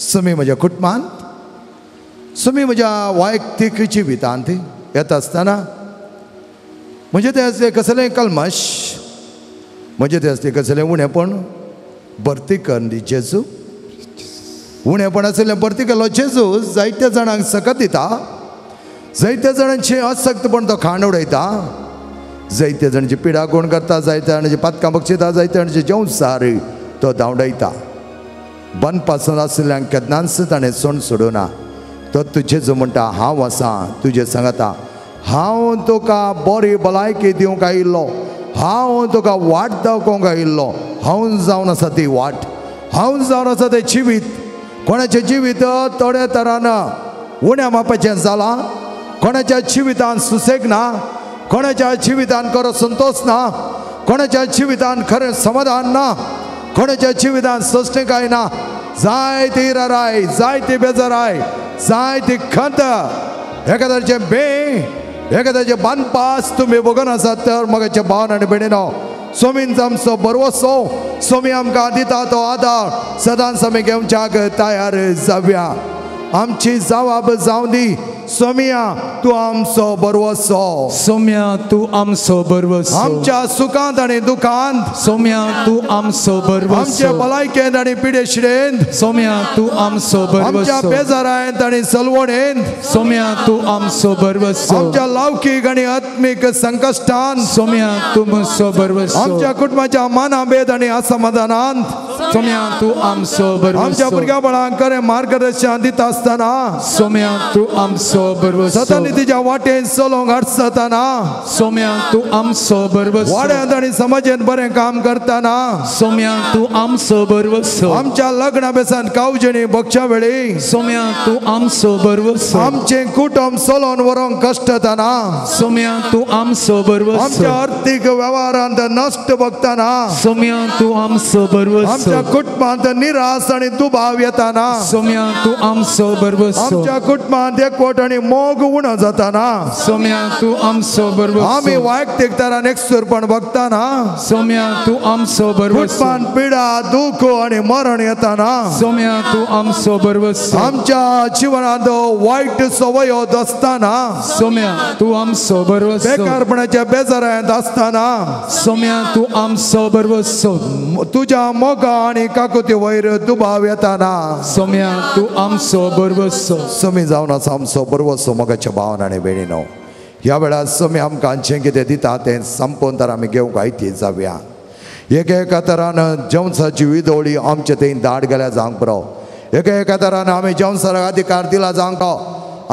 समी म्हज्या कुटुंबांत समी म्हज्या वैयक्तीक जिवितांत येता आसतना म्हणजे ते असले कसलें कल्मश म्हणजे ते असले कसलें उणेपण भरती कर न्ही जेजू उणेपण आसलें भरती केलो जेजू जायत्या जाणांक सकत दिता जायत्या जाणांची असक्तपण तो खाण उडयता जायत्या जाणांची पिडा कोण करता जायत्या जाणांची पातकां बक्षिता जायत्या जाणांची जेवसार तो धांवडयता बंद पासून आसलेल्यांक केन्नाच ताणें सोण सोडूना तो तुजे जो म्हणटा हांव आसां तुजे सांगता हांव तुका बरी भलायकी दिवंक आयिल्लो हांव तुका वाट दाखोवंक आयिल्लो हांव जावन आसा ती वाट हांव जावन आसा तें जिवीत कोणाचें जिवीत थोड्या तरान उण्या मापाचें जालां कोणाच्या जिवितांत सुसेग ना कोणाच्या जिवितांत खरो संतोष ना कोणाच्या जिवितांत खरें समाधान ना कोणाच्या जिवितांत सोश्णेकाय ना जायती राय जायती बेजाराय जायती खंत एखाद्याचें एखाद्याचे बांदपास तुमी बघून आसात तर मगाच्या भावन आनी भयणीनो सोमीन आमचो बरवसो सोमी आमकां दिता तो आदार सदांच आमी घेवच्याक तयार जावया आमची जबाब जावं दी सोमिया तू आमचो बरवसो सोम्या तू आमचो बरवसो आमच्या सुखांत आनी दुखांत सोम्या तू आमचो बरवसो आमच्या भलायकेंत आनी पिडेशिडेंत सोम्या तू आमचो बरवसो आमच्या बेजारांत आनी सलवणेंत सोम्या तू आमचो बरवसो आमच्या लौकीक आनी आत्मीक संकश्टांत सोम्या तू आमचो बरवसो आमच्या कुटुंबाच्या मानाभेद आनी असमाधानांत सोम्या तू आमचो बरोबर आमच्या भुरग्या बाळांक खरें मार्गदर्शन दिता आसतना सोम्या तू आमचो बरोबर सदांनी तिच्या वाटेन चलोवंक आसतना सोम्या तू आमचो बरोबर वाड्यांत आनी समाजांत बरें काम करतना सोम्या तू आमचो बरोबर आमच्या लग्ना बेसान कावजणी बगच्या वेळी सोम्या तू आमचो बरोबर आमचे कुटुंब चलोवन व्हरोंक कश्ट येताना सोम्या तू आमचो बरोबर आमच्या आर्थीक व्यवहारांत नश्ट बगताना सोम्या तू आमचो बरोबर आमच्या कुटुंबांत निराश आनी दुबाव येताना सोम्या तू आमचो बरोबर आमच्या कुटुंबांत एकवट आनी मोग उणो जाताना सोम्या तू आमचो बरोबर आमी वैयक्तीक तरान एकसुरपण बगताना सोम्या तू आमचो बरोबर कुटुंबांत पिडा दुख आनी मरण येताना सोम्या तू आमचो बरोबर आमच्या जिवनांत वायट सवयो दसताना सोम्या तू आमचो बरोबर बेकारपणाच्या बेजारांत आसताना सोम्या तू आमचो बरोबर तुझ्या मोगा आनी काकुती वयर दुबाव येताना सोम्या तू आमचो बरोबर समी जावन आसा आमचो बरोबर मोगाच्या भावन आनी भयणीनो ह्या वेळार समी आमकां जें कितें दिता तें संपोवन तर आमी घेवंक आयती जावया एका तरान जेवणाची विदोळी आमचे थंय दाट गेल्या जावंक पुरो एका तरान आमी जेवणाक अधिकार दिला जावंक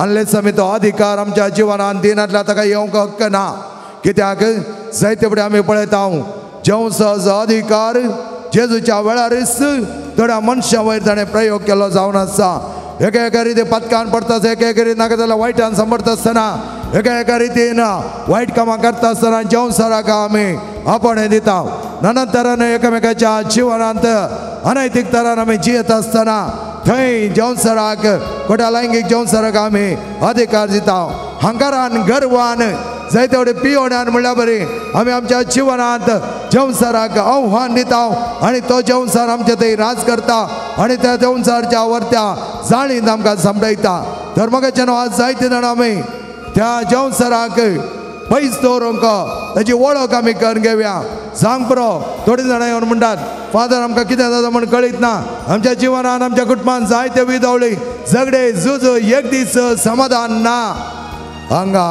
अनलेस आमी तो अधिकार आमच्या जिवनांत दिनातल्या ताका येवंक हक्क ना कित्याक जायते फुडें आमी पळयता जेवणाचो अधिकार जेजूच्या वेळारच थोड्या मनशां वयर ताणें प्रयोग केलो जावन आसा एका रितीन पथकान पडटा एका रितीन नाका जाल्यार वायटान सांबाळटा आसतना एका रितीन वायट कामां करता आसतना जेवणाक आमी आपण दिता नाना तरान एकामेकाच्या जिवनांत अनैतीक तरान आमी जियेत आसतना थंय जेवणाक खोट्या लैंगीक जेवणाक आमी अधिकार दिता हंकारान गर्वान जायते वडे पियोण्यान म्हणल्यार बरी आमी आमच्या जिवनांत जेवणाक आव्हान दिता आनी तो जेवण आमचे थंय राज करता आनी त्या जेवणाच्या वर्त्या जाळींत आमकां सांबाळटा धर्मकाच्या आज जायते जाण आमी त्या जेवणाक पयस दवरूंक ताची वळख आमी करून घेवया सांग पुरो थोडी जाणां येवन म्हणटात फादर आमकां कितें जाता म्हण कळीत ना आमच्या जिवनांत आमच्या कुटुंबांत जायते विदवळी झगडे झूज एक दीस समाधान ना हांगा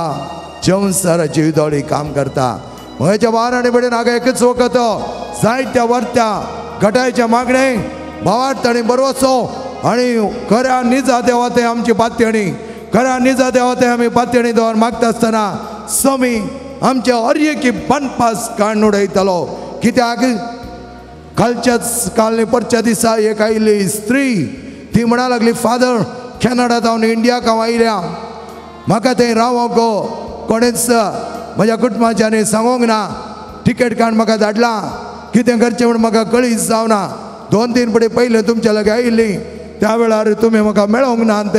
जेवणाची विदवळी काम करता म्हज्या भावान आनी भयणीन हांगा एकच वखत जायत्या वर्त्या गटायच्या मागणे भावार्थ ताणी बरोवचो आनी खऱ्या निजा देवा ते आमची पातयणी खऱ्या निजा देवा ते आमी पातयणी दवर मागता आसतना समी आमचे अर्यकी बनपास काडून उडयतलो कित्याक कालच्याच काल परच्या दिसा एक आयिल्ली स्त्री ती म्हणा लागली फादर कॅनडांत हांव इंडियाक हांव आयल्या म्हाका थंय रावोंक कोणेच म्हज्या कुटुंबाच्यानी सांगोंक ना टिकेट काडून म्हाका धाडला कितें करचें म्हूण म्हाका कळीच जावना 2-3 पटी पयलीं तुमच्या लगे आयिल्ली त्या वेळार तुमी म्हाका मेळोंक नात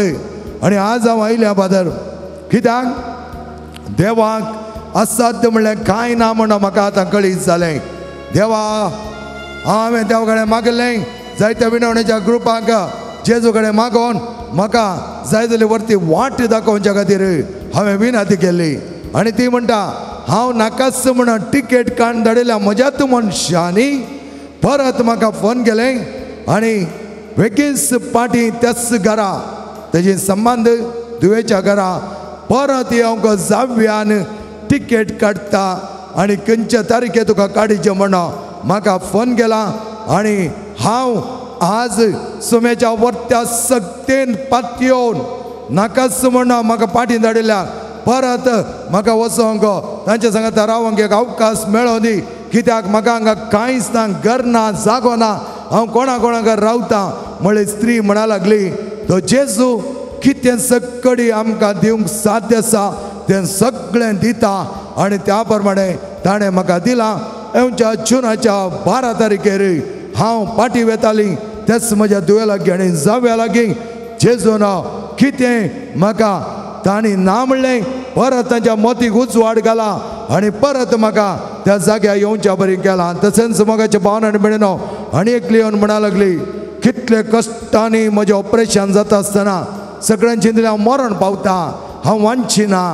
आनी आज हांव आयल्या फादर कित्याक देवाक असाध्य म्हणलें कांय ना म्हणून म्हाका आतां कळीत जालें देवा हांवें देवा कडेन मागलें जायत्या विनवणेच्या ग्रुपाक जेजू कडेन मागोवन म्हाका जाय जाल्यार वर्ती वाट दाखोवच्या खातीर हांवें विनंती केल्ली आनी ती म्हणटा हांव नाकाच म्हणून टिकेट काडून धाडिल्ल्या म्हज्याच मनशांनी परत म्हाका फोन केलें आनी बेगीच पाटी त्याच घरा तेजे संबंध दुवेच्या घरा परत येवंक जाव्यान टिकेट काडटा आनी खंयच्या तारखे तुका काडचें म्हणून म्हाका फोन केला आनी हांव आज सुमेच्या वर्त्या सक्तेन पातयेवन नाकाच म्हणून म्हाका पाटी धाडिल्ल्या परत म्हाका वचोंक तांच्या सांगात रावंक एक अवकाश मेळो दी कित्याक म्हाका हांगा कांयच ना घर ना जागो ना हांव कोणाक रावता म्हळ्यार स्त्री म्हणा लागली तो जेजू कितें सकडी आमकां दिवंक साध्य आसा तें सगळें दिता आनी त्या प्रमाणे ताणें म्हाका दिलां येवच्या जुनाच्या 12 तारखेर हांव पाटी वेताली तेच म्हज्या दुये लागीं आनी जाव्या लागीं जेजून कितें म्हाका तांणी ना म्हणलें परत तांच्या मोतीक उजवाड घाला आनी परत म्हाका त्या जाग्यार येवच्या बरी केलां तशेंच मोगाच्या भावना आनी भयणीनो आनी एकली येवन म्हणा लागली कितले कश्टांनी म्हजें ऑपरेशन जाता आसतना सगळ्यांची दिल्या मरण पावता हांव वांचिना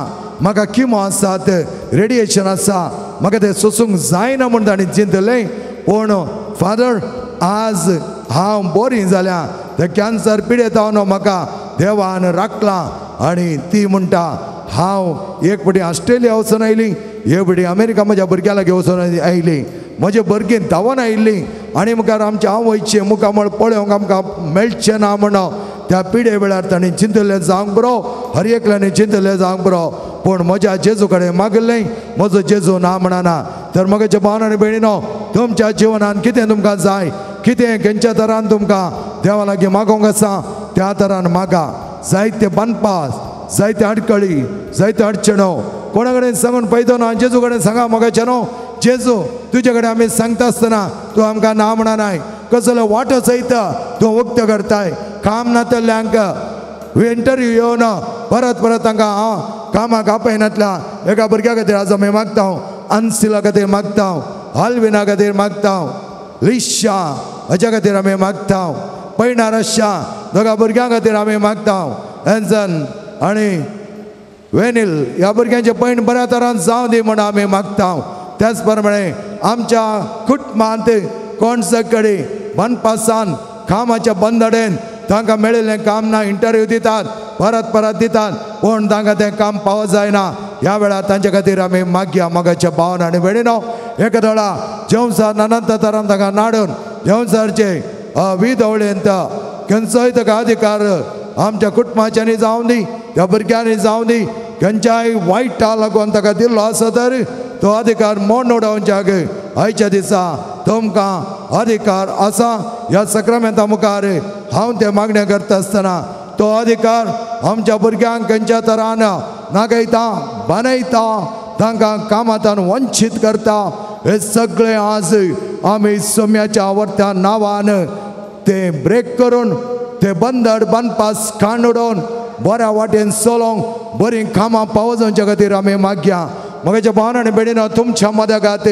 म्हाका किमो आसात रेडिएशन आसा म्हाका तें सोसूंक जायना म्हूण ताणीं चिंतलें पूण फादर आज हांव बरी जाल्या ते कॅन्सर पिडेत हांव म्हाका देवान राखलां आनी ती म्हणटा हांव एक फावटी ऑस्ट्रेलिया वचून आयली एक फावटी अमेरिका म्हज्या भुरग्या लागीं वचून आयली म्हजे भरगी धांवन आयिल्ली आनी मुखार आमचे हांव वयचें मुखामळ पळोवंक आमकां मेळचें ना म्हणो त्या पिडे वेळार ताणें चिंतलें जावंक बरो हर एकल्यानी चिंतलें जावंक बरो पूण म्हज्या जेजू कडेन मागलें म्हजो जेजू ना म्हणना तर म्हज्या भावान आनी भयणीनो तुमच्या जिवनांत कितें तुमकां जाय कितें खंयच्या तरान तुमकां देवा लागीं मागोवंक आसा त्या तरान मागा जायते बानपास जायते आडकळी जायते अडचणो कोणा कडेन सांगून पळयतो ना जेजू कडेन सांगा मोगाचें न्हू जेजू तुजे कडेन आमी सांगता आसतना तूं आमकां ना म्हणनाय कसलो वाटो चयता तूं उक्त करताय काम नातल्ल्यांक इंटरव्यू येवन परत परत तांकां कामाक आपयनातल्या एका भुरग्या खातीर आज आमी मागता अनसिला खातीर मागता हालविना खातीर मागता लिशा हाच्या खातीर आमी मागता पैना रश्या दोगा भुरग्यां खातीर आमी मागता एन्झन आनी वेनिल ह्या भुरग्यांचे पैण बऱ्या तरान जावं दी म्हण आमी मागता त्याच प्रमाणे आमच्या कुटुंबांत कोण सगळे बनपासान कामाच्या बंदडेन तांकां मेळिल्लें काम ना इंटरव्यू दितात परत परत दितात पूण तांकां तें काम पावो जायना ह्या वेळार तांचे खातीर आमी मागया मोगाच्या भावन आनी भयणीनो एका वेळा जेवसार अनंत तरान तांकां नाडून जेवसारचे विधवळेंत खंयचोय ताका अधिकार आमच्या कुटुंबाच्यांनी जावं दी त्या भुरग्यांनी जावं दी खंयच्याय वायटा लागून ताका दिल्लो आसा तर तो अधिकार मोड उडोवच्याक आयच्या दिसा तुमकां अधिकार आसा ह्या सक्रामेंता मुखार हांव ते मागण्या करता आसतना तो अधिकार आमच्या भुरग्यांक खंयच्या तरान नागयता बानयता तांकां कामांतल्यान वंचीत करता हे सगळे आज आमी सोम्याच्या आवडत्या नांवान ते ब्रेक करून ते बंदड बनपास काण उडोवन बऱ्या वाटेन चलोवंक बरीं कामां पावोवच्या खातीर आमी मागया म्हज्या भावान आनी भयणीनो तुमच्या मदगात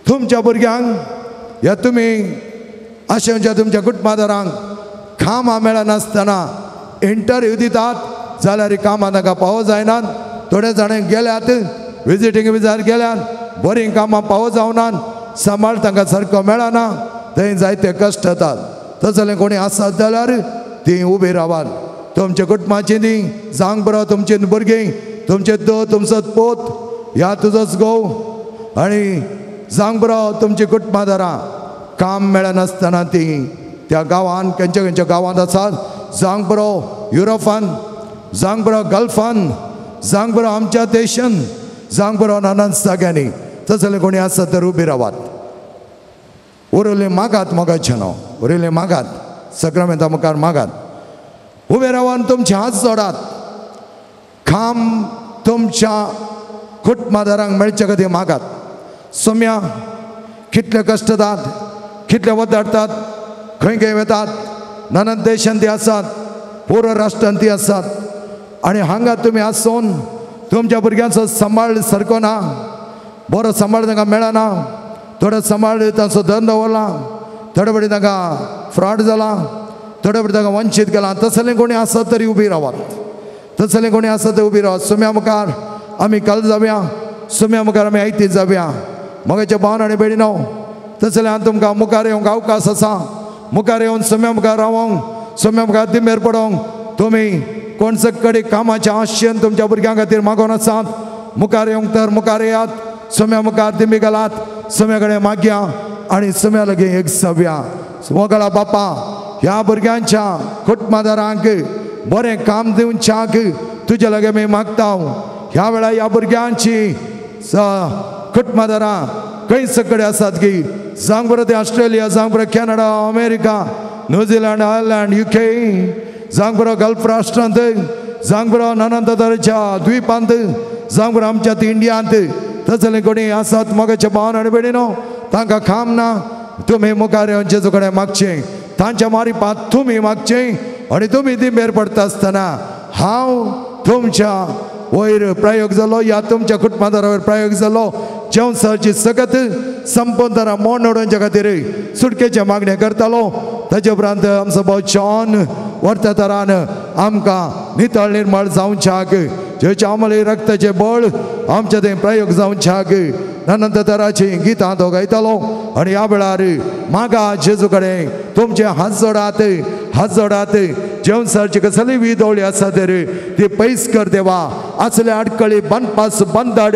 तुमच्या भुरग्यांक ह्या तुमी आशेच्या तुमच्या कुटुंबादारांक कामां मेळनासतना इंटरव्यू दितात जाल्यार कामां तांकां पावो जायनात थोडे जाण गेल्यात विजिटींग विजार गेल्यात बरीं कामां पावो जावनात सांबाळ तांकां सारको मेळना थंय जायते कश्ट जातात तसलें कोणी आसात जाल्यार ती उबी रावात तुमच्या कुटुंबाची दी जावंक बरो तुमची भुरगीं तुमचे दो तुमचो पोत ह्या तुजोच घोव आनी जावंक बरो तुमची कुटुंबादारां काम मेळनासतना ती त्या गांवांत खंयच्या खंयच्या गांवांत आसात जावंक बरो युरोपान जावंक बरो गल्फान जावंक बरो आमच्या देशान जावंक बरो नानान जाग्यांनी तसले कोणी आसत तर उबी रावात उरले मागात मोगाचें न्हू उरले मागात सक्रामेंता मुखार मागात उबे रावन तुमचे हात जोडात काम तुमच्या कुटुंबादारांक मेळचे खातीर मागात सोम्या कितले कश्ट जातात कितले वदाडतात खंय खंय वतात नानान देशांत ती आसात पुरो राष्ट्रांत ती आसात आनी हांगा तुमी आसून तुमच्या भुरग्यांचो सांबाळ सारको ना बरो सांबाळ तांकां मेळना थोडो सांबाळ तांचो धंदो दवरला थोडे फावटी तांकां फ्रॉड जाला थोडे फावटी तांकां वंचीत केलां तसलें कोणी आसत तरी उबी रावात तसलें कोणी आसत थंय उबी रावात सोम्या मुखार आमी कल जावया सोम्या मुखार आमी आयती जावया मोगाच्या भावन आनी भयणीनो तसलें तुमकां मुखार येवंक अवकाश आसा मुखार येवन सोम्या मुखार रावोंक सोम्या मुखार दिमेर पडोवंक तुमी कोण सकडी कामाच्या आशेन तुमच्या भुरग्यां खातीर मागोन आसात मुखार येवंक तर मुखार येयात सोम्या मुखार दिमी घालात सोम्या कडेन मागया आनी सोम्या लागीं एक जावया वगळा बापा ह्या भुरग्यांच्या कुटुंबादारांक बरें काम दिवच्याक तुजे लागीं आमी मागता ह्या वेळार ह्या भुरग्यांची कुटुंबादारां खंय सकडी आसात की जावंक बरो ते ऑस्ट्रेलिया जावंक बरो Canada America New Zealand Ireland UK जावंक बरो गल्फ राष्ट्रांत जावंक बरो अनंत तरेच्या द्वीपांत जावंक बरो आमच्या इंडियांत तसलें कोणी आसात मोगाच्या भावन आनी भयणीनो तांकां काम ना तुमी मुखार येवन जेजू कडेन मागचें तांच्या मारिपांत तुमी मागचें आनी तुमी दिमेर पडटा आसतना हांव तुमच्या वयर प्रयोग जालो या तुमच्या कुटुंबादारा वयर प्रयोग जालो जेवसाची सगत संपूर्ण मोड उडोवच्या खातीर सुटकेचे मागणे करतालो ताचे उपरांत आमचो भाव जॉन वर्ता तरान आमकां नितळ निर्मळ जावच्याक जेच्या अमली रक्ताचे बळ आमचे थंय प्रयोग जावच्याक अनंत तराची गितां तो गायतालो आनी ह्या वेळार मागा जेजू कडेन तुमचे हात जोडात जेवसारची कसली विधवळी आसा तर ती पयस कर देवा असले अडकळी बनपास बंदाड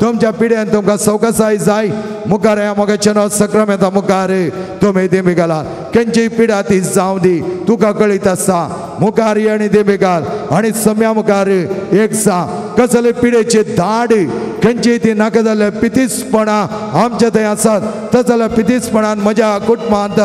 तुमच्या पिढ्यान तुमकां सवकासाय जाय मुखार ह्या मोगाच्या सक्रामेंता मुखार तुमी देमी घाला खंयची पिढा ती जावं दी तुका कळीत आसा मुखार ये आनी देमी घाल आनी सम्या मुखार एक सांग कसले पिढेचे धाड खंयची ती नाका जाल्ले पितीसपणा आमच्या थंय आसात तसले पितीसपणान म्हज्या कुटुंबांत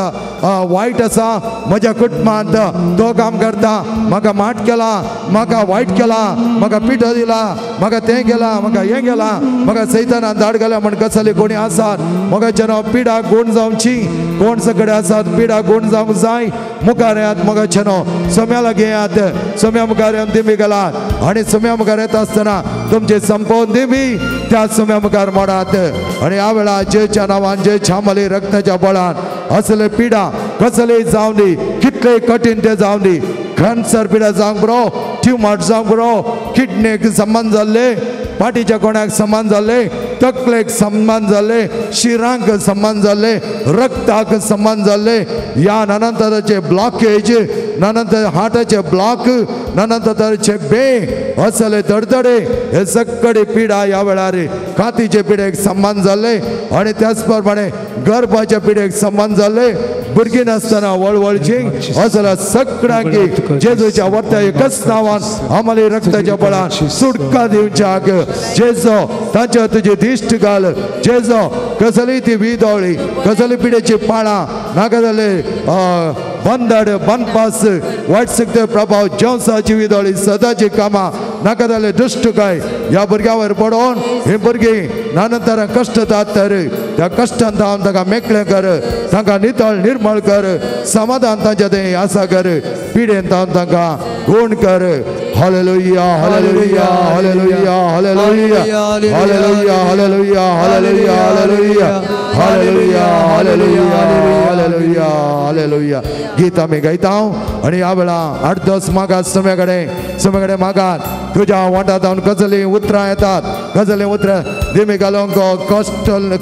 वायट आसा म्हज्या कुटुंबांत तो काम करता म्हाका माट केला म्हाका वायट केला म्हाका पिठो दिला म्हाका तें केला म्हाका हें केला म्हाका सैतानान धाड घाल्या म्हण कसले कोणी आसात मोगाच्या पिढा गूण जावची कोण सगळे आसात पिढा गूण जावंक जाय मुखार येयात मोगाच्या सम्याला घेयात सम्या मुखार येवन देमी घालात आनी सम्या मुखार येता आसतना तुमचे संपोवन देमी त्या सम्या मुखार मोडात आनी ह्या वेळा जेच्या नांवान जे छामले रक्ताच्या बळान असले पिढा कसले जावं दी कितले कठीण ते जावं दी कॅन्सर पिढा जावंक बरो ट्युमर जावंक बरो किडनीक संबंध जाल्ले पाठीच्या कोणाक संबंध जाल्ले तकलेक संबंध जाल्ले शिरांक संबंध जाल्ले रक्ताक संबंध जाल्ले ह्या नाना तराचे ब्लॉकेज नाना तरा हार्टाचे ब्लॉक नाना तराचे बे असले तडतडे हे सगळे पिढा ह्या वेळार कातीचे पिढेक संबंध जाल्ले आनी त्याच प्रमाणे गर्भाच्या पिढेक संबंध जाल्ले भुरगीं नासतना वळवळची असल्या सगळ्यांक जेजूच्या वर्ता एकच नांवान आमले रक्ताच्या बळान सुटका दिवच्याक जेजो तांच्या तुजे दिश्ट घाल जेजो कसली ती विदोळी कसली पिढेची पाळां नाका जाले बंदड बनपास वायट शक्ती प्रभाव जेवसाची विदोळी सदाची कामां नाका जाले दुश्ट काय ह्या भुरग्यां पडोवन हे भुरगीं नाना तरा कश्ट जाता तर त्या कश्टान जावन ताका मेकळें कर तांकां नितळ निर्मळ कर समाधान तांच्या थंय आसा कर पिढेन जावन तांकां गूण कर हालेलुया हालेलुया हालेलुया हालेलुया हालेलुया हालेलुया हालेलुया हालेलुया हालेलुया हालेलुया हालेलुया गीत आमी गायता आनी ह्या वेळा 8-10 मागात समेकडे मागात तुज्या वांटात जावन गजली उतरां येतात गजली उतरां देमी घालूंक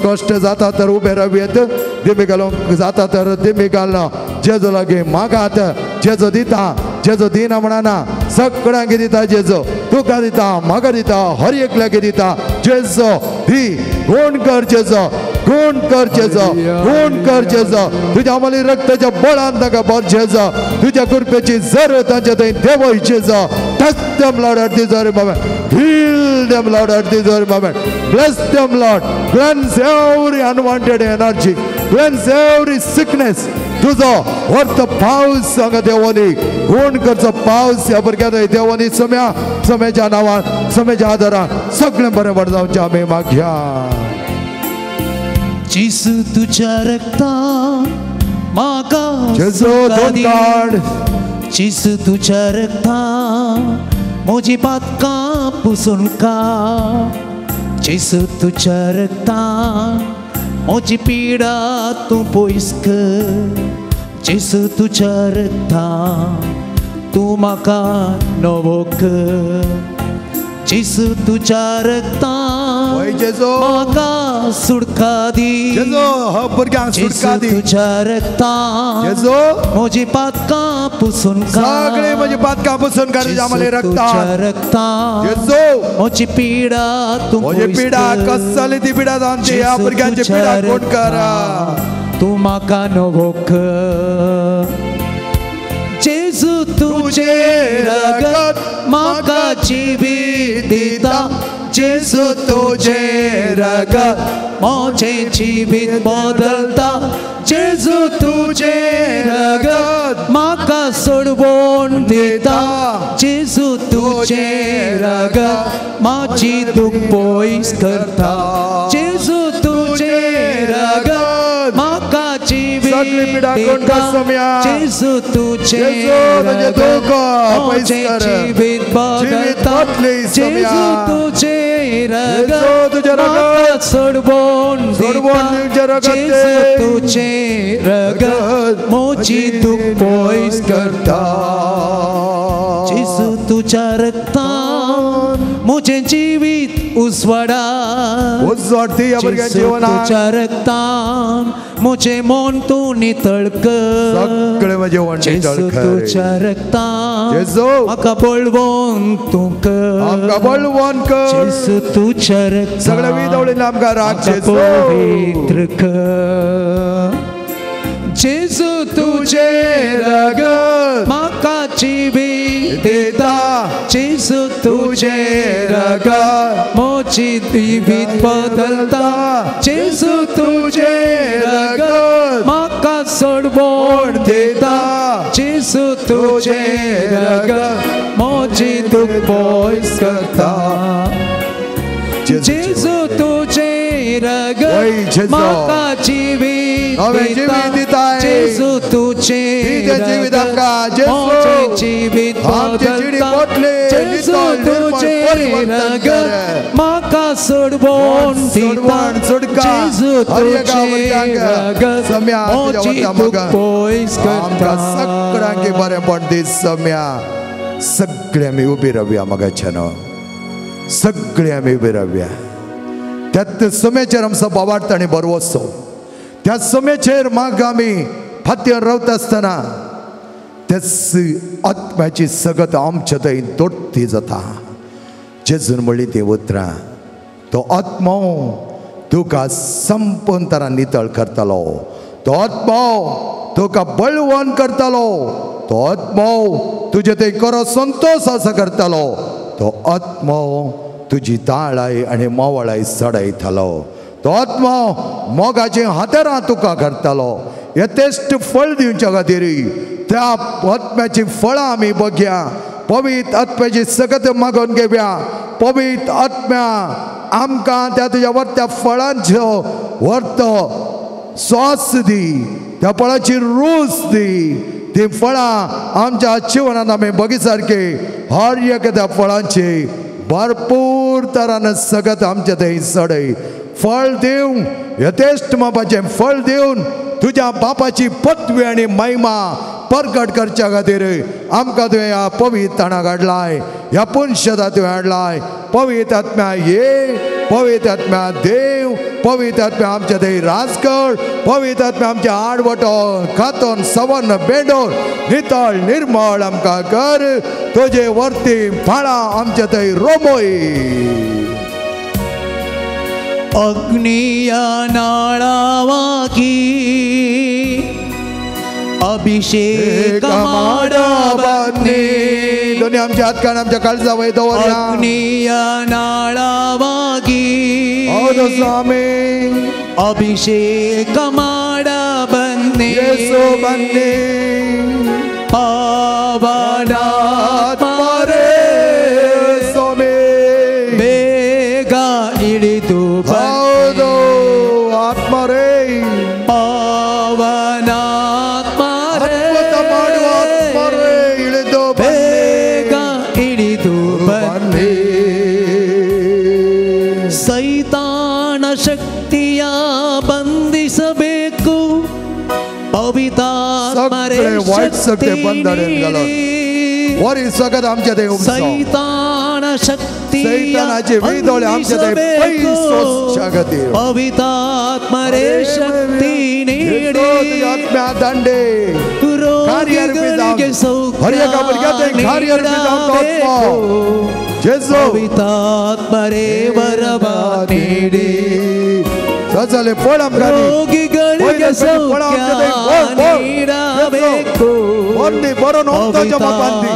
कश्ट जाता तर उबे रावयेत देमी घालूंक जाता तर देमी घालना जेजू लागीं मागात जेजू दिता जेजू दिना म्हणना सगळ्यांक दिता जेजू तुका दिता म्हाका दिता हर एकल्याक दिता जेजू दी गूण कर जेजू गूण कर जेजू गूण कर जेजू तुज्या मली रक्ताच्या बळान ताका बर जेजू तुज्या कृपेची जर तांच्या थंय देवय जेजू touch them Lord at this very moment heal them Lord at this very moment bless them Lord cleanse every unwanted energy cleanse every sickness तुझो वर्त पावस हांगा देवानी गूण करचो पावस ह्या भुरग्यां थंय देवानी सम्याच्या नांवान सम्याच्या आदारान सगळें बरें बरें जावचें आमी मागया जेजू तुझ्या रक्तान म्हाका जेजू काड जेजू तुझ्या रक्तान म्हजी पातकां पुसून काड जेजू तुझ्या रक्तान म्हजी पिडा तूं पयस कर जेजू तुझ्या रक्तान तूं म्हाका नवो कर जेजू तुझ्या रक्तान म्हाका सुटका दी जेजू तुझ्या रक्तान म्हजी पातकां पुसून काड म्हजी पातकां पुसून काड आमले तुझ्या रक्तान म्हजी पिडा तूं म्हजी पिडा कसली ती पिडा जावची ह्या भुरग्यांची पिडा कोण करा तूं म्हाका नवो कर जेजू तुझे रगत म्हाका जिवीत दिता जेजू तुझे रगत म्हजें जिवीत बदलता जेजू तुझे रगत म्हाका सोडवून दिता जेजू तुझे रगत म्हाजी दुख पयस करता जेजू तुझे रगत म्हाका जिवीत दिता जेजू तुझे रगत म्हजें जिवीत बदलता जेजू तुझे रगत म्हाका सोडवून दिता जेजू तुझे रगत म्हजी दुख पयस करता जेजू तुझ्या रक्तान म्हजें जिवीत उजवाडा जेजू तुझ्या रक्तान म्हजें मन तूं नितळ कर जेजू तुझ्या रक्तान जेजू आका बळवंत तूं कर आमकां बळवंत कर जेजू तुज्या रक्तान सगळ्या विधवळीन आमकां राख जेजू पवित्र कर जेजू तुझे रगत म्हाका जिवीत दिता जेजू तुझे रगत म्हजी जिवीत बदलता जेजू तुझे रगत म्हाका सोडवण दिता जेजू तुझे रगत म्हजी दुख पयस करता जेजू तुझे रगत म्हाका जिवीत दिता जेजू तुझे जीवित आमकां जेजू जीवित बदलता जेजू तुझे रगत म्हाका सोडवण दिता जेजू तुझे रगत म्हजी दुख पयस करता सगळ्यांक बरेंपण दी सम्या सगळे आमी उबी रावया मगाच्यान सगळे आमी उबी रावया त्यात समेचेर आमचो बोवाडताणी बरो वचो त्या समेचेर माग आमी फात्यार रावता आसतना तेच आत्म्याची सगत आमच्या थंय तोडती जाता जेजून म्हणली ती उतरां तो आत्मो तुका संपूर्ण तरान नितळ करतलो तो आत्मो तुका बळवण करतलो तो आत्मो तुजे थंय खरो संतोष आसा करतलो तो आत्मो तुजी ताळाय आनी मोवळाय सडयतलो तो आत्मो मोगाची हातेरां तुका करतलो यथेश्ट फळ दिवच्या खातीर त्या आत्म्याची फळां आमी बघया पवित्र आत्म्याची सगत मागून घेवया पवित्र आत्म्या आमकां त्या तुज्या वर्त्या फळांचो वर्त स्वास दी त्या फळाची रूच दी ती फळां आमच्या जिवनांत आमी बगी सारके हर एक त्या फळांची भरपूर तरान सगत आमच्या थंय सडय फळ दिवन यथेश्ट मापाचें फळ दिवन तुज्या बापाची पदवी आनी महिमा प्रगट करच्या खातीर आमकां तुवें ह्या पवित्र ताणाक हाडलाय ह्या पुणशदा तुवें हाडलाय पवित्र आत्म्या ये पवित्र आत्म्या देव पवित्र आत्म्या आमच्या थंय राज कर पवित्र आत्म्या आमच्या आडवटो खातोन सवन बेडोर नितळ निर्मळ आमकां कर तुजे वर्ती फळां आमच्या थंय रोमय अग्निया नाळावाकी अभिषेक माडबांनी दोन्ही आमच्या हात कान आमच्या काळजा वय दवरया अग्निया नाळावाकी हौद स्वामी अभिषेक माडबांनी येसू बन्नी पावनात्मा रे स्वामी ಬೇಗ ಇಳಿದು ಹೌದು ಆತ್ಮ ರೇ ಪವನಾತ್ಮ ರೇ ಅದ್ಭುತ ಮಾಡುವ ಆತ್ಮ ರೇ ಇಳಿದು ಬೇಗ ಇಳಿದು ಬನ್ನಿ ಸೈತಾನ ಶಕ್ತಿಯ ಬಂಧಿಸಬೇಕು ಪವಿತಾತ್ಮರೇ ಶಕ್ತಿ वरी सगत आमच्या थंय उपसो सैतान शक्ती सैतानाचे विदोळे आमच्या थंय पयसोच्या खातीर पवितात्मरे शक्ती नीडी आत्म्या दांडे कार्यार पिता हर एका भुरग्याक थंय कार्यार पिता आत्मा जेजू पवितात्मरे वरबा नीडी सजले पळ आमकां रोगिಗಳಿಗೆ सौख्य ನೀಡಬೇಕು ಒಂದೇ ಬರೋ ನೋಡ್ತಾ ಬಂದಿ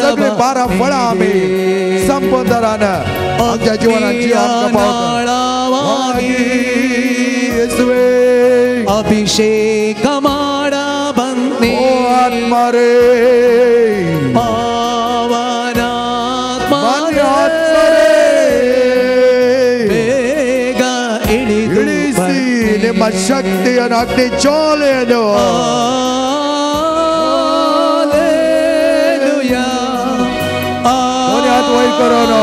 सगळे 12 फळां आमी संपदरान आमच्या जीवनाची येसुवे अभिषेक माड बन्नी ओ आत्मा रे पावनात्मा रे ಬೇಗ ಇಳಿಸಿ ನಿಮ್ಮ ಶಕ್ತಿಯನ್ನು ಅಗ್ನಿ ಜ್ವಾಲೆಯನ್ನು करो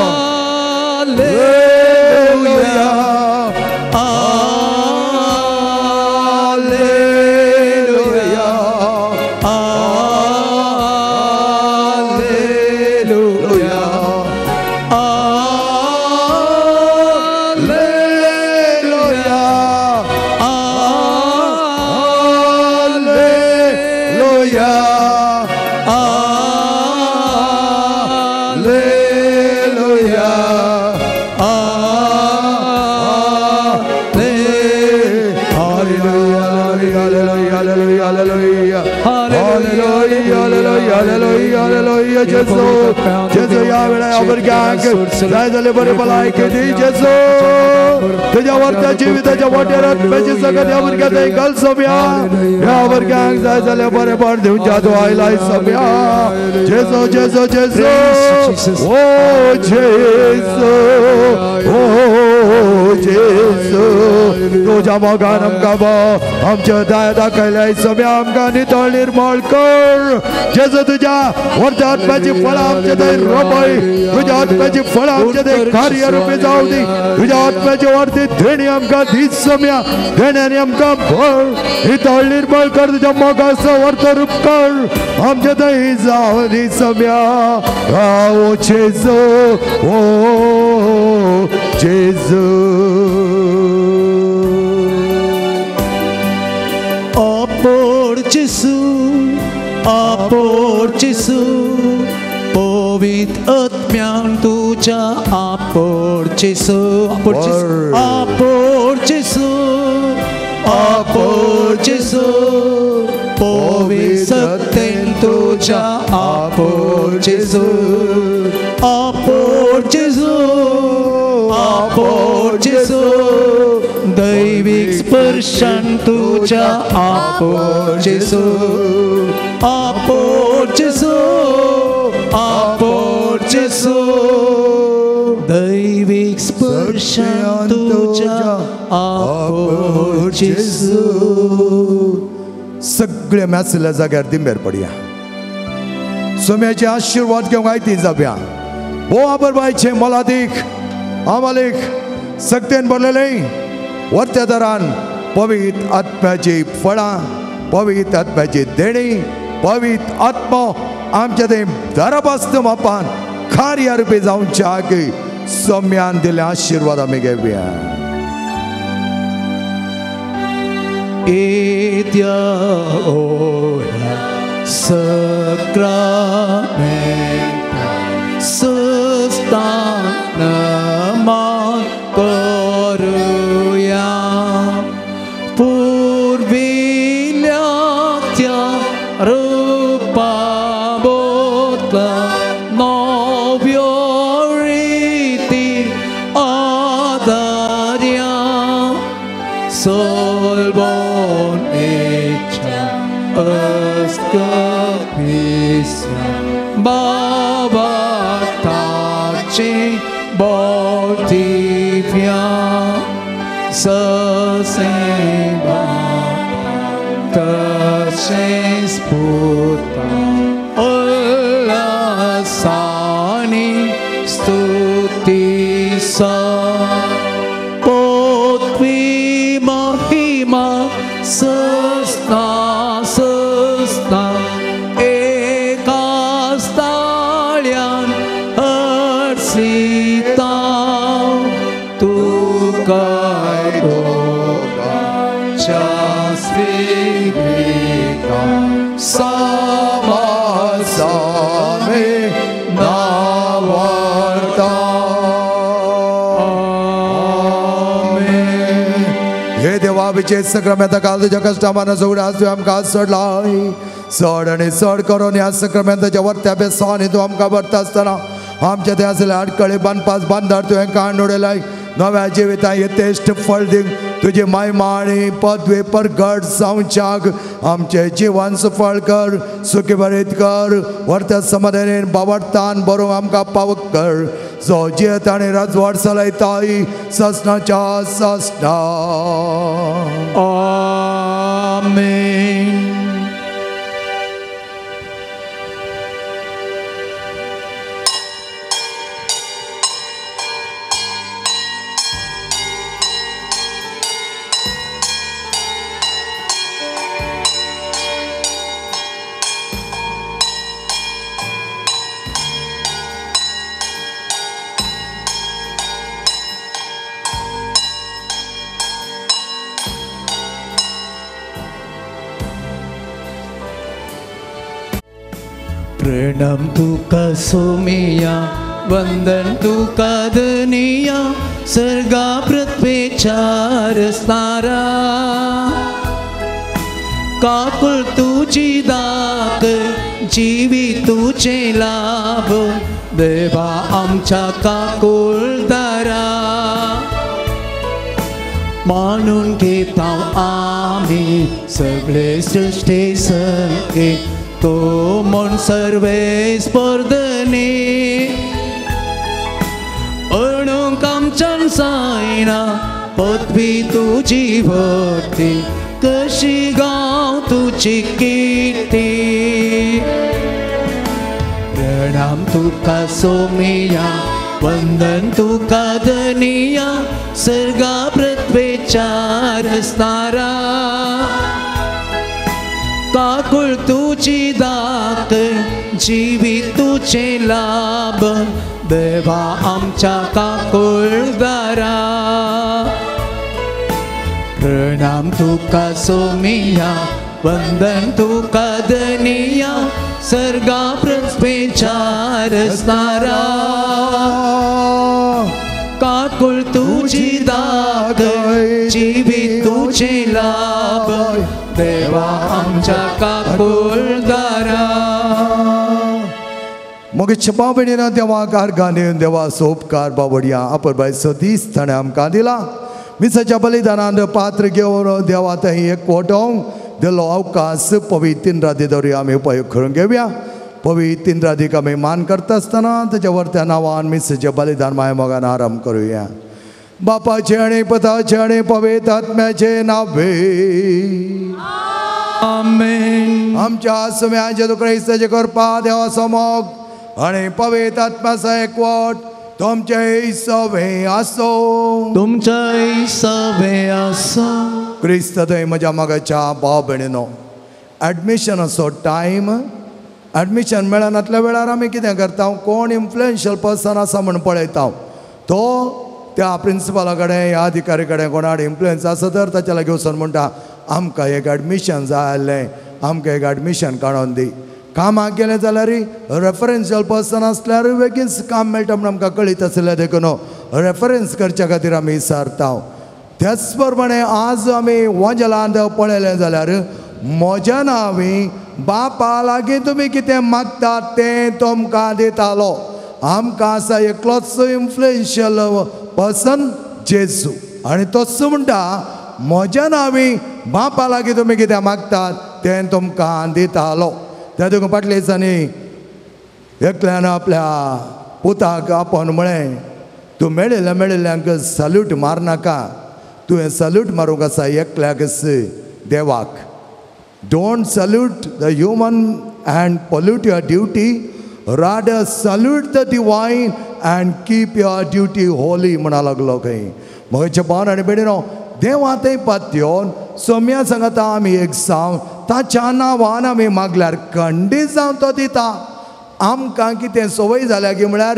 तुझ्यावर त्या जीविताच्या मोठ्या रत्नाची सगळ्या वर्गात ऐकल सोम्या यावर गँग जाय झाल्या बरे पण देऊन जादू आयलाय सोम्या जेसो जेसो जेसो ओ जेसो ओ जेसो तुझ्या मोगान आमकां बो आमच्या दाय दाखयलाय सोम्या आमकां नितळ निर्मळ कर जेसो तुझ्या वरच्या आत्म्याची फळां आमच्या थंय रोपय तुझ्या आत्म्याची फळां आमच्या थंय कार्यरूपी जावं दी तुझ्या आत्म्याच्या वरती देणी आमकां दीस सोम्या देण्याने आमकां भर नितळ निर्मळ कर तुझ्या मोगाचो वर्त रूप कर आमच्या थंय जावं दी सोम्या ओ जेजू ओ जेजू Apor Jesu Povit atmyan tuja Apor Jesu Apor Jesu Povit satten tuja Apor Jesu दैविक स्पर्शन तुझ्या Apor Jesu दैविक स्पर्शन तुझ्या Apor Jesu सगळे मॅसल्या जाग्यार दिंबेर पडया सोम्याचे आशीर्वाद घेवंक आयती जावया ओ आबरबायचे मोलादीक आमालीक सक्तेन भरलेले वरच्या दरान पवित्र आत्म्याची फळां पवित्र आत्म्याची देणी पवित्र आत्मा आमच्या ते दरापासून मापान कार्य रूपी जावच्या की सोम्यान दिले आशीर्वाद आमी घेवया Edia ora sacramenta sustanama coruia purvilactia rupa botla novioriti adaria solbon echa escapisia baba taci boltivia seseba terses puta olasani stutisa potvi mahima sesna ekastalian arsita tu kaido chasvika sama same navarta amen हे देवा विशेष सक्रमेंता काल तुझ्या कष्टामान जोड आज तू आमकां सोडलाय चड आनी चड करून ह्या सक्रमेंताच्या वर्त्या बेसांनी तू आमकां भरता आसतना आमच्या ते आसले आडकळे बांदपास बांदार तुवें काण उडयलाय नव्या जिवितां यथेश्ट फळ दिवंक तुझे महिमा आनी पदवे परगट जावच्याक आमचे जिवन सफळ कर सुखी बरीत कर वर्त्या समाधानान बावडतान बरोवंक आमकां पावक कर जो जियेत आनी राजवाड चलयताय ससनाच्या ससना Amen. प्रणम तुका सोमिया वंदन तुका धनिया सर्गा पृथ्वीचार असणारा काकुळ तुझी दात जीवी तुझे लाभ देवा आमच्या काकुळदारा मानून घेता आम्ही सगळे सृष्टी संके तो मन सर्वे स्पर्धने अणुक आमच्यान जायना पदवी तुझी भक्ती कशी गाव तुझी कीर्ती प्रणाम तुका सोमिया वंदन तुका धनिया सर्गा पृथ्वीचार असणारा काकुळ तुझी दात जीवी तुझे लाभ देवा आमच्या काकुळदारा प्रणाम तुका सोमिया वंदन तुका धनिया सर्गा पृथ्वीचार असणारा काकुळ तुझी दात जीवी तुझे लाभ देवा आमच्या काकुळदारा मग छपा बणीना देवा कारगाने देवा सोपकार बावडिया अपर बाय सदीस ताणें आमकां दिला मिसाच्या बलिदानान पात्र घेवन देवा थंय एकवटोंक दिलो अवकाश पवित्र राधी दवरी आमी उपयोग करून घेवया पवित्र राधीक आमी मान करता आसतना ताच्या वर्त्या नांवान मिसाचें बलिदान माय मोगान आरंभ करुया बापाचे आनी पुताचे आनी पवित्र आत्म्याचे नावे आमेन आमच्या सुम्याचे क्रिस्ताचे कृपा देवा समोग आनी पवित्र आत्म्याचो एकवट तुमचे सवे आसो तुमचे सवे आसो क्रिस्त थंय म्हज्या मोगाच्या भाव भयणीनो एडमिशन असो टायम एडमिशन मेळनातल्या वेळार आमी कितें करता कोण इन्फ्लुएन्शियल पर्सन आसा म्हूण पळयता तो त्या प्रिंसिपला कडेन ह्या अधिकारी कडेन कोणाक इन्फ्लुएन्स आसा तर ताच्या लागीं वचून म्हणटा आमकां एक एडमिशन जाय आसलें आमकां एक एडमिशन काडून दी कामाक गेलें जाल्यार रेफरन्शियल पर्सन आसल्यार बेगीन काम मेळटा म्हूण आमकां कळीत आसलें देखून रेफरन्स करच्या खातीर आमी विचारता त्याच प्रमाणे आज आमी वंजलांत पळयलें जाल्यार म्हज्या नांवी बापा लागीं तुमी कितें मागतात तें तुमकां दितालो आमकां आसा एकलोच इन्फ्लुएन्शियल पर्सन जेजू आनी तसो म्हणटा म्हज्या नांवी बापा लागीं तुमी कितें मागतात तें तुमकां दितालो त्या देखून फाटल्या दिसांनी एकल्यान आपल्या पुताक आपोवन म्हळें तूं मेळिल्ल्यांक सल्यूट मारनाका तुवें सल्यूट मारूंक आसा एकल्याकच देवाक don't salute the human and pollute your duty rather salute the divine and keep your duty holy म्हणा लागलो खंय म्हज्या भावन आनी भयणीनो देवा थंय पातयेवन सोम्या सांगता आमी एक जावन ताच्या नांवान आमी मागल्यार खंडीत जावन तो दिता आमकां कितें संवय जाल्या की म्हळ्यार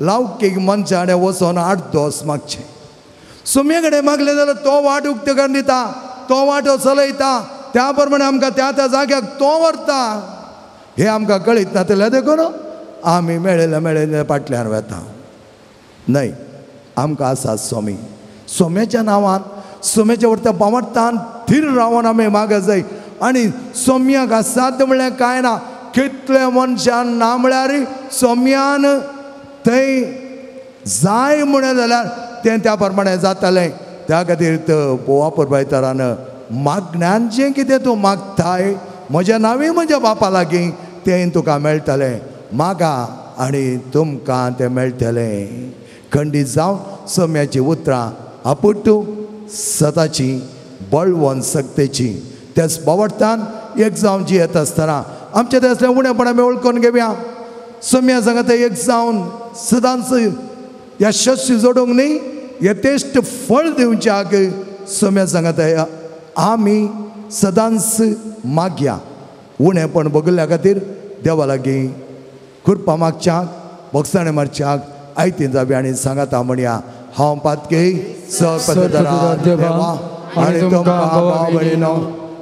लौकीक मनशां वचोन 8 दोस मागचे सोम्या कडेन मागले जाल्यार तो वाट उक्ते करून दिता तो वाटो चलयता त्या प्रमाणे आमकां त्या त्या जाग्याक तो व्हरता हे आमकां कळीत नातलें देखून आमी मेळिल्ले फाटल्यान वता न्हय आमकां आसा सोमी सोम्याच्या नांवान सोम्याच्या व्हरता पावटान थीर रावन आमी मागत जाय आनी सोम्याक साध्य म्हणल्यार कांय ना कितले मनशान ना म्हळ्यार सोम्यान थंय जाय म्हणलें जाल्यार तें त्या प्रमाणे जातालें त्या खातीर वापर बायतरान मागण्यान जें कितें तूं मागताय म्हज्या नांवी म्हज्या बापा लागीं तें तुका मेळटलें मागा आनी तुमकां तें मेळटलें खंडीत जावन सोम्याची उतरां आपुट्टू सताची बळवंत सक्तेची त्याच बावटान एक जावन जी येता आसतना आमचें तें असलें उणेपण आमी वळखून घेवया सोम्या सांगता एक जावन सदांच यशस्वी जोडूंक न्ही यथेश्ट फळ दिवच्याक सोम्या सांगता आमी सदांच मागया उणेपण बगल्या खातीर देवा लागीं कृपा मागच्याक भोगसाणे मारच्याक आयतीन जावी आनी सांगाता म्हणया हांव पातके सपदरा देवा आनी तुमकां भाव भयणीनो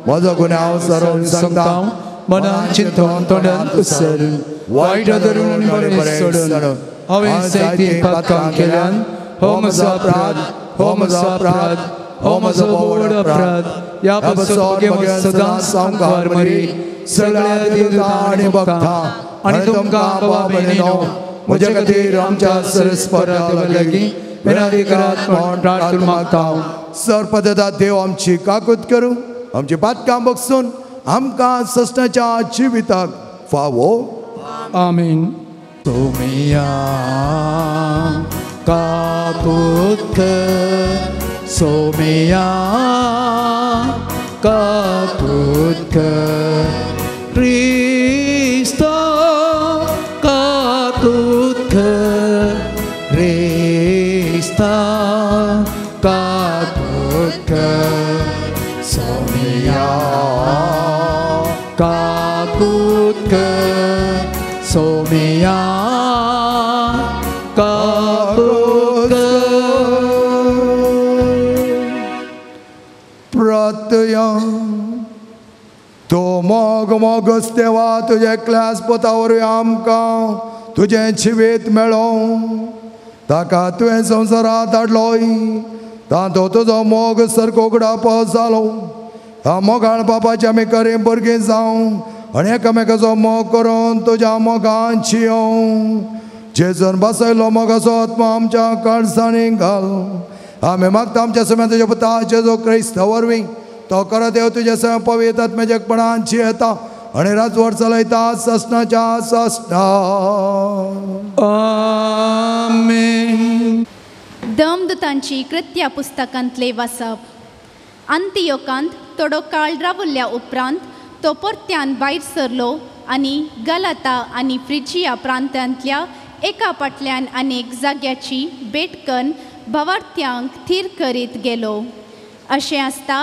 म्हजो गुन्यांव सरोवन सांगता मनान चिंतून तोंडान उसर वाईट धरून आनी बरें सोडून हांवें जायतीं पातकां केल्यान हो म्हजो अपराध, हो म्हजो अपराध, हो म्हजो व्हड अपराध. ह्या पासून सदांच आमकां मरी सगळ्या देवतां आनी भक्तां आनी तुमकां बाबा भयणीनो म्हजे खातीर आमच्या सरस्वताक लागीं विनंती म्हूण प्रार्थना मागता. सर्वपदार्थ देव आमची काकूत करूं, आमची पातकां बगसून आमकां सस्ताच्या जिविताक फावो. आमीन. सोमिया काकूत कर, सोमिया काकूत कर, क्रिस्तो काकूत कर, क्रिस्ता काकूत कर, सोमिया काकूत कर, सोमिया काकूत कर. प्रार्थया तो मोग मोगस देवा तुझे एकल्याच पोतावर आमकां तुझें जिवीत मेळों. ताका तुवें संवसारांत धाडलोय, तातूंत तुजो मोग सरकोगडा जालो. ह्या मोगाळ बापाची आमी खरीं भुरगीं जावं आनी एकामेकाचो मोग करून तुज्या मोगान जियों. जेजून बसयलो मोगाचो आत्मा आमच्या काळजांनी घाल. आमी मागता आमच्या समेत तुजे पुता जेजू क्रिस्त वरवीं तो खरो देव तुजे समेत पवित्र आत्म्याच्या एकपणान जियेता आनी राजवट चलयता सस्नाच्या सस्ना. आमीन. दमदूतांची कृत्या पुस्तकांतले वाचप. अंतियोकांत थोडो काळ रावल्ल्या उपरांत तो परत्यान भायर सरलो आनी गलाता आनी फ्रिजिया प्रांतांतल्या एका फाटल्यान आनीक जाग्याची भेटकन भवार्थ्यांक थीर करीत गेलो. अशें आसता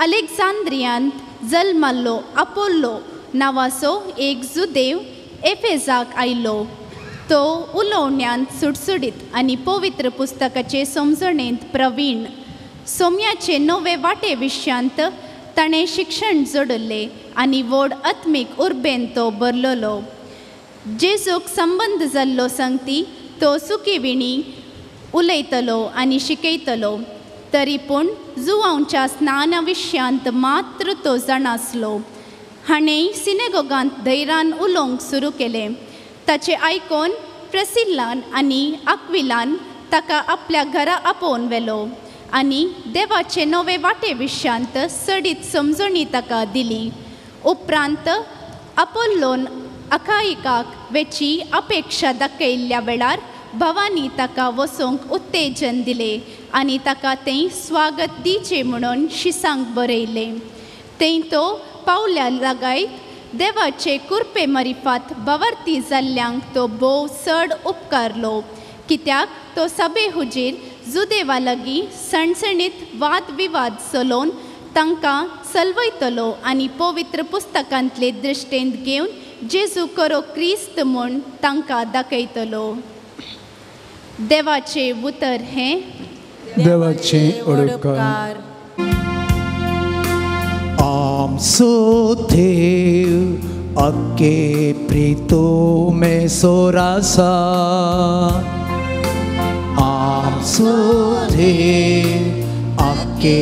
अलेक्झांद्रियांत जल्मल्लो आपोल्लो नांवाचो एक जुदेव एफेजाक आयलो. तो उलोवण्यांत सुटसुडीत आनी पवित्र पुस्तकाचे समजणेंत प्रवीण. सोम्याचे नवे वाटे विशयांत ताणें शिक्षण जोडले आनी व्हड आत्मीक उर्बेन तो बरलोलो. जेजूक संबंद जाल्लो सांगती तो सुखीविणी उलयतलो आनी शिकयतलो. तरी पूण जुवांच्या स्नाना विशयांत मात्र तो जाणासलो. हाणें सिनेगोगांत धैर्यान उलोवंक सुरू केलें. ताचे आयकून प्रिसिल्लान आनी आक्विलान ताका आपल्या घरा आपोवन व्हेलो आनी देवाचे नवे वाटे विशयांत सडीत समजणी ताका दिली. उपरांत आपोल्लोन अखायिकाक वेची अपेक्षा दाखयल्ल्या वेळार भवानी ताका वचूंक उत्तेजन दिलें आनी ताका तें स्वागत दिचें म्हणून शिसांक बरयलें. तें तो पावल्या लागायत देवाचे कुरपे मरिफात भवार्थी जाल्ल्यांक तो भोव चड उपकारलो. कित्याक तो सभे हुजीर जुदेवा लागीं सणसणीत वाद विवाद चलोवन तांकां चलवयतलो आनी पवित्र पुस्तकांतले दृश्टेंत घेवन जेजू खरो क्रिस्त म्हूण तांकां दाखयतलो. देवाचे उतर हें देवाचे उपकार. आमचो देव अक्के प्रितुमे सोरासा. आमचो देव अक्के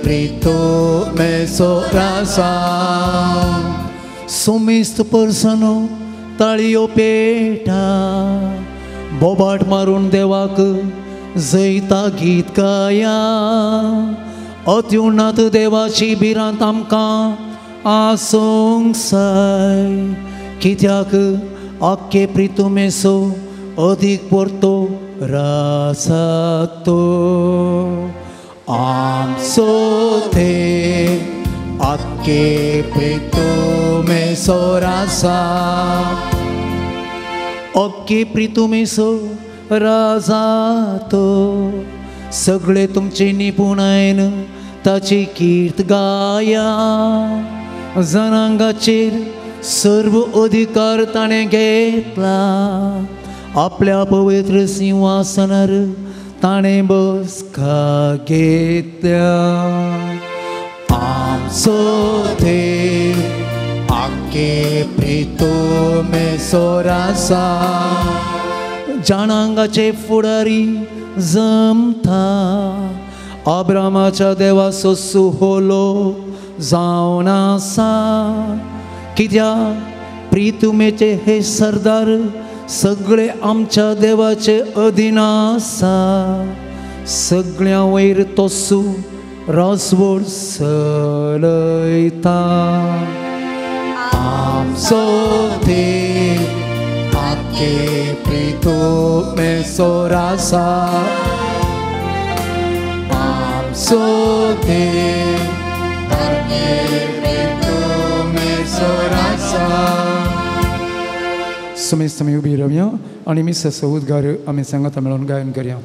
प्रितुमे सोरासा. सुमिस्त परसनो ताळयो पेटा बोबाट मारून देवाक जैता गीत गाया. अत्युन्नत देवाची बिरांत आमकां आसूंक जाय. कित्याक आख्खे प्रितुमेसो अदीक परतो रासातो. आमचो देव आख्खे प्रितुमेसो रासा. अख्खे प्रितुमेसो राजातो. सगळे तुमचे निपुणायन ताची कीर्त गाया. जनांगाचेर सर्व अधिकार ताणें घेतला. आपल्या पवित्र सिंहासनार ताणें बसका घेतल्या. आमचो देव आख्खे प्रितो मेसोरासा जाणांगाचे फुडारी जमता अब्रामाच्या देवाचो सुहोलो जावन आसा कित्याक प्रितुमेचे हे सरदार सगळे आमच्या देवाचे अधीन आसा सगळ्या वयर तोसू रसवड चलयता आमचो देव आखे प्रितो मेसोरासा आमचो देव आखे प्रितो मेसोरासा समेस्त आमी उबी रावया आनी मिसेस उद्गार आमी सांगाता मेळून गायन करया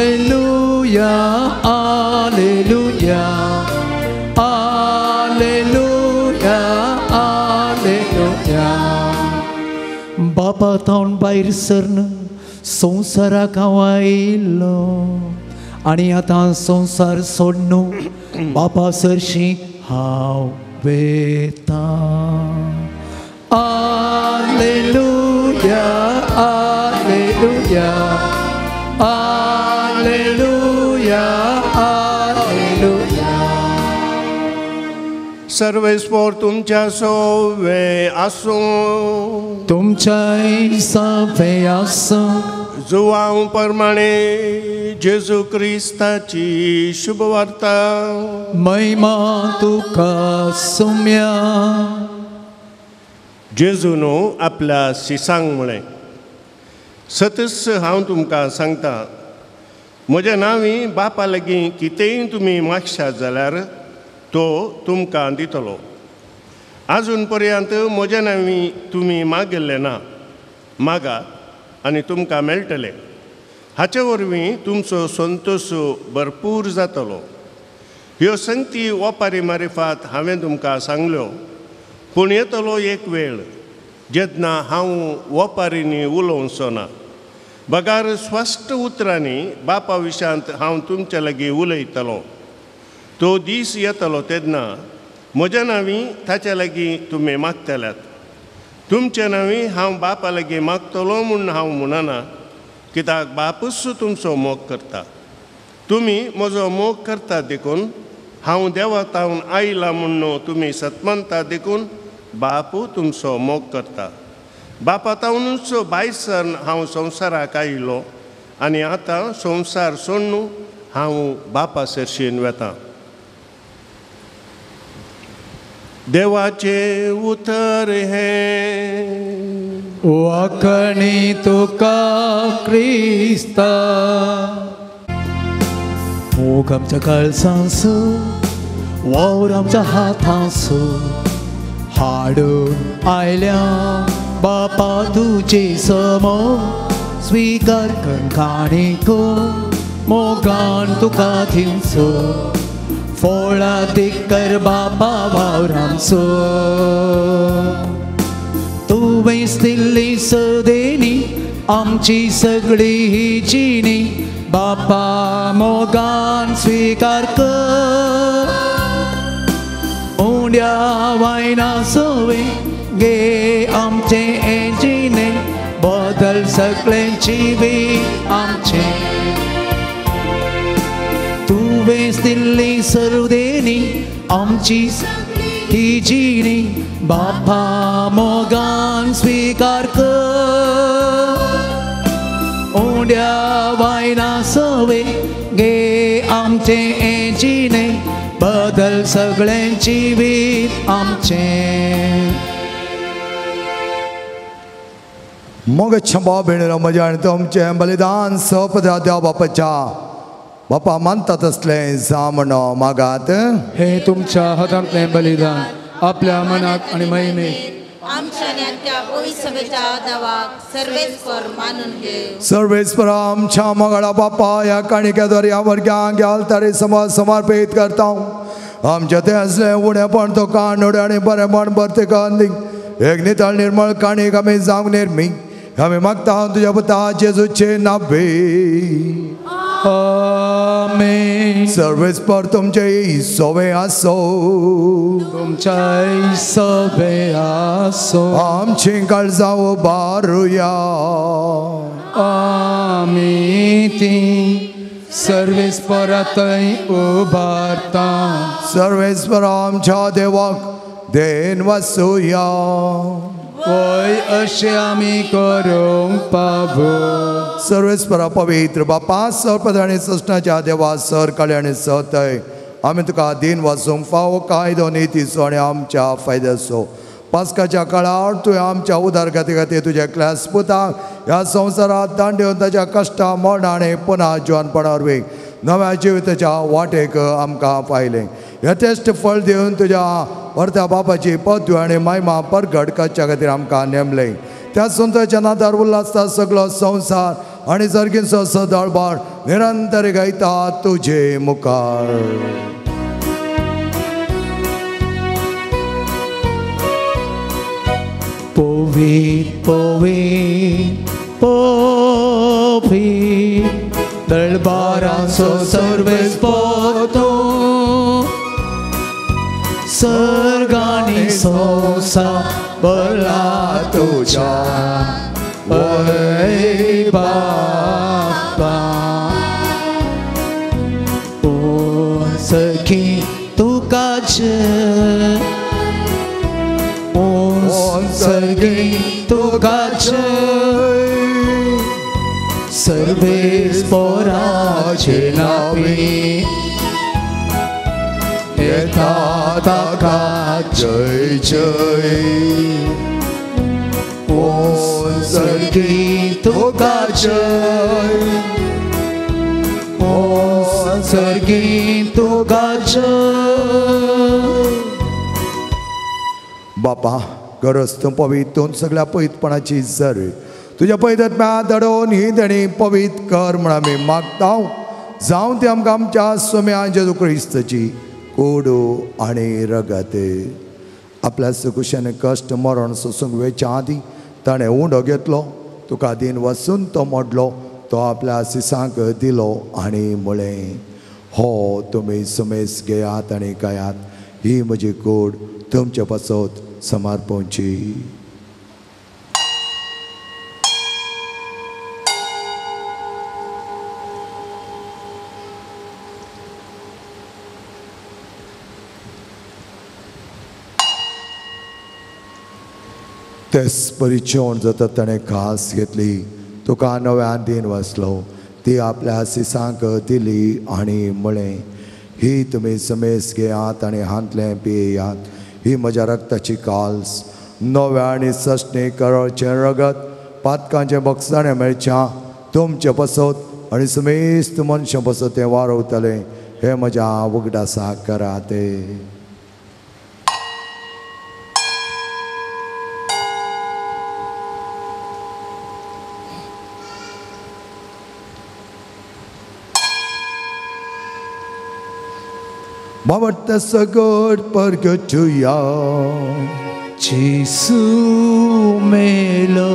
Alleluia, Alleluia, Alleluia, Alleluia. बापा थावन भायर सरन संवसाराक हांव आयिल्लो आनी आतां संवसार सोडनो बापा सरशी हांव वेता Alleluia, Alleluia. Alleluia, Alleluia. सर्वेस्पोर तुमच्या सोवे आसूं तुमच्या सवे आसूं जुवांव प्रमाणे जेजू क्रिस्ताची शुभवार्ता महिमा तुका सुम्या जेजून आपल्या शिसांक म्हळें सतस हांव तुमकां सांगता म्हज्या नांवी बापा लागीं कितेंय तुमी मागशात जाल्यार तो तुमकां दितलो आजून पर्यंत म्हज्या नांवी तुमी मागिल्लें ना मागात आनी तुमकां मेळटलें हाचे वरवीं तुमचो संतोश भरपूर जातलो ह्यो संगती ओपारी मारिफात हांवें तुमकां सांगल्यो पूण येतलो एक वेळ जेन्ना हांव ओपारींनी उलोवचो ना बगार स्पश्ट उतरांनी बापा विशांत हांव तुमच्या लागीं उलयतलो तो दीस येतलो तेन्ना म्हज्या नांवी ताच्या लागीं तुमी मागतल्यात तुमच्या नांवी हांव बापा लागीं मागतलो म्हूण हांव म्हणना कित्याक बापूच तुमचो मोग करता तुमी म्हजो मोग करता देखून हांव देवा तावन आयला म्हूण तुमी सतमंता देखून बापू तुमचो मोग करता बापा तावनूच भायर सावन हांव संवसाराक आयिल्लो आनी आतां संवसार सोडून हांव बापा सरशीन वेतां देवाचे उतर हें वाकणी तुका क्रिस्ता मोग आमच्या काळजांसो वावर आमच्या हातांसो हाडून आयल्या बापा तुजे समोर स्वीकार कर काणिको मोगान तुका थिंचो फोळा देकर बापा वावरांचो तुवें दिल्ली सदेनी आमची सगळी ही जिणी बापा मोगान स्वीकार कर उंड्या वायना सोवे गे आमचे हे जिणे बदल सगळ्यांची जिवीत आमचे तुवें दिल्ली सरुदेनी आमची ही जिणी बापा मोगान स्वीकार कर उंड्या वायना सोवे गे आमचे हे जिणे बदल सगळ्यांची जिवीत आमचे मग क्षमा भेणेरो म्हज्या आनी तुमचें बलिदान सपदा देवा बापाच्या बापा मानता तसलें जा म्हणो मागात हे तुमच्या हातांतलें बलिदान आपल्या मनाक आनी महिमेक आमच्या नेत्या पवित्रतेच्या देवाक सर्वेस्वर मानून घेव सर्वेस्वर आमच्या मोगाळा बापा ह्या काणिक्याद्वारे ह्या भुरग्यांक आलतारी समाज समर्पीत करता आमचे ते असले उणेपण तो काणोडे आनी बरेपण भरते कांदी एक नितळ निर्मळ काणीक आमी जावंक निर्मी आमी मागता तुज्या पुता जेजूचे नांवे आमेन. सर्वेस्पर तुमचे सोवे असो, तुमच्या सभे आसो. आमची काळजां उबारुया. आमी ती सर्वेस्परातय उबारता. सर्वेस्पर आमच्या देवाक देन वसूया. होय अशें आमी करूंक पावू. सर्वेस्परा पवित्र बापा सर्पद आनी सृष्टाच्या देवा सर काळे आनी सतय आमी तुका दिन वचूंक फावो कायदो नितीचो आनी आमच्या फायद्याचो. पास्काच्या काळार तुवें आमच्या उदारगती खातीर तुज्या क्लास पुताक ह्या संवसारांत दांडिवन ताच्या कश्टा मरणा आनी पुना जिवनपणा वरवीं नव्या जिविताच्या वाटेक आमकां पायलें. यथेश्ट फळ दिवन तुज्या वर्ता बापाची पदवी आनी महिमा परगट करच्या खातीर आमकां नेमलें. त्या सुंदरच्या नादार उल्हासता सगळो संवसार आनी सर्गीचो सदळबार निरंतर गायता तुजे मुखार. पोवीत पोवीत पोवीत दळबारांचो सर्वेस्पर तूं. सर्गांनी संवसार भरला तुज्या वै बापा. ओ सखी तुकाच सर्गी तुकाच सर्वेस्पराचे नावी येता ताका जय जय. ओ सर्गी तुकाच ओ सर्गी तुकाच. बापा गरज तूं पवित्र सगळ्या पवित्रपणाची जर तुज्या पवित्रात्म्या दडोवन ही देणी पवित्र कर म्हण आमी मागता. जावं ती आमकां आमच्या सोम्या जेजू क्रिस्ताची कोडू आनी रगत. आपल्या सुकुशान कश्ट मरण सोसूंक वेच्या आदी ताणें उंडो घेतलो. तुका दिन वचून तो मोडलो. तो आपल्या सिसांक दिलो आनी म्हळें हो तुमी सुमेस घेयात आनी खायात. ही म्हजी कूड तुमचे पासत समर्पणची. तेच परिचोण जाता ताणें खास घेतली. तुका नव्यान दिन वसलो. ती आपल्या सिसांक दिली आनी म्हळें ही तुमी समेस घेयात आनी हांतलें पियेयात. ही म्हज्या रक्ताची काल्स नव्या आनी सश्णे करचें रगत पातकांचें बक्षाणें मेळच्या तुमचे पसत आनी समेस्त मनशां पसत तें वारवतलें. हे म्हज्या उगडासाक करात. Mavata sagod pergetuya. Jesu melo,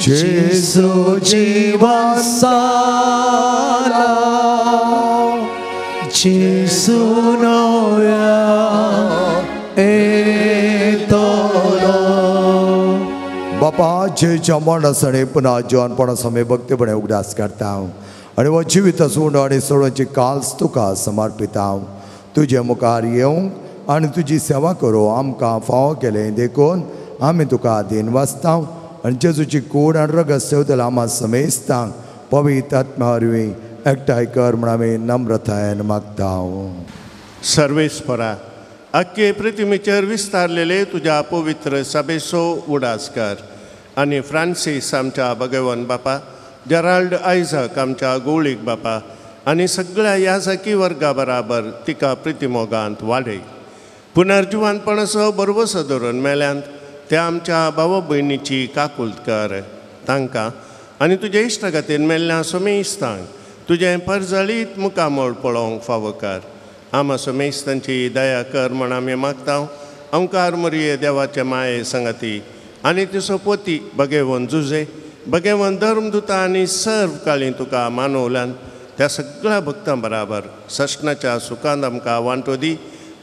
Jesu jiwa sala, Jesu noya etolo. बापा जेच्या मरणासणे पुन्हा जीवनपणा समय भक्तीपणे उगडास करता आणि व जिवित सोड आणि सोडची काल्स तुका समर्पिता. तुझे मुखार येवंक आणि तुझी सेवा करूं आमकां फावो केलें देखून आमी तुका दिन वाचता आणि जेजूची कूड आनी रगत सेवतले आमा समेस्तांक पवित्र आत्म्या वरवीं एकठांय कर म्हण आमी नम्रतायेन मागता. सर्वेस्परा अख्खे प्रतिमेचेर विस्तारलेले तुज्या पवित्र सभेचो उडास कर आनी फ्रांसीस आमच्या भगवन बापा, जेराल्ड आयझक आमच्या गोळीक बापा आनी सगळ्या याजकी वर्गा बराबर तिका प्रतिमोगांत वाडय. पुनर्जिवानपणाचो बरवसो धरून मेल्यांत त्या आमच्या भाव भयणीची काकुल्त कर. तांकां आनी तुज्या इश्टागतीन मेल्ल्या सोमेस्तांक तुजें परजळीत मुखामोळ पळोवंक फावो कर. आमा सोमेस्तांची दया कर म्हण आमी मागता. आमकां मरिये देवाचे माये संगती आनी तिचो पोती भगेवन जुजे भगवान धर्मदूता आनी सर्व काळी तुका मानवल्यान त्या सगळ्या भक्तां बराबर सशनाच्या सुखांत आमकां वांटो दी.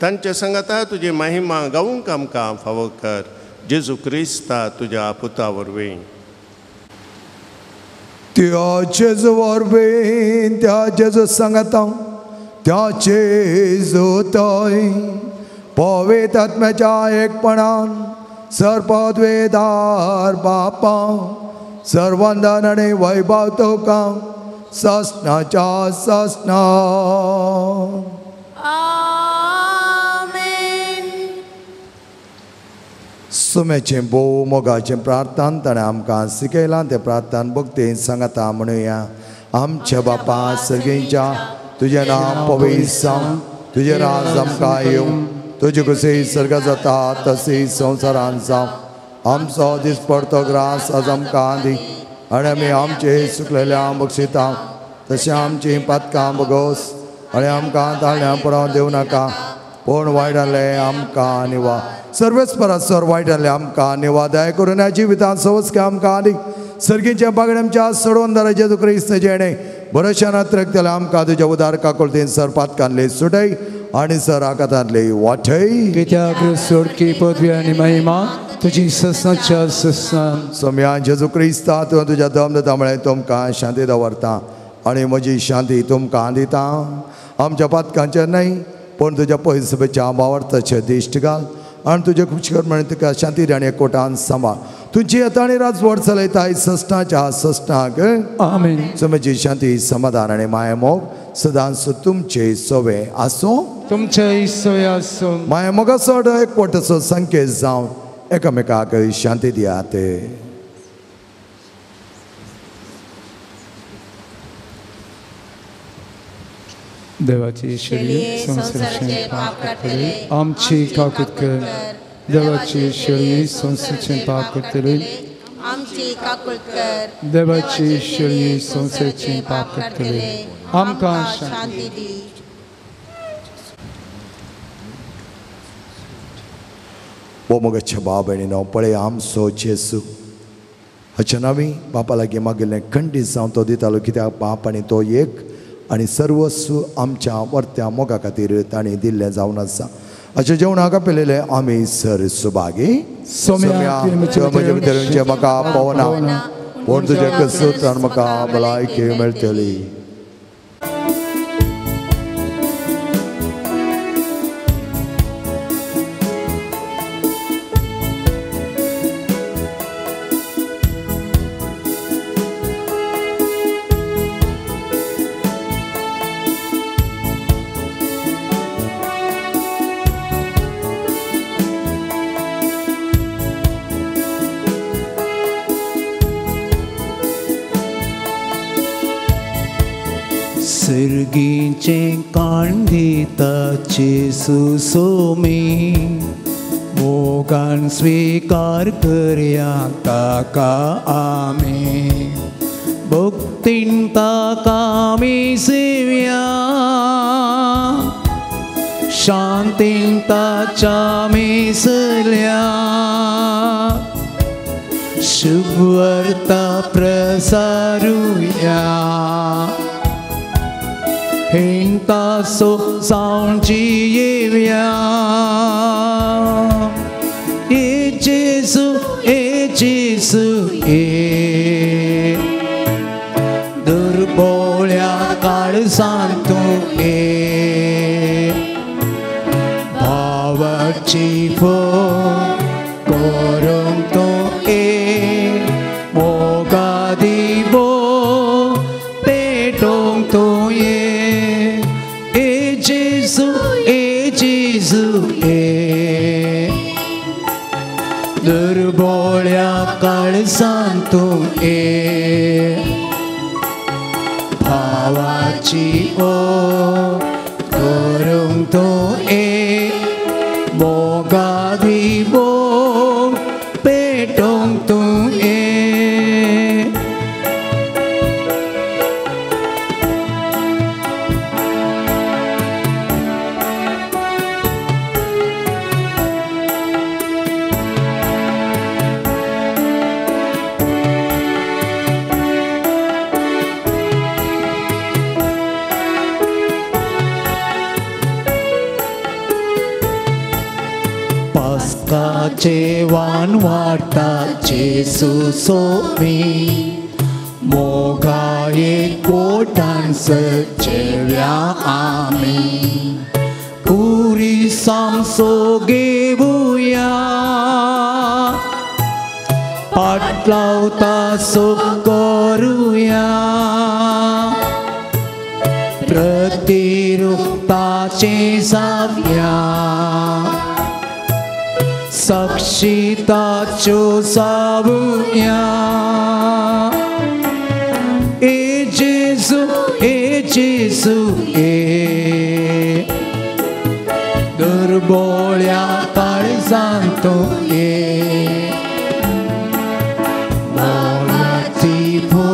तांचे संगता तुजी महिमा गावूंक आमकां फावो कर. जेजू क्रिस्ता तुज्या पुता वरवीं. त्या जेजू वरवीं त्या जेजू सांगता त्या जेजूतय पवित्र आत्म्याच्या एकपणान सर्पद्वेदार बापा सर्वंदन आणि वैभव तुका ससनाच्या ससना. सुमेचे भोव मोगाचे प्रार्थना ताणें आमकां शिकयलां ते प्रार्थना भक्ती सांगता म्हणुया. आमच्या बापा सर्गेच्या तुजें नांव पवित्र जावं, तुजें राज आमकां येवं, तुजी कशी सर्ग जाता तशी संवसारांत जावं. आमचो दिसपडतो ग्रास आज आमकां दी आनी आमी आमचे सुकलेल्या बक्षिता तशें आमची पातकां बगोस आनी आमकां ताळण्या पडोवन दिवं नाका पूण वायटांतले आमकां निवा. सर्वेच परस्पर वायटांतले आमकां निवा. दया करून ह्या जिवितांत सवस्के आमकां दी. सर्गीच्या बागड्यांच्या सोडून दर जेजू क्रिस्त जेणे बरोशानात रक्तले आमकां तुज्या उदार काकुळतीन सर पातकांतले सुटय आनी सर आकातांतले वाटय. कित्याक सोडकी पदवी आनी महिमा तुजी ससनाच्या ससनान. सोम्या जेजू क्रिस्ता तुवें तुज्या दमदतामुळे तुमकां शांती दवरता आनी म्हजी शांती तुमकां दिता. आमच्या पातकांचेर न्हय पूण तुज्या पयसुबेच्या भावार्थाचेर दिश्ट घाल आनी तुजे खुशकर म्हण तुका शांती आनी एकवटान सांबाळ. तुजी येता आनी राजवट चलयताय ससनाच्या ससनाक. आमीन. सोम्याची शांती समाधान आनी माया मोग सदांच तुमचे सोवे आसूं. तुमचे सोय आसूं. माया मोगाचो एकवटाचो संकेत जावन एकामेकाक शांती दियात. देवाची शेळी संसाराचे पाप काडटली आमची काकूट कर. देवाची शेळी संसाराचे पाप काडटली आमची काकूट कर. देवाची शेळी संसाराचे पाप काडटली आमकां शांती दी. ओ मोगाच्या भाव भयणीनो पळय आमचो जेजू हाच्या नांवी बापा लागीं मागिल्लें खंडीत जावं तो दितालो कित्याक बाप आनी तो एक आनी सर्वस्व आमच्या वर्त्या मोगा खातीर ताणें दिल्लें जावन आसा. अशें जेवणाक आपयलेले आमी सर सुभागी. सोम्या म्हजे भितर म्हाका पावना पूण तुजे कसोत्रान म्हाका भलायकी मेळटली. सर्गीचें काण दिता जेजू सोमी मोगान स्वीकार करया ताका आमी. भक्तीन ताका आमी सेवया शांतीन ताच्या आमी सरल्या. शुभ वार्ता प्रसारुया हिंता सो जावची येवया. ए जेजू ए दुर्बोळ्या काळजांत तूं ये. भावाची फोड करूंक तूं ये. मोगा दिवो पेटोवंक तूं ये. दुर्बोळ्या काळजांत तूं ये. भावाची ओड करूंक तूं ये. मोगा दिवो पेटोवंक तूं ये. मोगाचे वान वाटा जेसू सोमी मोगाये पोटान सजेव्या आमी पुरी सांसो घेऊया पाटलावता सो करूया प्रतिरूपाचे जावया साक्षीताच्यो जावया ए जेजू दुर्बोळ्या काळजांतो ये मोगाची भो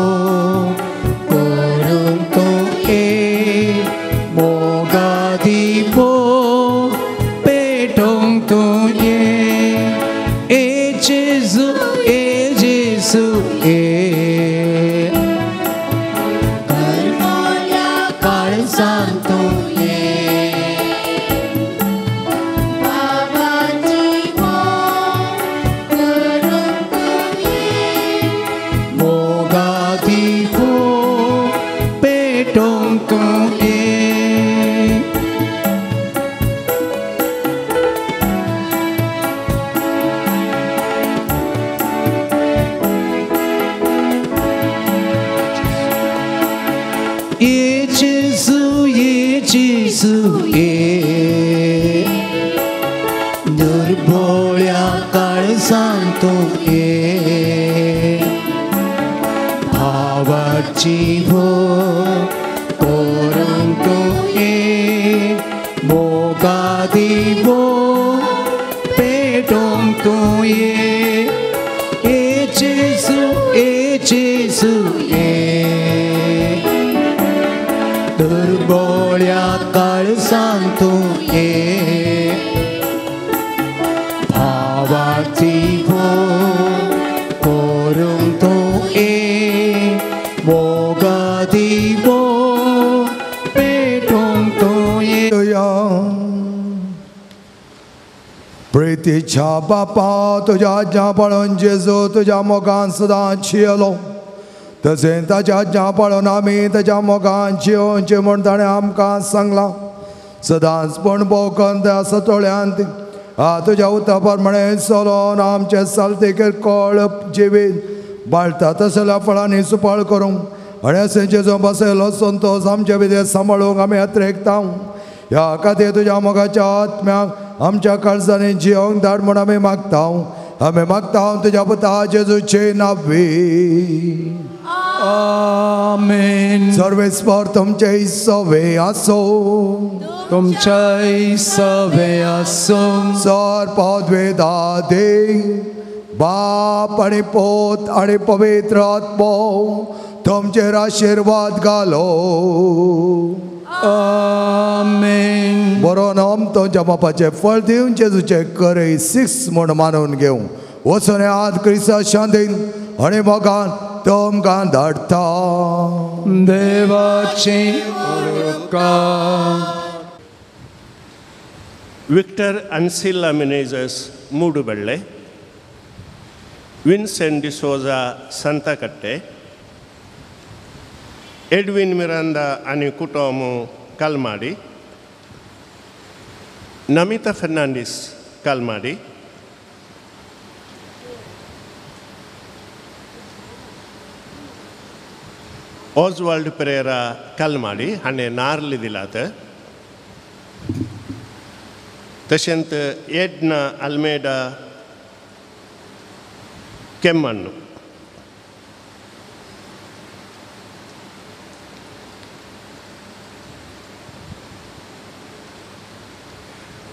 करून तो ये मोगादी भो पेटोंग तो ये ए जेजू ए काळजांतो ये दुर्बोळ्या काळजांतो ये भावाची भो करून तो ये मोगादी भो पेटोंग तो ये ए जेजू ये दुर्बोळ्या काळजांतो ये भावाची भो करून तो ये मोगादी भो पेटोंग तो ये प्रीतीच्या बापा तुझ्या आज्ञा पाळून जेजू तुझ्या मोगान सदां जियेलो तशें ताच्या आज्ञा पाळून आमी ताच्या मोगान जियोवचें म्हूण ताणें आमकां सांगलां सदांच पण भोंवकन त्या सतोळ्यांत तुझ्या उता प्रमाणे चलोन आमचे साल्तेकेर कळप जिवीत बाळटा तसल्या फळांनी सुपाळ करूंक आनी अशें जेजू बसयलो संतोश आमचे भितर सांबाळूंक आमी यात्रेकता ह्या खातीर तुज्या मोगाच्या आत्म्याक आमच्या काळजांनी जियोंक धाड म्हूण आमी मागता तुज्या पुता जेजूचे नांवी आमेन सर्वेस्पर तुमचे सवे आसो तुमचे सवे आसो सर पदवे दादे बाप आणि पोत आणि पवित्र आत्मो तुमचेर आशीर्वाद घालो आमेन बरो नाम तुमच्या बापाचे फळ दिवन जेजूचे करे 6 म्हूण मानून घेऊ वचून आज क्रिस्ता शांतीन आणि मोगान तुमकां धाडटा देवाचे Victor Ancilla Menezes Moodubelle Vincent D'Souza Santhekatte Edwin Miranda आणि कुटुंब Kalmady Namita Fernandes Kalmady Oswald Pereira Kalmady हाणें नार्ल दिलात तशेंच एडना अल्मेडा केम्मण्ण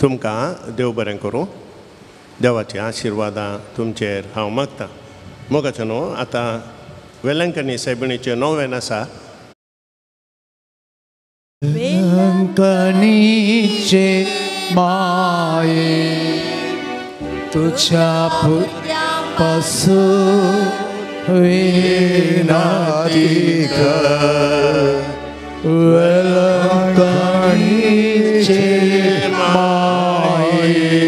तुमकां देव बरें करूं देवाची आशिर्वादां तुमचेर हांव मागतां मोगाचो न्हू आतां वेलंकनी सायबिणीचें नोवेन आसा वेलंकनीचे माये तुझ्या पुत्रापासून विनंती कर वेलंकनीचे माये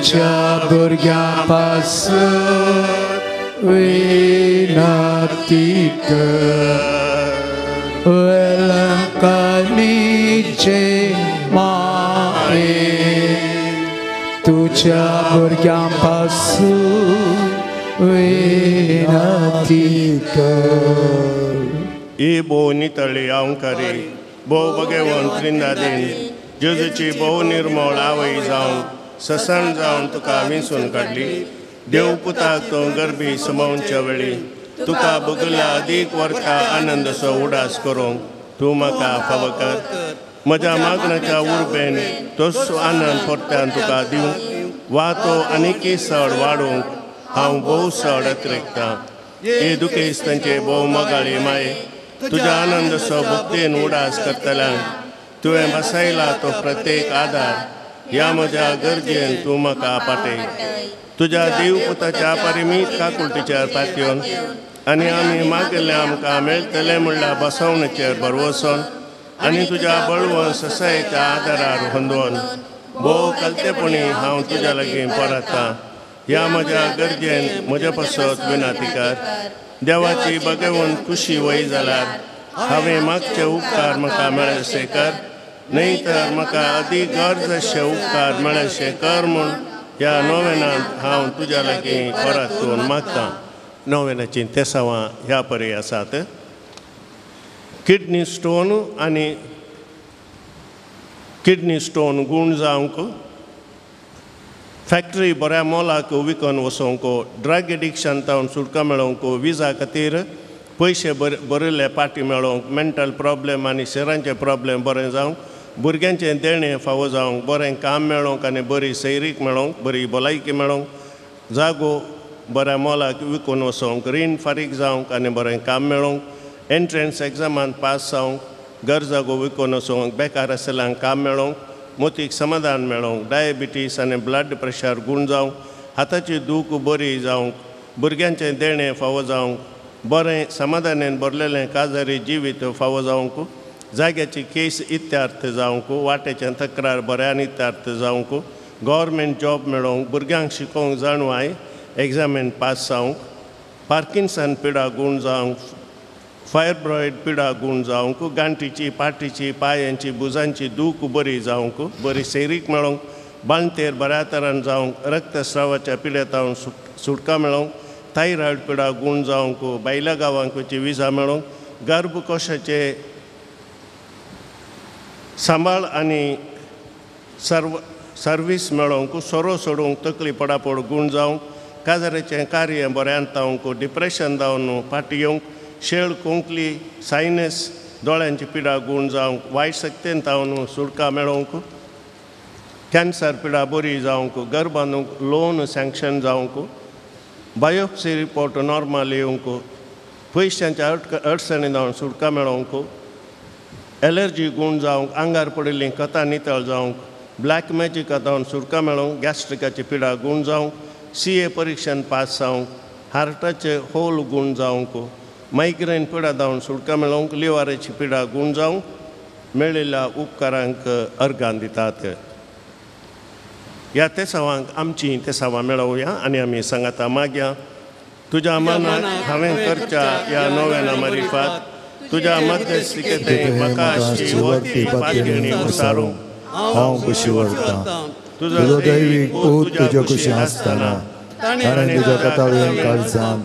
तुझ्या भुरग्यापासून विनंती कर वेलंकनीचे माये तुझ्या भुरग्यापासून विनंती कर ई भोव नितळी अंकारी भोव बगेवन त्रिंदादीन जेजूची भोव निर्मळ आवय जावन ससन जावन तुका विंसून काडली देव पुताक तो गरबी समावच्या वेळी तुका बगला अदीक वर्ता आनंदसो उडास करूंक तूं म्हाका फाव कर म्हज्या मागणाच्या उर्बेन तोच आनंद परत्यान तुका दिवं वा तो आनीकी चड वाडोवंक हांव भोव चड अतिरिक्ता हे दुखेस्तांचे भोव मोगाळी माये तुझ्या आनंदसो भक्तीन उडास करतल्यान तुवें बसयला तो प्रत्येक आदार ह्या म्हज्या गरजेन तूं म्हाका पाटय तुझ्या देवपुताच्या परिमीत काकुळटीचेर पातयेवन आनी आमी मागिल्लें आमकां मेळटलें म्हणल्यार बसवणेचेर बरवसून आनी तुज्या बळवंत ससायेच्या आदारार हुंदोवन भोव कलतेपणी हांव तुज्या लागीं परतां ह्या म्हज्या गरजेन म्हजे पासत विनातिकार देवाची बगेवून खुशी वय जाल्यार हांवें मागचे उपकार म्हाका मेळशे कर न्हय तर म्हाका अदीक गरज अशे उपकार मेळशे कर म्हूण ह्या नोवेनांत हांव तुज्या लागीं परतून मागतां नोवेनाची 13वां ह्या परी आसात किडनी स्टोन गूण जावंक फॅक्टरी बऱ्या मोलाक विकून वचोवंक ड्रग एडिक्शन तावन सुटका मेळोवंक विजा खातीर पयशे बरयले पाटी मेळोवंक मेंटल प्रॉब्लेम आनी शरांचे प्रॉब्लेम बरें जावंक भुरग्यांचें देणें फावो जावंक बरें काम मेळोवंक आनी बरी सैरीक मेळोवंक बरी भलायकी मेळोवंक जागो बऱ्या मोलाक विकून वचोवंक रीण फारीक जावंक आनी बरें काम मेळोवंक एंट्रन्स एग्जामांत पास जावंक घर जागो विकून वचोवंक बेकार आसल्यांक काम मेळोवंक मोतीक समाधान मेळोवंक डायबिटीस आनी ब्लड प्रेशर गूण जावंक हाताची दूख बरी जावंक भुरग्यांचें देणें फावो जावंक बरें समाधानान भरलेलें काजारी जिवीत फावो जावंक जाग्याची केस इत्यार्थ जावंक वाटेचें तक्रार बऱ्यान इत्यार्थ जावंक गव्हर्मेंट जॉब मेळोवंक भुरग्यांक शिकोवंक जाणवाय एग्जामेन पास जावंक पार्किन्सन पिडा गूण जावंक फायब्रॉयड पिडा गूण जावंक गांठीची पाटीची पांयांची भुजांची दूख बरी जावंक बरी सैरीक मेळोवंक बांदतेर बऱ्या तरान जावंक रक्तस्रावाच्या पिड्यातावन सुटका मेळोवंक थायरॉयड पिडा गूण जावंक बायल्या गांवांकची विजा मेळोवंक गर्भकोशाचे सांबाळ आनी सर्वीस मेळोवंक सोरो सोडूंक तकली पडापड गूण जावंक काजाराचें कार्य बऱ्यान जावंक डिप्रेशन जावन फाटी येवंक शेळ कोंकली सायनस दोळ्यांची पिडा गूण जावंक वायट शक्तीन तावन सुटका मेळोवंक कॅन्सर पिडा बरी जावंक घर बांदूंक लोन सँक्शन जावंक बायोप्सी रिपोर्ट नॉर्मल येवंक पयशांच्या अडचणी जावन सुटका मेळोवंक एलर्जी गूण जावंक आंगार पडिल्लीं कथा नितळ जावंक ब्लॅक मॅजीक जावन सुटका मेळोवंक गॅस्ट्रिकाची पिडा गूण जावंक CA परीक्षेन पास जावंक हार्टाचे होल गूण जावंक मायग्रेन पिडा जावन सुटका मेळोवंक लिव्हराची पिडा गूण जावंक मेळिल्ल्या उपकारांक अर्गां दितात ह्या तेसावांक आमची तेसावां मेळोवया आनी आमी सांगाता मागया तुज्या मनाक हांवें करच्या ह्या नव्याना मारिफात तुज्या मध्यस्थिकेते म्हाका आशी वखदी पातयणी उसारूंक हांव खुशी व्हरतां तुजो दैवीक पूत तुज्या कुशी आसतना ताणें तुज्या कथावेन काळजान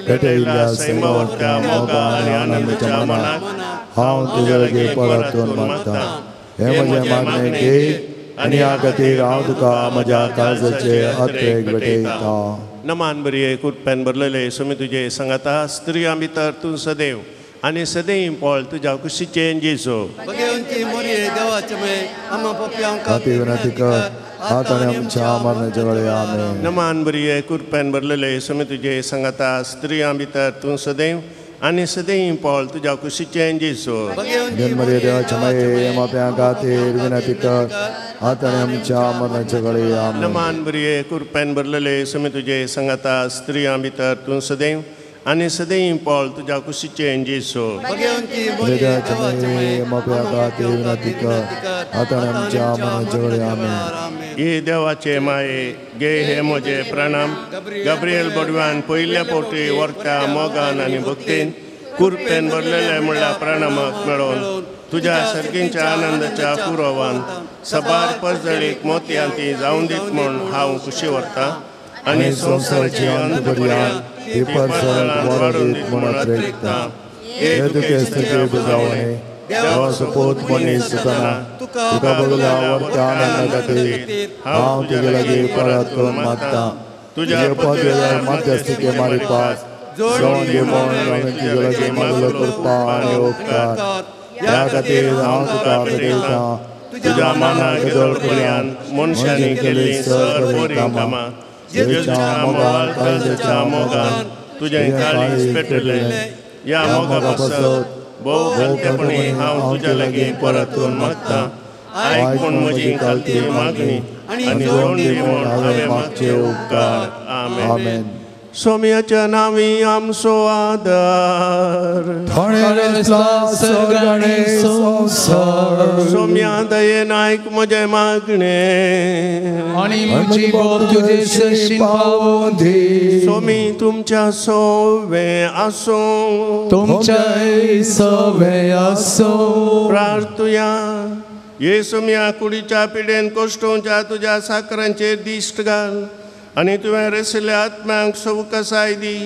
पेटयिल्ल्या सैमावट्या मोगा आनी आनंदाच्या मनाक हांव तुजे लागीं परतून मागतां हे म्हजें मागणें घे आनी ह्या खातीर हांव तुका म्हज्या काळजाचे अत्रेक भेटयता नमान बरी कुटप्यान भरलेले सुमी तुजे सांगाता स्त्रियां भितर तूं सदैव आनी सदैव पळ तुज्या कुशीचें जेजू खातीर विनंती कर हात आनी आमच्या मरणाचे वेळी आमेन नमान बरी कुटप्यान भरलेले सुमी तुजे सांगाता स्त्रियां भितर तूं सदैव आनी सदैव पळ तुज्या कुशीचें जेजू जन्मरे देवाच्या माये माप्यां खातीर विनंती कर हात आनी आमच्या मरणाचे वेळी आमेन नमान बरी कुटप्यान भरलेले सुमी तुजे सांगाता स्त्रियां भितर तूं सदैव आनी सदैव पळ तुज्या कुशीचें जेजू देवाच्या माये माप्यां खातीर विनंती कर हात आनी आमच्या मरणाचे वेळी आमेन हे देवाचे माये गे हे म्हजे प्रणाम गब्रियल बडव्यान पयल्या पोटी वर्ता मोगान आनी भक्तीन कुरपेन भरलेले म्हणल्यार प्रणामक मेळोन तुझ्या सर्गींच्या आनंदाच्या पुरोवान सबार पजळीक मोतयांती जावन दीत म्हूण हांव खुशी व्हरतां आनी संवसाराची अंतपर्यंत ती पजळान वाडून दीत म्हूण अत्रेकतां हे तुके स्तुती बुजावणे देवा सपोत मनीस जाता तुका बगला वर्ता आनंद खातीर हांव तुजे लागीं परत करून मागतां तुज्या पदवेदार मध्यस्थीके मारी पास जोड घे म्हूण हांवें तुजे लागीं मागलो कृपा आनी उपकार ह्या खातीर हांव तुका भेटयतां तुज्या मानाक दोळ पर्यान मनशांनी केल्लीं सर बरीं कामां जेजूच्या मोगान काळजाच्या मोगान तुजें काळीज पेटयलें ह्या मोगा पासत भोव घालतेपणी हांव तुज्या लागीं परत करून मागतां आयक म्हूण म्हजी घालती मागणी आनी जोड दी म्हूण हांवें मागचे उपकार आमेन सोम्याच्या नांवी आमचो आदार सोम्या दयेन आयक म्हजे मागणे आनी म्हजी बोब तुजे शशीन पावोन दी सोमी तुमच्या सोवे आसो तुमच्या सोवे आसो प्रार्थुया ये सोम्या कुडीच्या पिडेन कोश्टोवच्या तुज्या साकरांचेर दिश्ट घाल आनी तुवें रेसिल्ल्या आत्म्यांक सवकासाय दी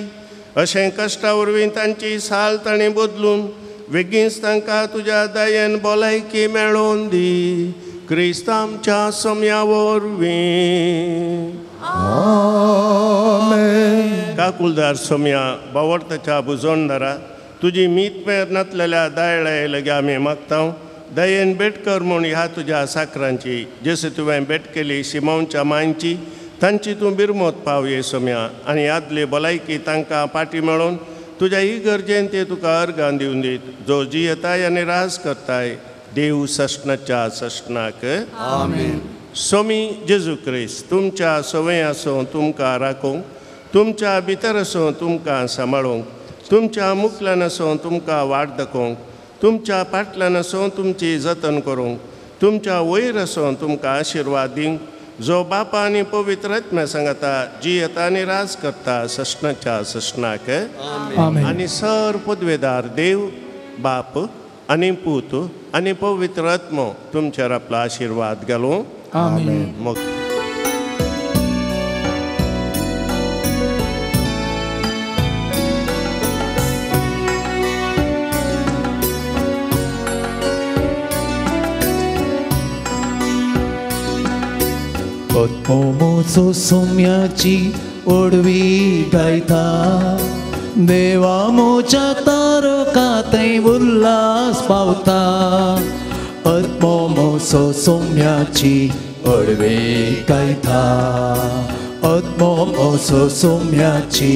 अशें कश्टा वरवीं तांची साल ताणें बदलून बेगीनच तांकां तुज्या दयेन भलायकी मेळोवन दी क्रिस्त आमच्या सोम्या वरवीं काकुलदार सोम्या बावडताच्या बुजोणदारा तुजी मीतमेर नातलेल्या दायळाय लेगीत आमी मागतां दयेन भेट कर म्हूण ह्या तुज्या साकरांची जशी तुवें भेट केली शिमोनच्या मांयची तांची तूं बिरमोत पाव ये सोम्या आनी आदली भलायकी तांकां पाटी मेळोवन तुज्या ही गरजेन ते तुका अर्गां दिवन दीत जो जियेताय आनी राज करताय देव सशनाच्या सशनाक आमेन सोमी जेजू क्रिस्त तुमच्या सवय आसूं तुमकां राखोवंक तुमच्या भितर आसूं तुमकां सांबाळूंक तुमच्या मुखल्यान आसूं तुमकां वाट दाखोवंक तुमच्या फाटल्यान आसूं तुमची जतन करूंक तुमच्या वयर आसूं तुमकां आशिर्वाद दिवंक जो बापा आनी पवित्र आत्म्या सांगता जी येता आनी राज करता सशनाच्या सशनाक आनी सर पदवेदार देव बाप आनी पूत आनी पवित्र आत्मो तुमचेर आपलो आशिर्वाद घालूं आमेन मोमोचो सोम्याची ओडवी गायता देवा मोच्या तारका थंय उल्हास पावता मोमोचो सोम्याची ओडवी गायता मोमोचो सोम्याची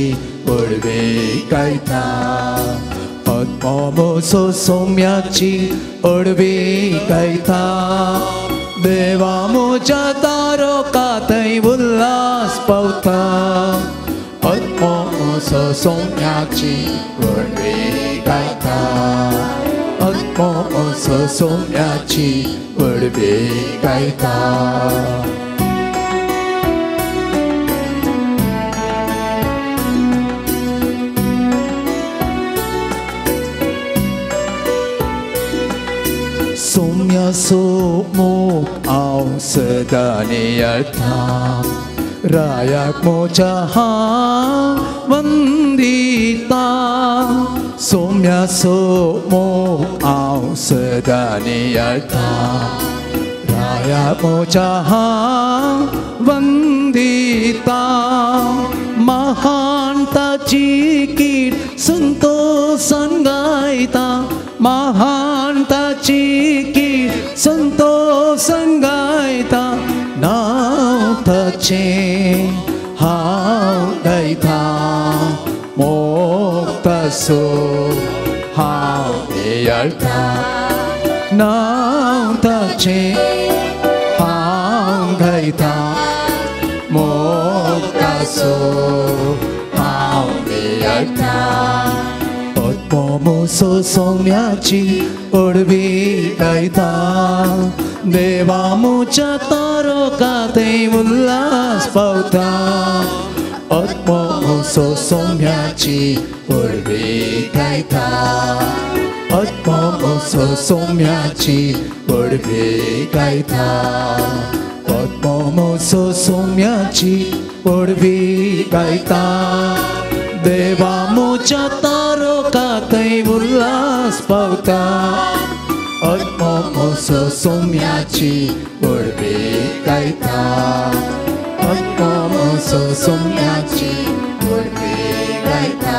ओडवी गायता मोमोचो सोम्याची ओडवी गायता देवा मोच्या तारका थंय उल्हास पावता मोमोचो सोम्याची ओडवी गायता मोमोचो सोम्याची ओडवी गायता सोम्या सोमोक हांव सदांनी येता रायाक मोच्या हांव वंदिता सोम्या सोमोक हांव सदांनी येता रायाक मोच्या हांव वंदिता महान ताची कीर्त संतोषान गायता महान ताची कीर्त संतोषान गायता नांव ताचें हांव गायता मोग ताचो हांव येता नांव ताचें हांव गायता मोग ताचो हांव येता मोमोचो सोम्याची ओडवी गायता देवा मोच्या तारो तारोकातय उल्हास पावता आत्मोत्सव सोम्याची वडवी गायता आत्मोत्सव सोम्याची वडवी गायता आत्मोत्सव सोम्याची वडवी गायता देवा मोच्या तारोकातय उल्हास पावता आत्मोत्सव सोम्याची वडवी गायता आत्मोत्सव सोम्याची वडवी गायता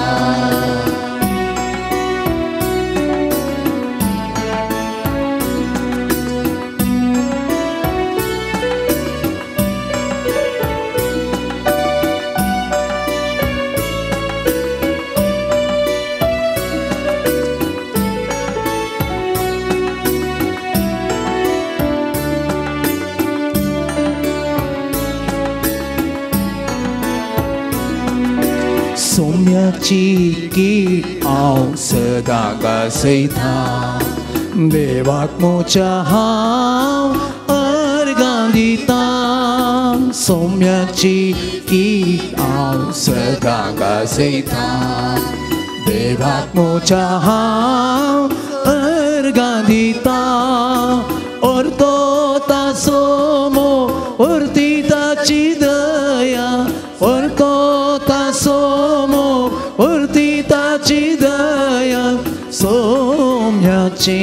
सोम्याची कीट हांव सदां गासयता देवाक मोच्या हांव अर्गां दिता सोम्याची कीट हांव सदां गासयता देवाक मोच्या हांव अर्गां दिता अर्दो तासोमो अर्दी ताची दया अर्दो तासोमो अर्दी ताची दया सोम्याचे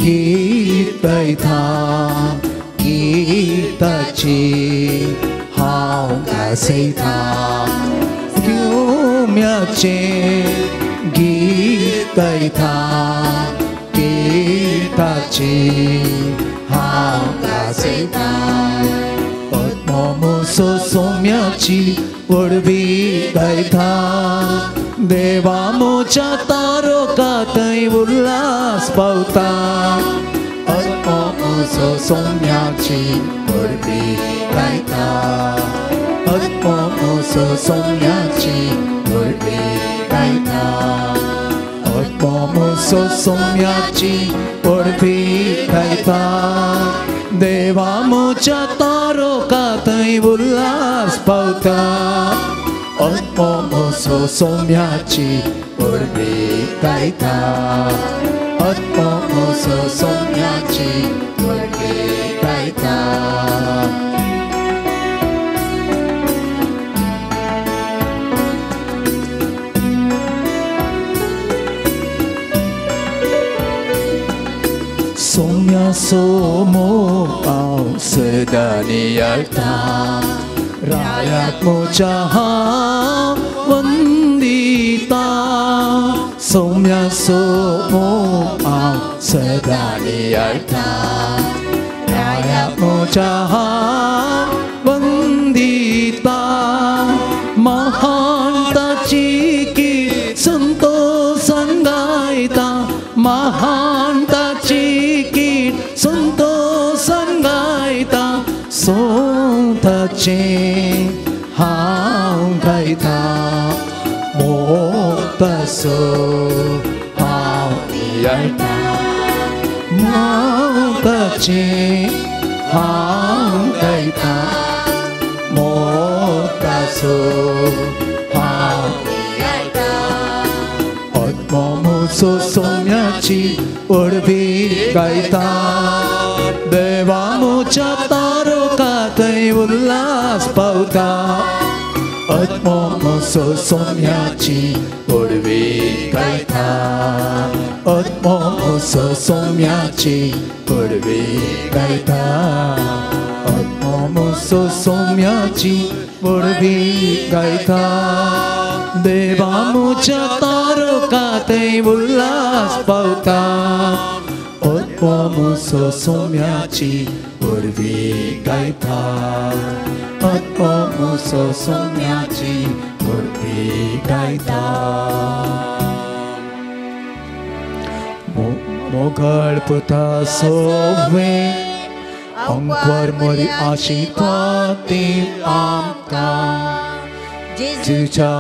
गीत गायता गीताची हांव गासयता सोम्याचे गीत गायता गीताची हांव गासयता आत्मोत्सव सोम्याची वडवी गायता देवा मोच्या तारोकातय उल्हास पावता आत्मोत्सव सोम्याची वडवी गायता आत्मोत्सव सोम्याची वडवी गायता आत्मोत्सव सोम्याची वडवी गायता देवा मोच्या तारोकातय उल्हास पावता आत्मोत्सव सोम्याची वडवी गायता आत्मोत्सव सोम्याची वडवी गायता सोम्या सोमो हांव सदां नियाळटा रायाक मोच्या हांव वंदिता सोम्या सोमो हांव सदां नियाळटा रायाक मोच्या हांव वंदिता महान ताची कीर्त संतोषान गायता महान ताची कीर्त संतोषान गायता सोताचे हांव गायता मोक्ताचो हांव नियाळटा मोक्ताचे हांव गायता मोक्ताचो हांव नियाळटा आत्मोत्सव सोम्याची वडवी गायता देवा मोच्या तारोकातय उल्हास पावता आत्मोत्सव सोम्याची वडवी गायता आत्मोत्सव सोम्याची वडवी गायता आत्मोत्सव सोम्याची वडवी गायता देवा मोच्या तारोकातय उल्हास पावता आत्मोत्सव सोम्याची वडवी गायता आत्मोत्सव सोम्याची वडवी गायता मोगळ पुता सोवे अंकवर मोरी आशिपाती आमकां जेजुच्या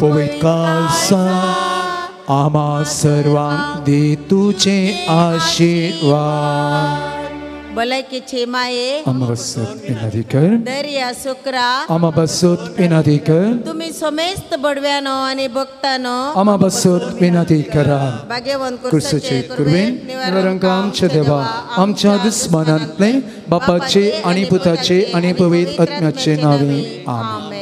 पवित्र काळसा आम्हा सर्वांक दी तुझे आशीर्वाद भलायकेचे माये आमाबसत विनंती कर दर या शुक्रा आमाबसत विनंती कर तुम्ही समेस्त बडव्यानो आणि भक्तानो आमाबसत विनंती करा भाग्यवान कुर्सुचे कुर्वेन निवारंक आमच्या देवा आमच्या दुस्मनांतले बापाचे आणि पुताचे आणि पवित्र आत्म्याचे नावे आमेन.